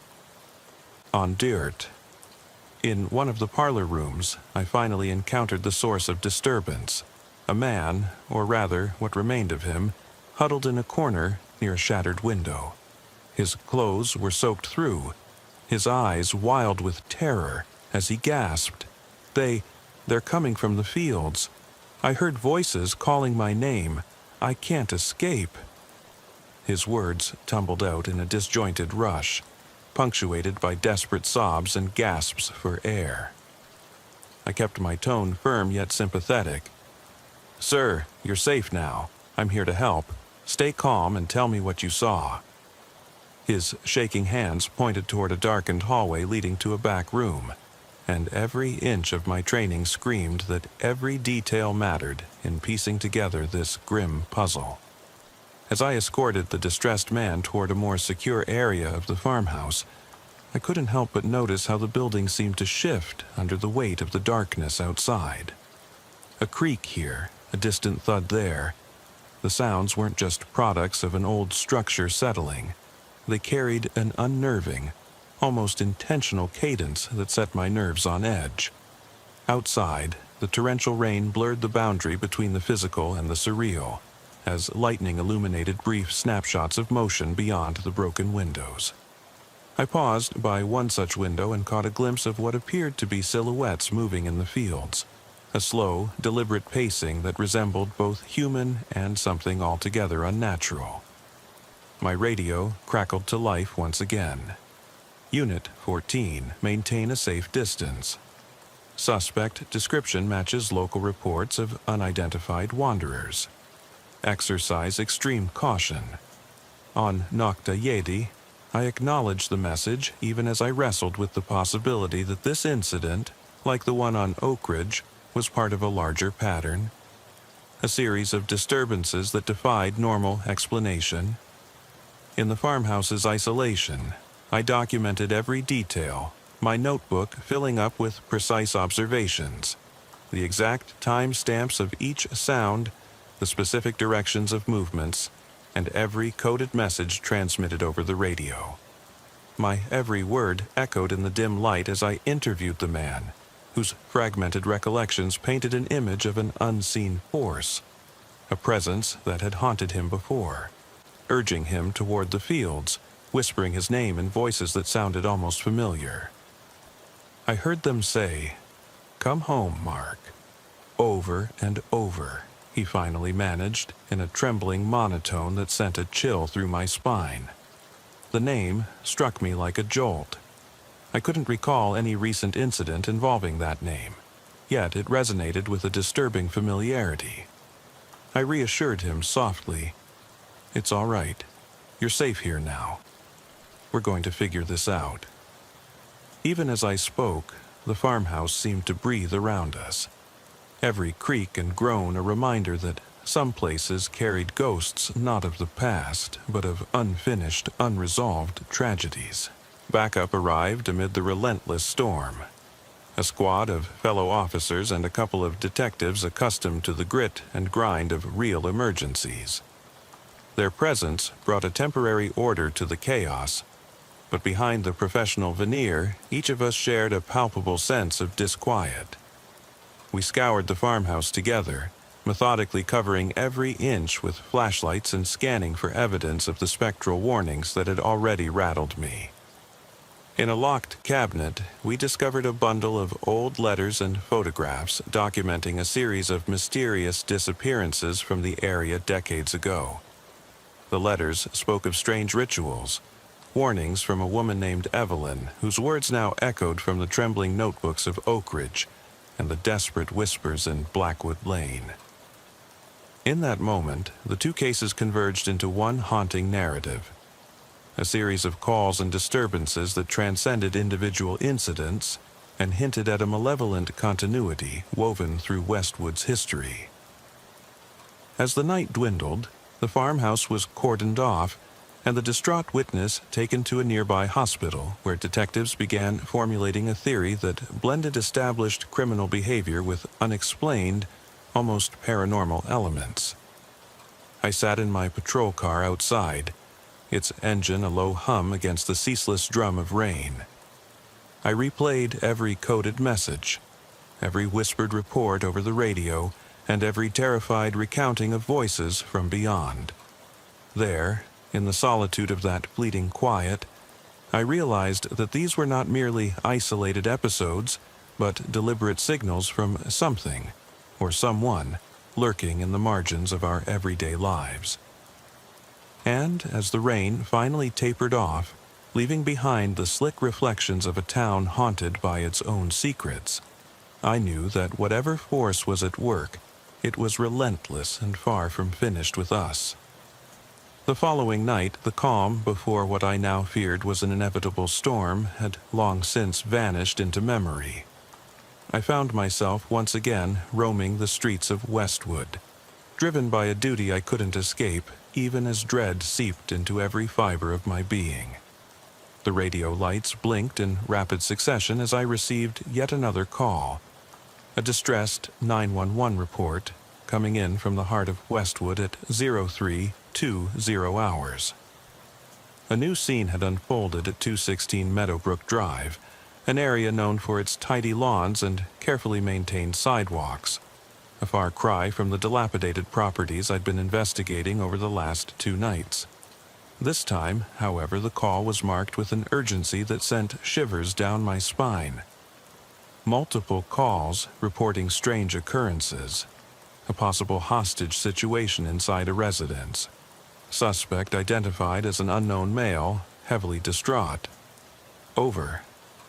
En route. In one of the parlor rooms, I finally encountered the source of disturbance. A man, or rather what remained of him, huddled in a corner near a shattered window. His clothes were soaked through, his eyes wild with terror as he gasped, They're coming from the fields. I heard voices calling my name. I can't escape." His words tumbled out in a disjointed rush, punctuated by desperate sobs and gasps for air. I kept my tone firm yet sympathetic. "Sir, you're safe now. I'm here to help. Stay calm and tell me what you saw." His shaking hands pointed toward a darkened hallway leading to a back room, and every inch of my training screamed that every detail mattered in piecing together this grim puzzle. As I escorted the distressed man toward a more secure area of the farmhouse, I couldn't help but notice how the building seemed to shift under the weight of the darkness outside. A creak here, a distant thud there. The sounds weren't just products of an old structure settling. They carried an unnerving, almost intentional cadence that set my nerves on edge. Outside, the torrential rain blurred the boundary between the physical and the surreal, as lightning illuminated brief snapshots of motion beyond the broken windows. I paused by one such window and caught a glimpse of what appeared to be silhouettes moving in the fields, a slow, deliberate pacing that resembled both human and something altogether unnatural. My radio crackled to life once again. Unit 14, maintain a safe distance. Suspect description matches local reports of unidentified wanderers. Exercise extreme caution. On Nokta Yedi, I acknowledged the message even as I wrestled with the possibility that this incident, like the one on Oak Ridge, was part of a larger pattern. A series of disturbances that defied normal explanation. In the farmhouse's isolation, I documented every detail, my notebook filling up with precise observations, the exact time stamps of each sound, the specific directions of movements, and every coded message transmitted over the radio. My every word echoed in the dim light as I interviewed the man, whose fragmented recollections painted an image of an unseen force, a presence that had haunted him before, urging him toward the fields, whispering his name in voices that sounded almost familiar. I heard them say, "Come home, Mark," over and over. He finally managed, in a trembling monotone that sent a chill through my spine. The name struck me like a jolt. I couldn't recall any recent incident involving that name, yet it resonated with a disturbing familiarity. I reassured him softly, "It's all right. You're safe here now. We're going to figure this out." Even as I spoke, the farmhouse seemed to breathe around us. Every creak and groan a reminder that some places carried ghosts not of the past, but of unfinished, unresolved tragedies. Backup arrived amid the relentless storm. A squad of fellow officers and a couple of detectives accustomed to the grit and grind of real emergencies. Their presence brought a temporary order to the chaos, but behind the professional veneer, each of us shared a palpable sense of disquiet. We scoured the farmhouse together, methodically covering every inch with flashlights and scanning for evidence of the spectral warnings that had already rattled me. In a locked cabinet, we discovered a bundle of old letters and photographs documenting a series of mysterious disappearances from the area decades ago. The letters spoke of strange rituals, warnings from a woman named Evelyn, whose words now echoed from the trembling notebooks of Oak Ridge and the desperate whispers in Blackwood Lane. In that moment, the two cases converged into one haunting narrative, a series of calls and disturbances that transcended individual incidents and hinted at a malevolent continuity woven through Westwood's history. As the night dwindled, the farmhouse was cordoned off and the distraught witness taken to a nearby hospital where detectives began formulating a theory that blended established criminal behavior with unexplained, almost paranormal elements. I sat in my patrol car outside, its engine a low hum against the ceaseless drum of rain. I replayed every coded message, every whispered report over the radio, and every terrified recounting of voices from beyond. There, in the solitude of that fleeting quiet, I realized that these were not merely isolated episodes, but deliberate signals from something, or someone, lurking in the margins of our everyday lives. And as the rain finally tapered off, leaving behind the slick reflections of a town haunted by its own secrets, I knew that whatever force was at work, it was relentless and far from finished with us. The following night, the calm before what I now feared was an inevitable storm had long since vanished into memory. I found myself once again roaming the streets of Westwood, driven by a duty I couldn't escape, even as dread seeped into every fiber of my being. The radio lights blinked in rapid succession as I received yet another call, a distressed 911 report coming in from the heart of Westwood at 0320 hours. A new scene had unfolded at 216 Meadowbrook Drive, an area known for its tidy lawns and carefully maintained sidewalks, a far cry from the dilapidated properties I'd been investigating over the last 2 nights. This time, however, the call was marked with an urgency that sent shivers down my spine. Multiple calls reporting strange occurrences, a possible hostage situation inside a residence, suspect identified as an unknown male, heavily distraught. Over,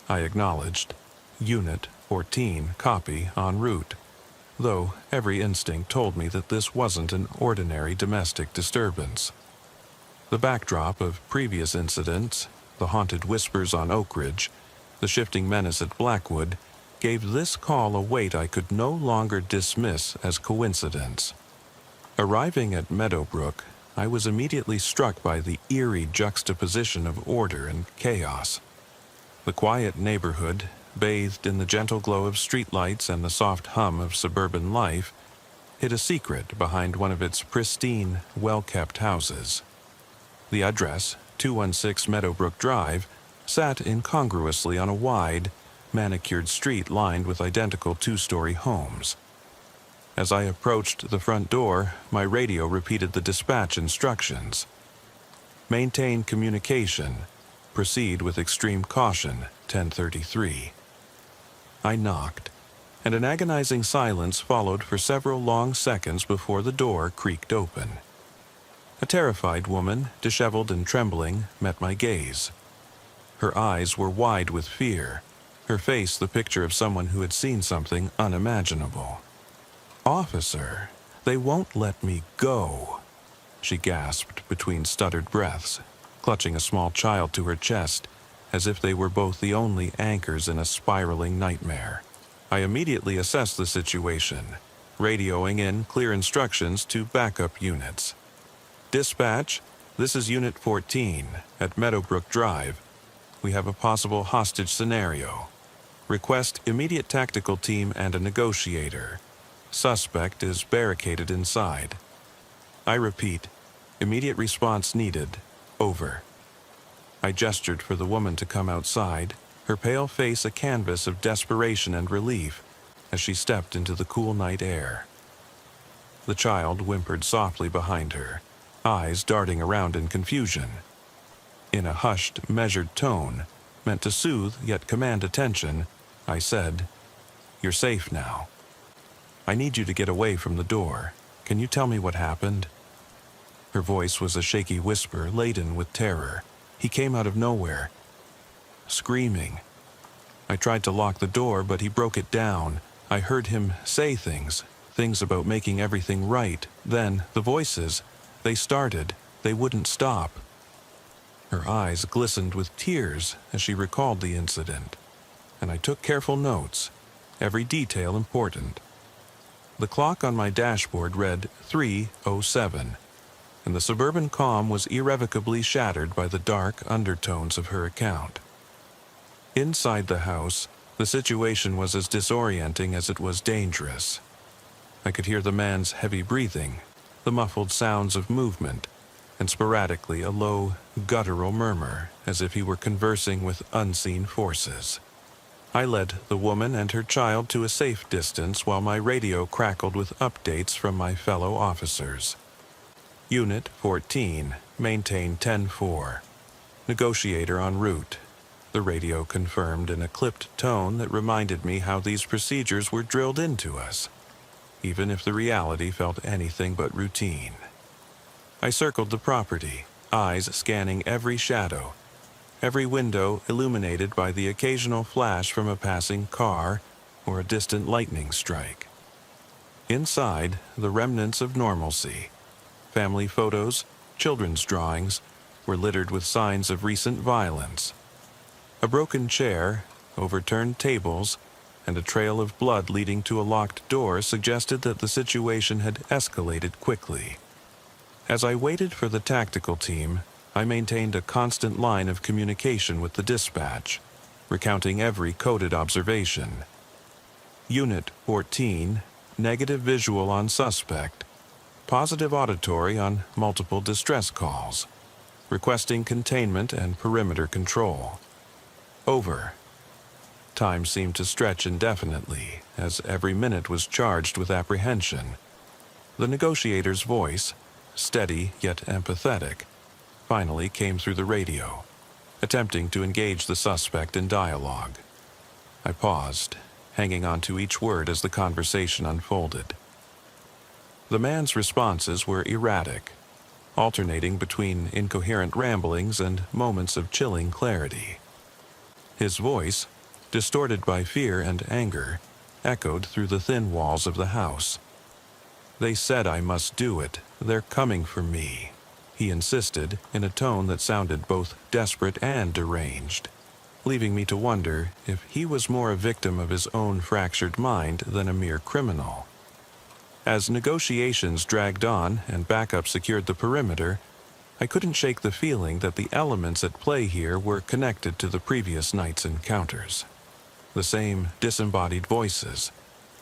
I acknowledged. Unit 14, copy, en route, though every instinct told me that this wasn't an ordinary domestic disturbance. The backdrop of previous incidents, the haunted whispers on Oak Ridge, the shifting menace at Blackwood, gave this call a weight I could no longer dismiss as coincidence. Arriving at Meadowbrook, I was immediately struck by the eerie juxtaposition of order and chaos. The quiet neighborhood, bathed in the gentle glow of streetlights and the soft hum of suburban life, hid a secret behind one of its pristine, well-kept houses. The address, 216 Meadowbrook Drive, sat incongruously on a wide, manicured street lined with identical 2-story homes. As I approached the front door, my radio repeated the dispatch instructions. Maintain communication. Proceed with extreme caution, 10:33. I knocked, and an agonizing silence followed for several long seconds before the door creaked open. A terrified woman, disheveled and trembling, met my gaze. Her eyes were wide with fear, her face the picture of someone who had seen something unimaginable. "Officer, they won't let me go," she gasped between stuttered breaths, clutching a small child to her chest, as if they were both the only anchors in a spiraling nightmare. I immediately assessed the situation, radioing in clear instructions to backup units. "Dispatch, this is Unit 14 at Meadowbrook Drive. We have a possible hostage scenario. Request immediate tactical team and a negotiator. Suspect is barricaded inside." I repeat, immediate response needed. Over. I gestured for the woman to come outside, her pale face a canvas of desperation and relief as she stepped into the cool night air. The child whimpered softly behind her, eyes darting around in confusion. In a hushed, measured tone, meant to soothe yet command attention, I said, "You're safe now. I need you to get away from the door. Can you tell me what happened?" Her voice was a shaky whisper laden with terror. He came out of nowhere, screaming. I tried to lock the door, but he broke it down. I heard him say things about making everything right. Then, the voices, they started. They wouldn't stop. Her eyes glistened with tears as she recalled the incident, and I took careful notes, every detail important. The clock on my dashboard read 3:07, and the suburban calm was irrevocably shattered by the dark undertones of her account. Inside the house, the situation was as disorienting as it was dangerous. I could hear the man's heavy breathing, the muffled sounds of movement, and sporadically a low, guttural murmur, as if he were conversing with unseen forces. I led the woman and her child to a safe distance while my radio crackled with updates from my fellow officers. Unit 14, maintain 10-4. Negotiator en route. The radio confirmed in a clipped tone that reminded me how these procedures were drilled into us, even if the reality felt anything but routine. I circled the property, eyes scanning every shadow, every window illuminated by the occasional flash from a passing car or a distant lightning strike. Inside, the remnants of normalcy. Family photos, children's drawings were littered with signs of recent violence. A broken chair, overturned tables, and a trail of blood leading to a locked door suggested that the situation had escalated quickly. As I waited for the tactical team, I maintained a constant line of communication with the dispatch, recounting every coded observation. Unit 14, negative visual on suspect, positive auditory on multiple distress calls, requesting containment and perimeter control. Over. Time seemed to stretch indefinitely, as every minute was charged with apprehension. The negotiator's voice, steady yet empathetic, finally came through the radio, attempting to engage the suspect in dialogue. I paused, hanging on to each word as the conversation unfolded. The man's responses were erratic, alternating between incoherent ramblings and moments of chilling clarity. His voice, distorted by fear and anger, echoed through the thin walls of the house. "They said I must do it. They're coming for me," he insisted in a tone that sounded both desperate and deranged, leaving me to wonder if he was more a victim of his own fractured mind than a mere criminal. As negotiations dragged on and backup secured the perimeter, I couldn't shake the feeling that the elements at play here were connected to the previous night's encounters. The same disembodied voices,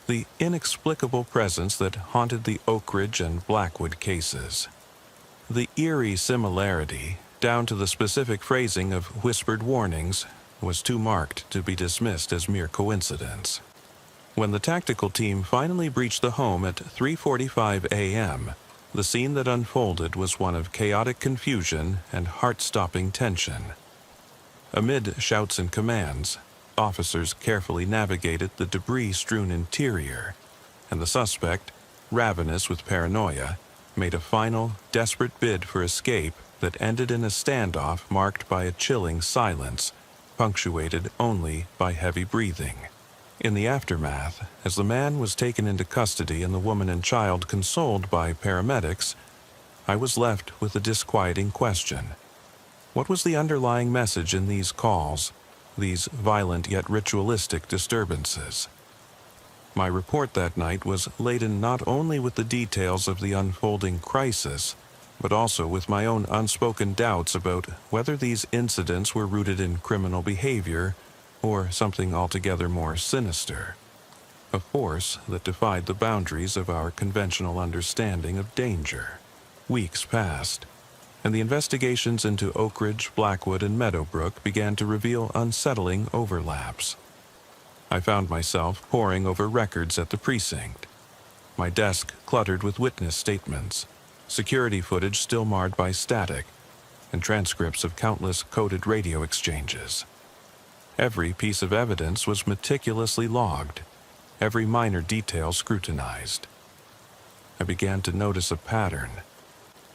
the inexplicable presence that haunted the Oak Ridge and Blackwood cases. The eerie similarity, down to the specific phrasing of whispered warnings, was too marked to be dismissed as mere coincidence. When the tactical team finally breached the home at 3:45 a.m., the scene that unfolded was one of chaotic confusion and heart-stopping tension. Amid shouts and commands, officers carefully navigated the debris-strewn interior, and the suspect, ravenous with paranoia, made a final, desperate bid for escape that ended in a standoff marked by a chilling silence, punctuated only by heavy breathing. In the aftermath, as the man was taken into custody and the woman and child consoled by paramedics, I was left with a disquieting question. What was the underlying message in these calls, these violent yet ritualistic disturbances? My report that night was laden not only with the details of the unfolding crisis, but also with my own unspoken doubts about whether these incidents were rooted in criminal behavior or something altogether more sinister, a force that defied the boundaries of our conventional understanding of danger. Weeks passed, and the investigations into Oak Ridge, Blackwood, and Meadowbrook began to reveal unsettling overlaps. I found myself poring over records at the precinct, my desk cluttered with witness statements, security footage still marred by static, and transcripts of countless coded radio exchanges. Every piece of evidence was meticulously logged, every minor detail scrutinized. I began to notice a pattern.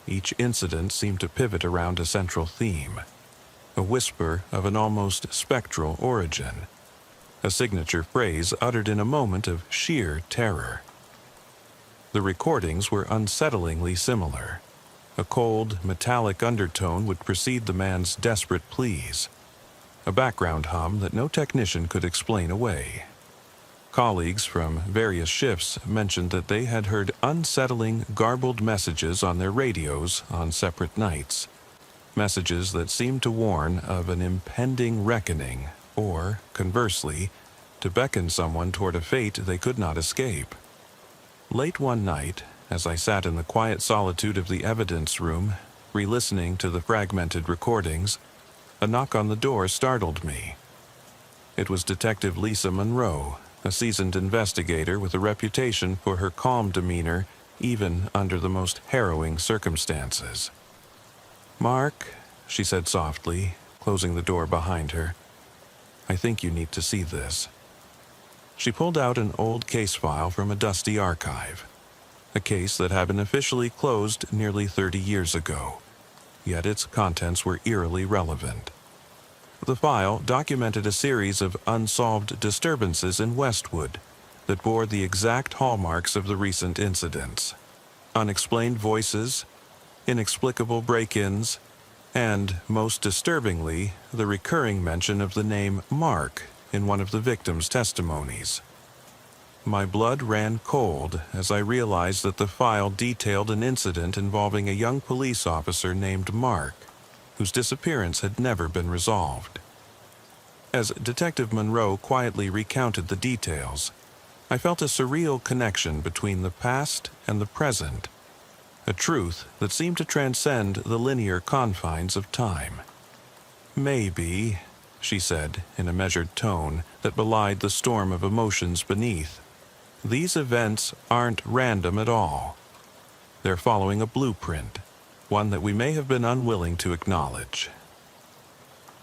Each incident seemed to pivot around a central theme, a whisper of an almost spectral origin, a signature phrase uttered in a moment of sheer terror. The recordings were unsettlingly similar. A cold, metallic undertone would precede the man's desperate pleas, a background hum that no technician could explain away. Colleagues from various shifts mentioned that they had heard unsettling, garbled messages on their radios on separate nights, messages that seemed to warn of an impending reckoning, or, conversely, to beckon someone toward a fate they could not escape. Late one night, as I sat in the quiet solitude of the evidence room, re-listening to the fragmented recordings, a knock on the door startled me. It was Detective Lisa Monroe, a seasoned investigator with a reputation for her calm demeanor even under the most harrowing circumstances. "Mark," she said softly, closing the door behind her, "I think you need to see this." She pulled out an old case file from a dusty archive, a case that had been officially closed nearly 30 years ago, yet its contents were eerily relevant. The file documented a series of unsolved disturbances in Westwood that bore the exact hallmarks of the recent incidents. Unexplained voices, inexplicable break-ins, and, most disturbingly, the recurring mention of the name Mark in one of the victims' testimonies. My blood ran cold as I realized that the file detailed an incident involving a young police officer named Mark, whose disappearance had never been resolved. As Detective Monroe quietly recounted the details, I felt a surreal connection between the past and the present, a truth that seemed to transcend the linear confines of time. "Maybe," she said in a measured tone that belied the storm of emotions beneath, "these events aren't random at all. They're following a blueprint, one that we may have been unwilling to acknowledge."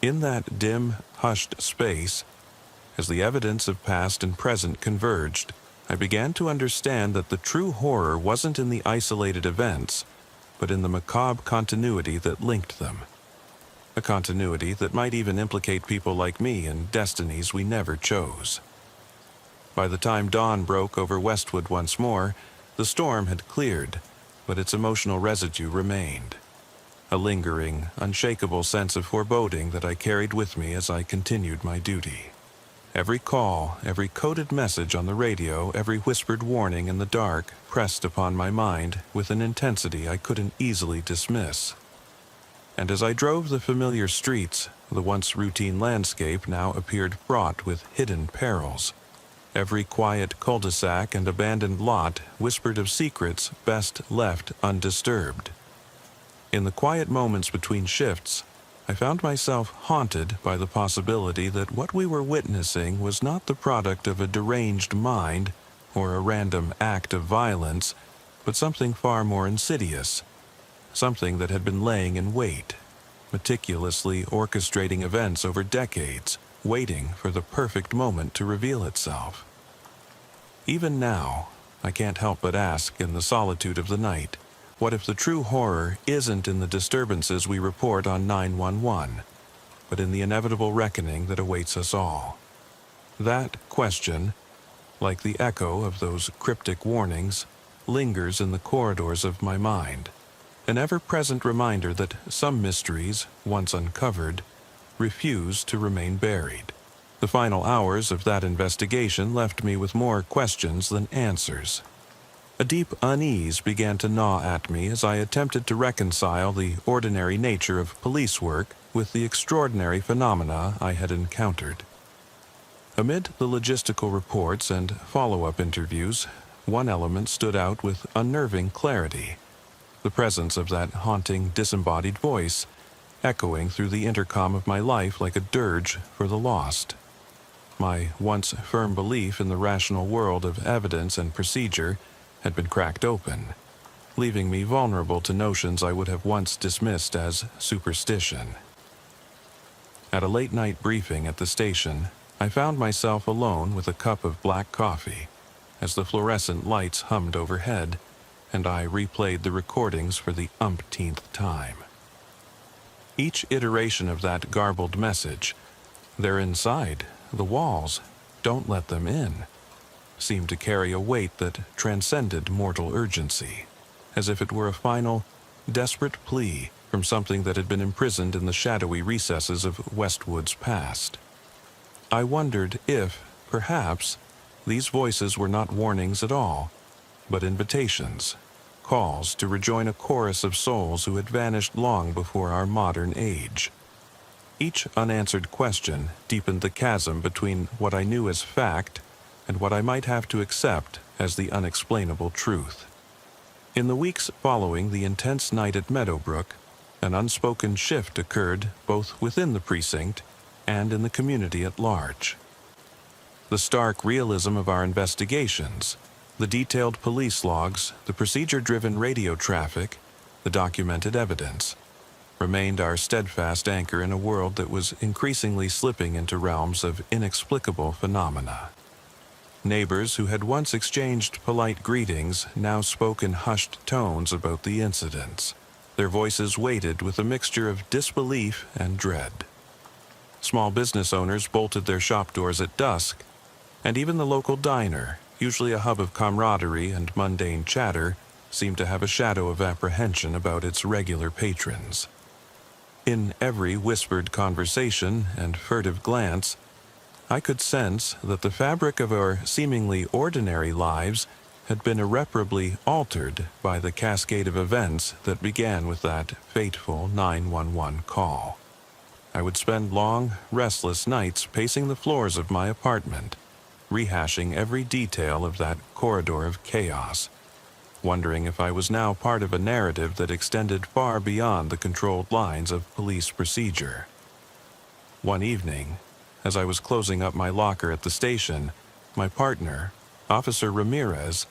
In that dim, hushed space, as the evidence of past and present converged, I began to understand that the true horror wasn't in the isolated events, but in the macabre continuity that linked them. A continuity that might even implicate people like me in destinies we never chose. By the time dawn broke over Westwood once more, the storm had cleared, but its emotional residue remained. A lingering, unshakable sense of foreboding that I carried with me as I continued my duty. Every call, every coded message on the radio, every whispered warning in the dark pressed upon my mind with an intensity I couldn't easily dismiss. And as I drove the familiar streets, the once routine landscape now appeared fraught with hidden perils. Every quiet cul-de-sac and abandoned lot whispered of secrets best left undisturbed. In the quiet moments between shifts, I found myself haunted by the possibility that what we were witnessing was not the product of a deranged mind or a random act of violence, but something far more insidious, something that had been laying in wait, meticulously orchestrating events over decades, waiting for the perfect moment to reveal itself. Even now, I can't help but ask in the solitude of the night, what if the true horror isn't in the disturbances we report on 911, but in the inevitable reckoning that awaits us all? That question, like the echo of those cryptic warnings, lingers in the corridors of my mind, an ever-present reminder that some mysteries, once uncovered, refuse to remain buried. The final hours of that investigation left me with more questions than answers. A deep unease began to gnaw at me as I attempted to reconcile the ordinary nature of police work with the extraordinary phenomena I had encountered. Amid the logistical reports and follow-up interviews, one element stood out with unnerving clarity: the presence of that haunting, disembodied voice, echoing through the intercom of my life like a dirge for the lost. My once firm belief in the rational world of evidence and procedure had been cracked open, leaving me vulnerable to notions I would have once dismissed as superstition. At a late-night briefing at the station, I found myself alone with a cup of black coffee, as the fluorescent lights hummed overhead, and I replayed the recordings for the umpteenth time. Each iteration of that garbled message, "They're inside, the walls, don't let them in," seemed to carry a weight that transcended mortal urgency, as if it were a final, desperate plea from something that had been imprisoned in the shadowy recesses of Westwood's past. I wondered if, perhaps, these voices were not warnings at all, but invitations, calls to rejoin a chorus of souls who had vanished long before our modern age. Each unanswered question deepened the chasm between what I knew as fact and what I might have to accept as the unexplainable truth. In the weeks following the intense night at Meadowbrook, an unspoken shift occurred both within the precinct and in the community at large. The stark realism of our investigations, the detailed police logs, the procedure-driven radio traffic, the documented evidence, remained our steadfast anchor in a world that was increasingly slipping into realms of inexplicable phenomena. Neighbors who had once exchanged polite greetings now spoke in hushed tones about the incidents, their voices weighted with a mixture of disbelief and dread. Small business owners bolted their shop doors at dusk, and even the local diner, usually a hub of camaraderie and mundane chatter, seemed to have a shadow of apprehension about its regular patrons. In every whispered conversation and furtive glance, I could sense that the fabric of our seemingly ordinary lives had been irreparably altered by the cascade of events that began with that fateful 911 call. I would spend long, restless nights pacing the floors of my apartment, rehashing every detail of that corridor of chaos, wondering if I was now part of a narrative that extended far beyond the controlled lines of police procedure. One evening, as I was closing up my locker at the station, my partner, Officer Ramirez,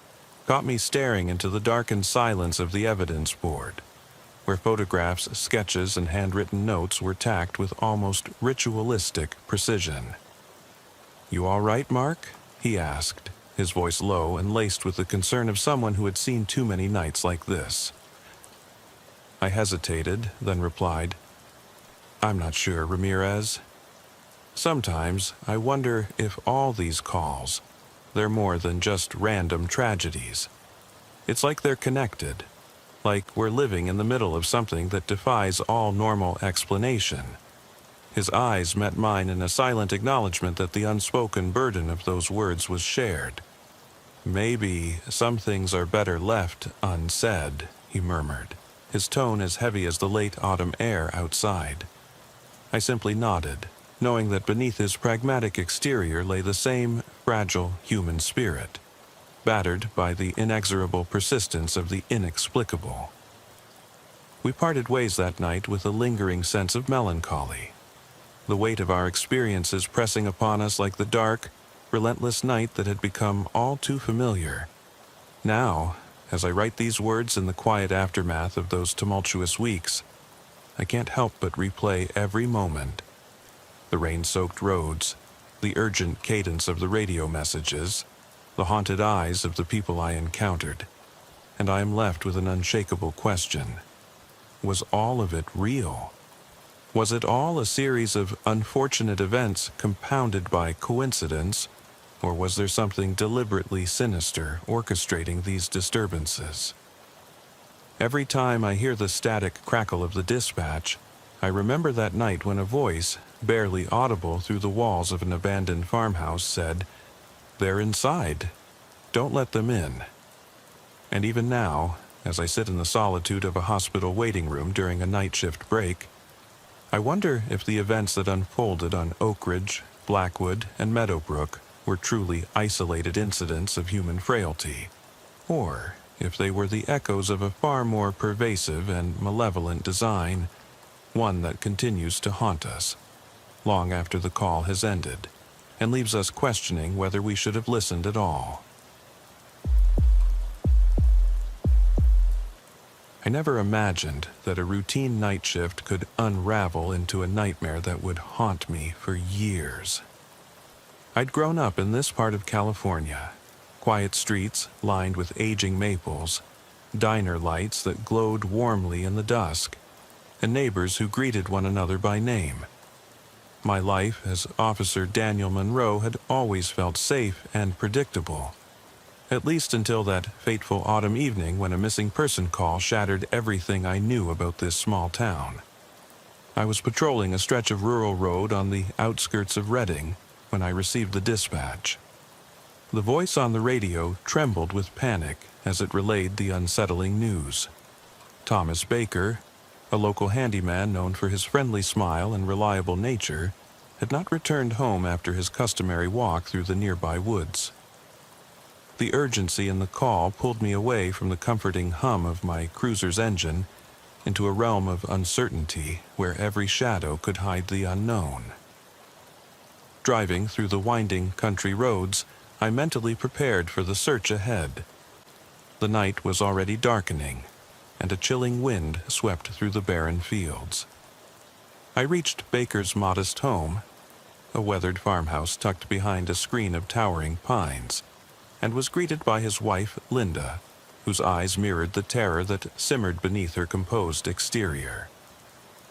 caught me staring into the darkened silence of the evidence board, where photographs, sketches, and handwritten notes were tacked with almost ritualistic precision. "You all right, Mark?" he asked, his voice low and laced with the concern of someone who had seen too many nights like this. I hesitated, then replied, "I'm not sure, Ramirez. Sometimes I wonder if all these calls, they're more than just random tragedies. It's like they're connected, like we're living in the middle of something that defies all normal explanation." His eyes met mine in a silent acknowledgement that the unspoken burden of those words was shared. "Maybe some things are better left unsaid," he murmured, his tone as heavy as the late autumn air outside. I simply nodded, knowing that beneath his pragmatic exterior lay the same fragile human spirit, battered by the inexorable persistence of the inexplicable. We parted ways that night with a lingering sense of melancholy, the weight of our experiences pressing upon us like the dark, relentless night that had become all too familiar. Now, as I write these words in the quiet aftermath of those tumultuous weeks, I can't help but replay every moment. The rain-soaked roads, the urgent cadence of the radio messages, the haunted eyes of the people I encountered, and I am left with an unshakable question. Was all of it real? Was it all a series of unfortunate events compounded by coincidence, or was there something deliberately sinister orchestrating these disturbances? Every time I hear the static crackle of the dispatch, I remember that night when a voice, barely audible through the walls of an abandoned farmhouse, said, "They're inside. Don't let them in." And even now, as I sit in the solitude of a hospital waiting room during a night shift break, I wonder if the events that unfolded on Oak Ridge, Blackwood, and Meadowbrook were truly isolated incidents of human frailty, or if they were the echoes of a far more pervasive and malevolent design, one that continues to haunt us long after the call has ended, and leaves us questioning whether we should have listened at all. I never imagined that a routine night shift could unravel into a nightmare that would haunt me for years. I'd grown up in this part of California, quiet streets lined with aging maples, diner lights that glowed warmly in the dusk, and neighbors who greeted one another by name. My life as Officer Daniel Monroe had always felt safe and predictable, at least until that fateful autumn evening when a missing person call shattered everything I knew about this small town. I was patrolling a stretch of rural road on the outskirts of Redding when I received the dispatch. The voice on the radio trembled with panic as it relayed the unsettling news. Thomas Baker, a local handyman known for his friendly smile and reliable nature, had not returned home after his customary walk through the nearby woods. The urgency in the call pulled me away from the comforting hum of my cruiser's engine into a realm of uncertainty where every shadow could hide the unknown. Driving through the winding country roads, I mentally prepared for the search ahead. The night was already darkening, and a chilling wind swept through the barren fields. I reached Baker's modest home, a weathered farmhouse tucked behind a screen of towering pines, and was greeted by his wife, Linda, whose eyes mirrored the terror that simmered beneath her composed exterior.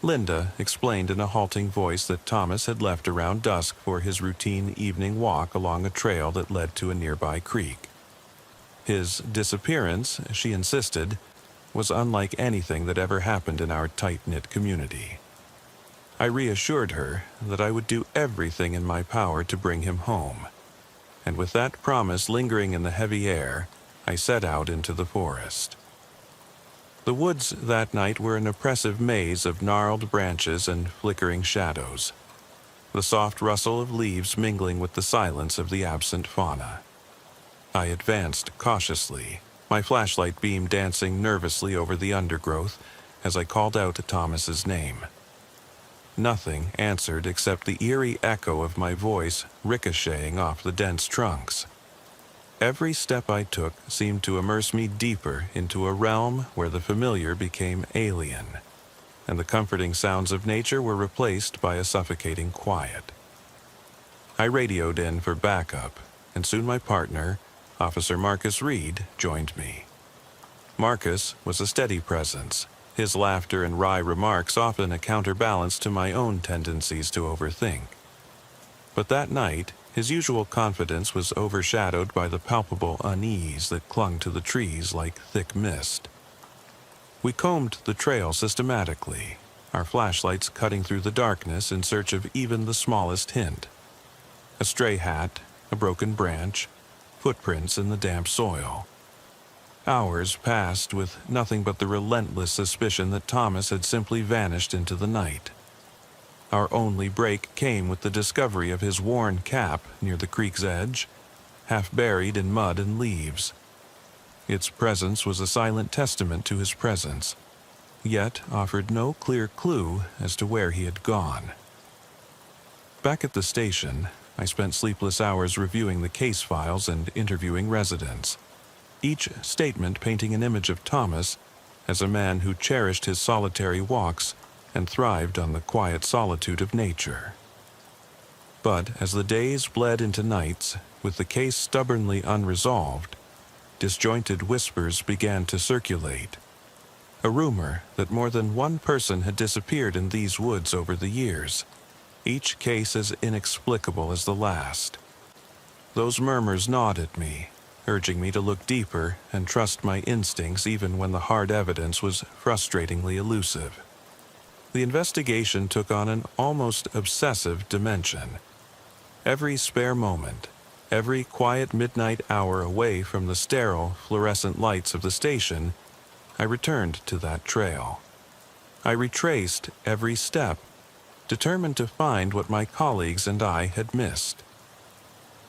Linda explained in a halting voice that Thomas had left around dusk for his routine evening walk along a trail that led to a nearby creek. His disappearance, she insisted, was unlike anything that ever happened in our tight-knit community. I reassured her that I would do everything in my power to bring him home, and with that promise lingering in the heavy air, I set out into the forest. The woods that night were an oppressive maze of gnarled branches and flickering shadows, the soft rustle of leaves mingling with the silence of the absent fauna. I advanced cautiously, my flashlight beam dancing nervously over the undergrowth as I called out Thomas's name. Nothing answered except the eerie echo of my voice ricocheting off the dense trunks. Every step I took seemed to immerse me deeper into a realm where the familiar became alien, and the comforting sounds of nature were replaced by a suffocating quiet. I radioed in for backup, and soon my partner, Officer Marcus Reed, joined me. Marcus was a steady presence, his laughter and wry remarks often a counterbalance to my own tendencies to overthink. But that night, his usual confidence was overshadowed by the palpable unease that clung to the trees like thick mist. We combed the trail systematically, our flashlights cutting through the darkness in search of even the smallest hint. A stray hat, a broken branch, footprints in the damp soil. Hours passed with nothing but the relentless suspicion that Thomas had simply vanished into the night. Our only break came with the discovery of his worn cap near the creek's edge, half buried in mud and leaves. Its presence was a silent testament to his presence, yet offered no clear clue as to where he had gone. Back at the station, I spent sleepless hours reviewing the case files and interviewing residents, each statement painting an image of Thomas as a man who cherished his solitary walks and thrived on the quiet solitude of nature. But as the days bled into nights, with the case stubbornly unresolved, disjointed whispers began to circulate. A rumor that more than one person had disappeared in these woods over the years, each case as inexplicable as the last. Those murmurs gnawed at me, urging me to look deeper and trust my instincts even when the hard evidence was frustratingly elusive. The investigation took on an almost obsessive dimension. Every spare moment, every quiet midnight hour away from the sterile, fluorescent lights of the station, I returned to that trail. I retraced every step, determined to find what my colleagues and I had missed.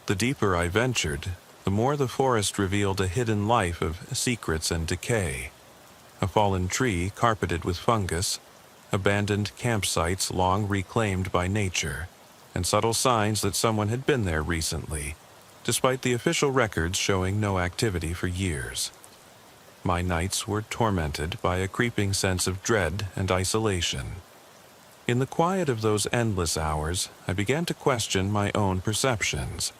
The deeper I ventured, the more the forest revealed a hidden life of secrets and decay. A fallen tree carpeted with fungus, abandoned campsites long reclaimed by nature, and subtle signs that someone had been there recently, despite the official records showing no activity for years. My nights were tormented by a creeping sense of dread and isolation. In the quiet of those endless hours, I began to question my own perceptions.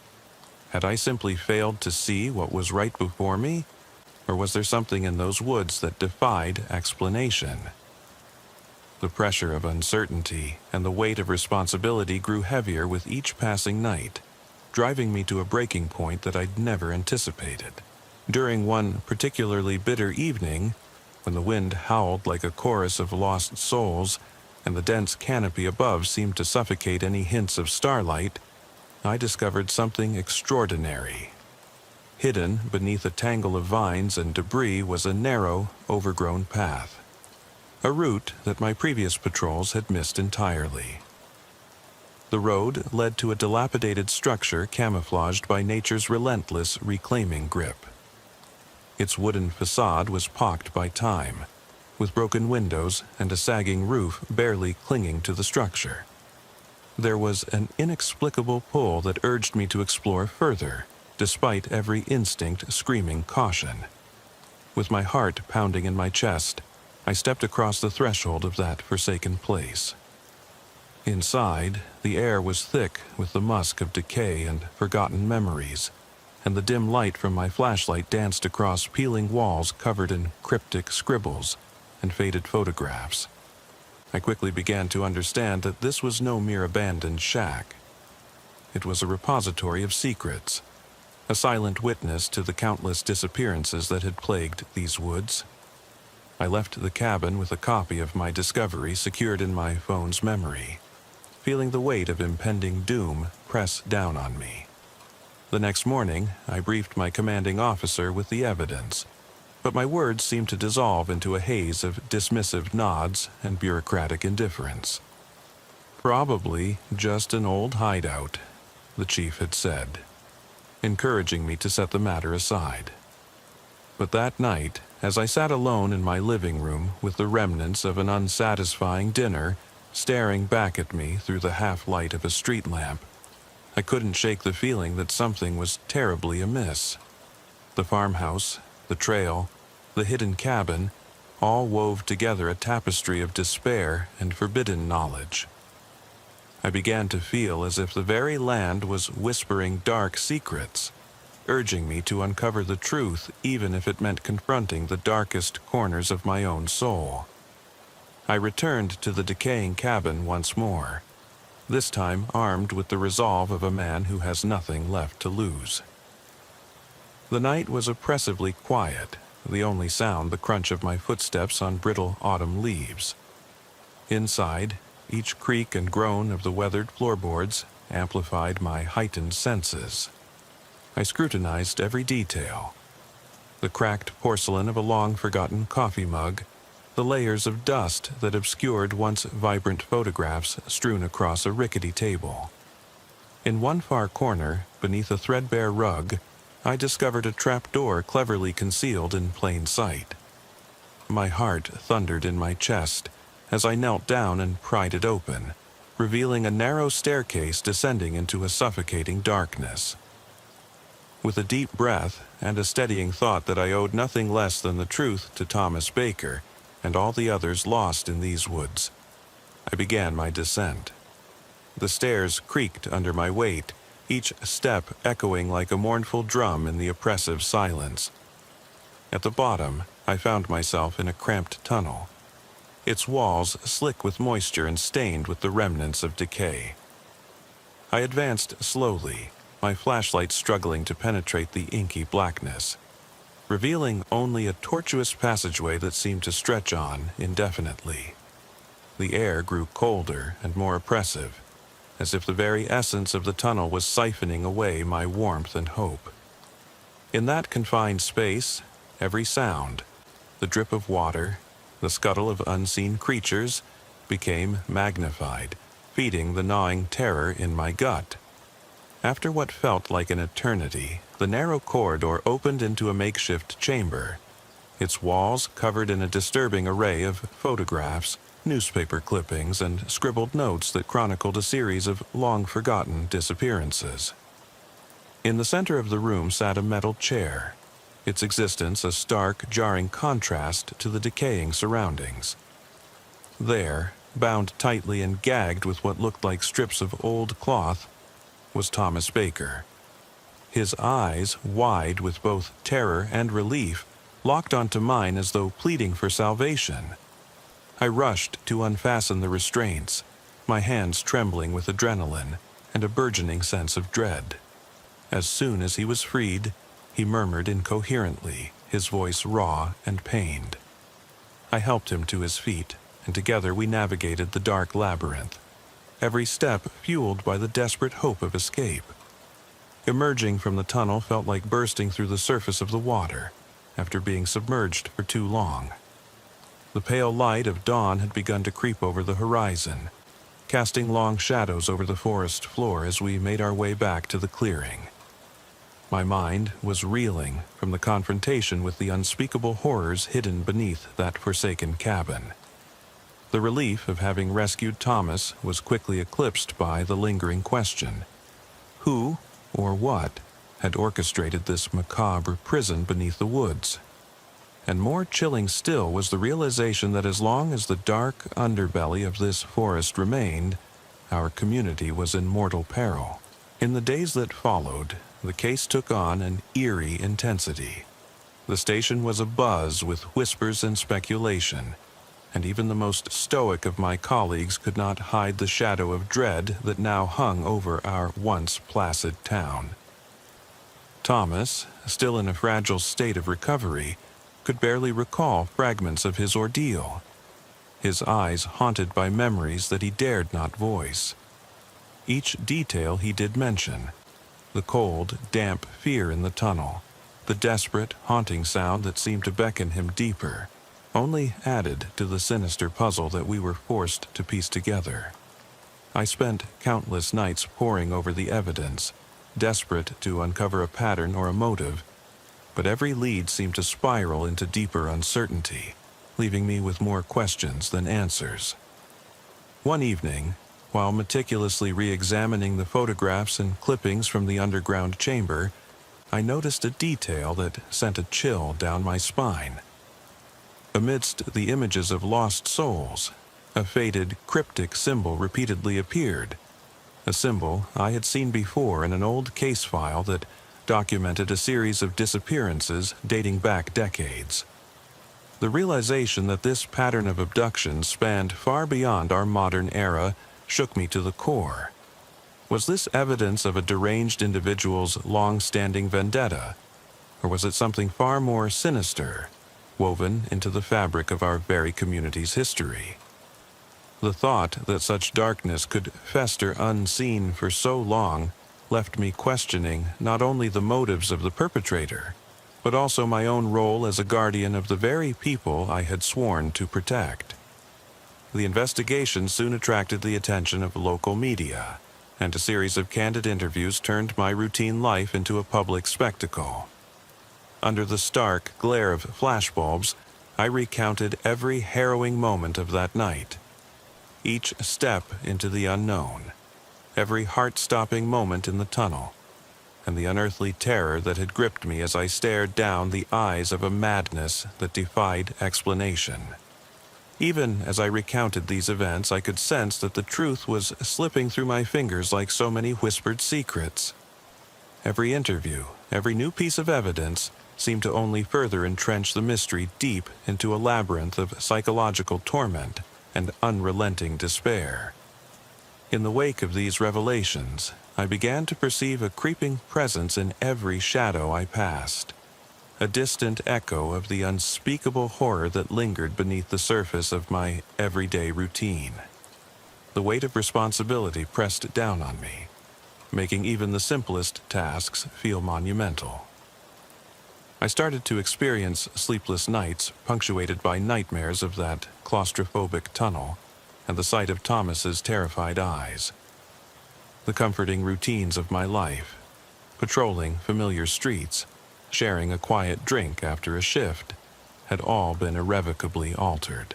Had I simply failed to see what was right before me, or was there something in those woods that defied explanation? The pressure of uncertainty and the weight of responsibility grew heavier with each passing night, driving me to a breaking point that I'd never anticipated. During one particularly bitter evening, when the wind howled like a chorus of lost souls, and the dense canopy above seemed to suffocate any hints of starlight, I discovered something extraordinary. Hidden beneath a tangle of vines and debris was a narrow, overgrown path, a route that my previous patrols had missed entirely. The road led to a dilapidated structure camouflaged by nature's relentless reclaiming grip. Its wooden facade was pocked by time, with broken windows and a sagging roof barely clinging to the structure. There was an inexplicable pull that urged me to explore further, despite every instinct screaming caution. With my heart pounding in my chest, I stepped across the threshold of that forsaken place. Inside, the air was thick with the musk of decay and forgotten memories, and the dim light from my flashlight danced across peeling walls covered in cryptic scribbles and faded photographs. I quickly began to understand that this was no mere abandoned shack. It was a repository of secrets, a silent witness to the countless disappearances that had plagued these woods. I left the cabin with a copy of my discovery secured in my phone's memory, feeling the weight of impending doom press down on me. The next morning, I briefed my commanding officer with the evidence, but my words seemed to dissolve into a haze of dismissive nods and bureaucratic indifference. "Probably just an old hideout," the chief had said, encouraging me to set the matter aside. But that night, as I sat alone in my living room with the remnants of an unsatisfying dinner staring back at me through the half-light of a street lamp, I couldn't shake the feeling that something was terribly amiss. The farmhouse, the trail, the hidden cabin, all wove together a tapestry of despair and forbidden knowledge. I began to feel as if the very land was whispering dark secrets, urging me to uncover the truth even if it meant confronting the darkest corners of my own soul. I returned to the decaying cabin once more, this time armed with the resolve of a man who has nothing left to lose. The night was oppressively quiet, the only sound the crunch of my footsteps on brittle autumn leaves. Inside, each creak and groan of the weathered floorboards amplified my heightened senses. I scrutinized every detail: the cracked porcelain of a long-forgotten coffee mug, the layers of dust that obscured once vibrant photographs strewn across a rickety table. In one far corner, beneath a threadbare rug, I discovered a trapdoor cleverly concealed in plain sight. My heart thundered in my chest as I knelt down and pried it open, revealing a narrow staircase descending into a suffocating darkness. With a deep breath and a steadying thought that I owed nothing less than the truth to Thomas Baker and all the others lost in these woods, I began my descent. The stairs creaked under my weight, each step echoing like a mournful drum in the oppressive silence. At the bottom, I found myself in a cramped tunnel, its walls slick with moisture and stained with the remnants of decay. I advanced slowly, my flashlight struggling to penetrate the inky blackness, revealing only a tortuous passageway that seemed to stretch on indefinitely. The air grew colder and more oppressive, as if the very essence of the tunnel was siphoning away my warmth and hope. In that confined space, every sound, the drip of water, the scuttle of unseen creatures, became magnified, feeding the gnawing terror in my gut. After what felt like an eternity, the narrow corridor opened into a makeshift chamber, its walls covered in a disturbing array of photographs, newspaper clippings, and scribbled notes that chronicled a series of long-forgotten disappearances. In the center of the room sat a metal chair, its existence a stark, jarring contrast to the decaying surroundings. There, bound tightly and gagged with what looked like strips of old cloth, was Thomas Baker. His eyes, wide with both terror and relief, locked onto mine as though pleading for salvation. I rushed to unfasten the restraints, my hands trembling with adrenaline and a burgeoning sense of dread. As soon as he was freed, he murmured incoherently, his voice raw and pained. I helped him to his feet, and together we navigated the dark labyrinth, every step fueled by the desperate hope of escape. Emerging from the tunnel felt like bursting through the surface of the water after being submerged for too long. The pale light of dawn had begun to creep over the horizon, casting long shadows over the forest floor as we made our way back to the clearing. My mind was reeling from the confrontation with the unspeakable horrors hidden beneath that forsaken cabin. The relief of having rescued Thomas was quickly eclipsed by the lingering question: who, or what, had orchestrated this macabre prison beneath the woods? And more chilling still was the realization that as long as the dark underbelly of this forest remained, our community was in mortal peril. In the days that followed, the case took on an eerie intensity. The station was abuzz with whispers and speculation, and even the most stoic of my colleagues could not hide the shadow of dread that now hung over our once placid town. Thomas, still in a fragile state of recovery, could barely recall fragments of his ordeal, his eyes haunted by memories that he dared not voice. Each detail he did mention: the cold, damp fear in the tunnel, the desperate, haunting sound that seemed to beckon him deeper, only added to the sinister puzzle that we were forced to piece together. I spent countless nights poring over the evidence, desperate to uncover a pattern or a motive, but every lead seemed to spiral into deeper uncertainty, leaving me with more questions than answers. One evening, while meticulously re-examining the photographs and clippings from the underground chamber, I noticed a detail that sent a chill down my spine. Amidst the images of lost souls, a faded, cryptic symbol repeatedly appeared, a symbol I had seen before in an old case file that documented a series of disappearances dating back decades. The realization that this pattern of abduction spanned far beyond our modern era shook me to the core. Was this evidence of a deranged individual's long-standing vendetta, or was it something far more sinister, woven into the fabric of our very community's history? The thought that such darkness could fester unseen for so long left me questioning not only the motives of the perpetrator, but also my own role as a guardian of the very people I had sworn to protect. The investigation soon attracted the attention of local media, and a series of candid interviews turned my routine life into a public spectacle. Under the stark glare of flashbulbs, I recounted every harrowing moment of that night, each step into the unknown, every heart-stopping moment in the tunnel, and the unearthly terror that had gripped me as I stared down the eyes of a madness that defied explanation. Even as I recounted these events, I could sense that the truth was slipping through my fingers like so many whispered secrets. Every interview, every new piece of evidence, seemed to only further entrench the mystery deep into a labyrinth of psychological torment and unrelenting despair. In the wake of these revelations, I began to perceive a creeping presence in every shadow I passed, a distant echo of the unspeakable horror that lingered beneath the surface of my everyday routine. The weight of responsibility pressed down on me, making even the simplest tasks feel monumental. I started to experience sleepless nights punctuated by nightmares of that claustrophobic tunnel and the sight of Thomas's terrified eyes. The comforting routines of my life, patrolling familiar streets, sharing a quiet drink after a shift, had all been irrevocably altered.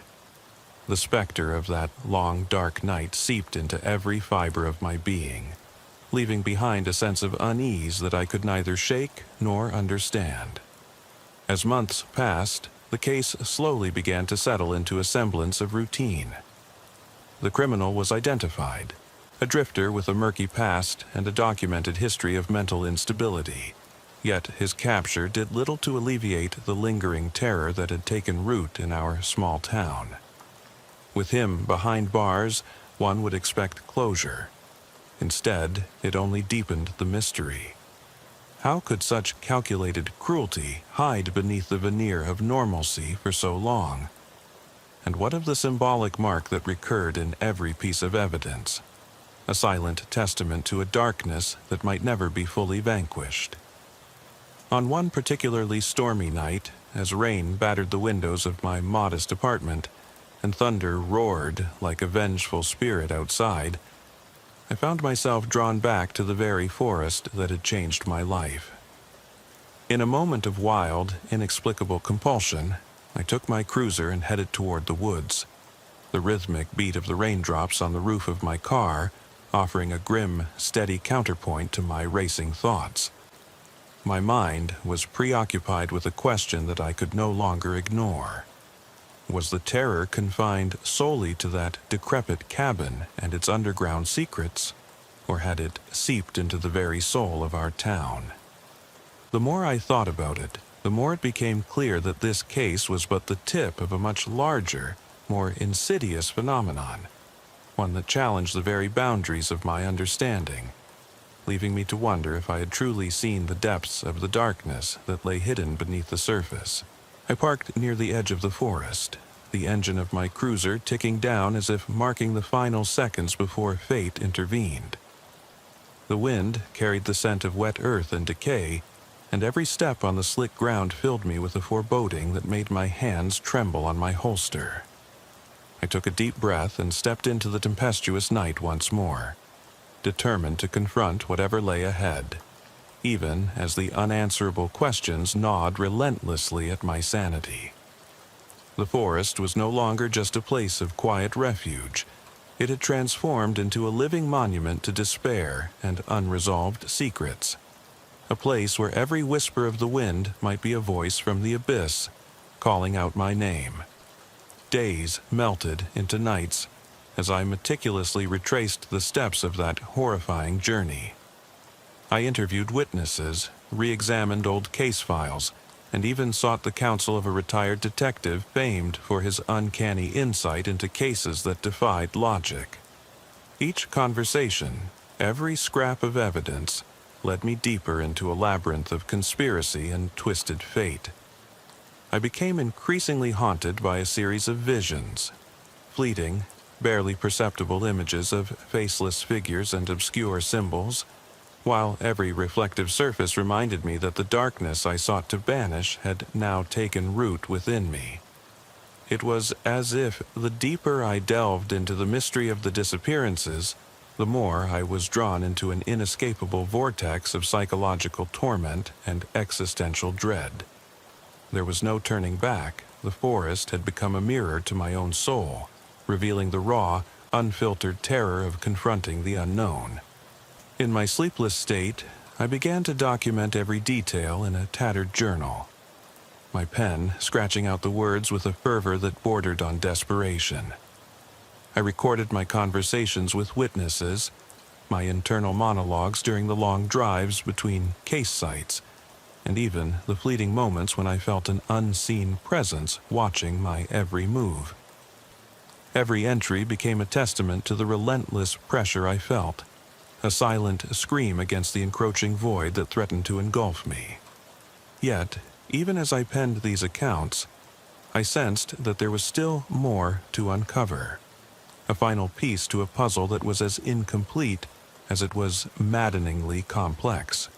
The specter of that long, dark night seeped into every fiber of my being, leaving behind a sense of unease that I could neither shake nor understand. As months passed, the case slowly began to settle into a semblance of routine. The criminal was identified, a drifter with a murky past and a documented history of mental instability. Yet his capture did little to alleviate the lingering terror that had taken root in our small town. With him behind bars, one would expect closure. Instead, it only deepened the mystery. How could such calculated cruelty hide beneath the veneer of normalcy for so long? And what of the symbolic mark that recurred in every piece of evidence? A silent testament to a darkness that might never be fully vanquished. On one particularly stormy night, as rain battered the windows of my modest apartment, and thunder roared like a vengeful spirit outside, I found myself drawn back to the very forest that had changed my life. In a moment of wild, inexplicable compulsion, I took my cruiser and headed toward the woods, the rhythmic beat of the raindrops on the roof of my car offering a grim, steady counterpoint to my racing thoughts. My mind was preoccupied with a question that I could no longer ignore. Was the terror confined solely to that decrepit cabin and its underground secrets, or had it seeped into the very soul of our town? The more I thought about it, the more it became clear that this case was but the tip of a much larger, more insidious phenomenon, one that challenged the very boundaries of my understanding. leaving me to wonder if I had truly seen the depths of the darkness that lay hidden beneath the surface. I parked near the edge of the forest, the engine of my cruiser ticking down as if marking the final seconds before fate intervened. The wind carried the scent of wet earth and decay, and every step on the slick ground filled me with a foreboding that made my hands tremble on my holster. I took a deep breath and stepped into the tempestuous night once more, determined to confront whatever lay ahead, even as the unanswerable questions gnawed relentlessly at my sanity. The forest was no longer just a place of quiet refuge. It had transformed into a living monument to despair and unresolved secrets, a place where every whisper of the wind might be a voice from the abyss, calling out my name. Days melted into nights as I meticulously retraced the steps of that horrifying journey. I interviewed witnesses, re-examined old case files, and even sought the counsel of a retired detective famed for his uncanny insight into cases that defied logic. Each conversation, every scrap of evidence, led me deeper into a labyrinth of conspiracy and twisted fate. I became increasingly haunted by a series of visions, fleeting, barely perceptible images of faceless figures and obscure symbols, while every reflective surface reminded me that the darkness I sought to banish had now taken root within me. It was as if the deeper I delved into the mystery of the disappearances, the more I was drawn into an inescapable vortex of psychological torment and existential dread. There was no turning back. The forest had become a mirror to my own soul, revealing the raw, unfiltered terror of confronting the unknown. In my sleepless state, I began to document every detail in a tattered journal, my pen scratching out the words with a fervor that bordered on desperation. I recorded my conversations with witnesses, my internal monologues during the long drives between case sites, and even the fleeting moments when I felt an unseen presence watching my every move. Every entry became a testament to the relentless pressure I felt, a silent scream against the encroaching void that threatened to engulf me. Yet, even as I penned these accounts, I sensed that there was still more to uncover, a final piece to a puzzle that was as incomplete as it was maddeningly complex.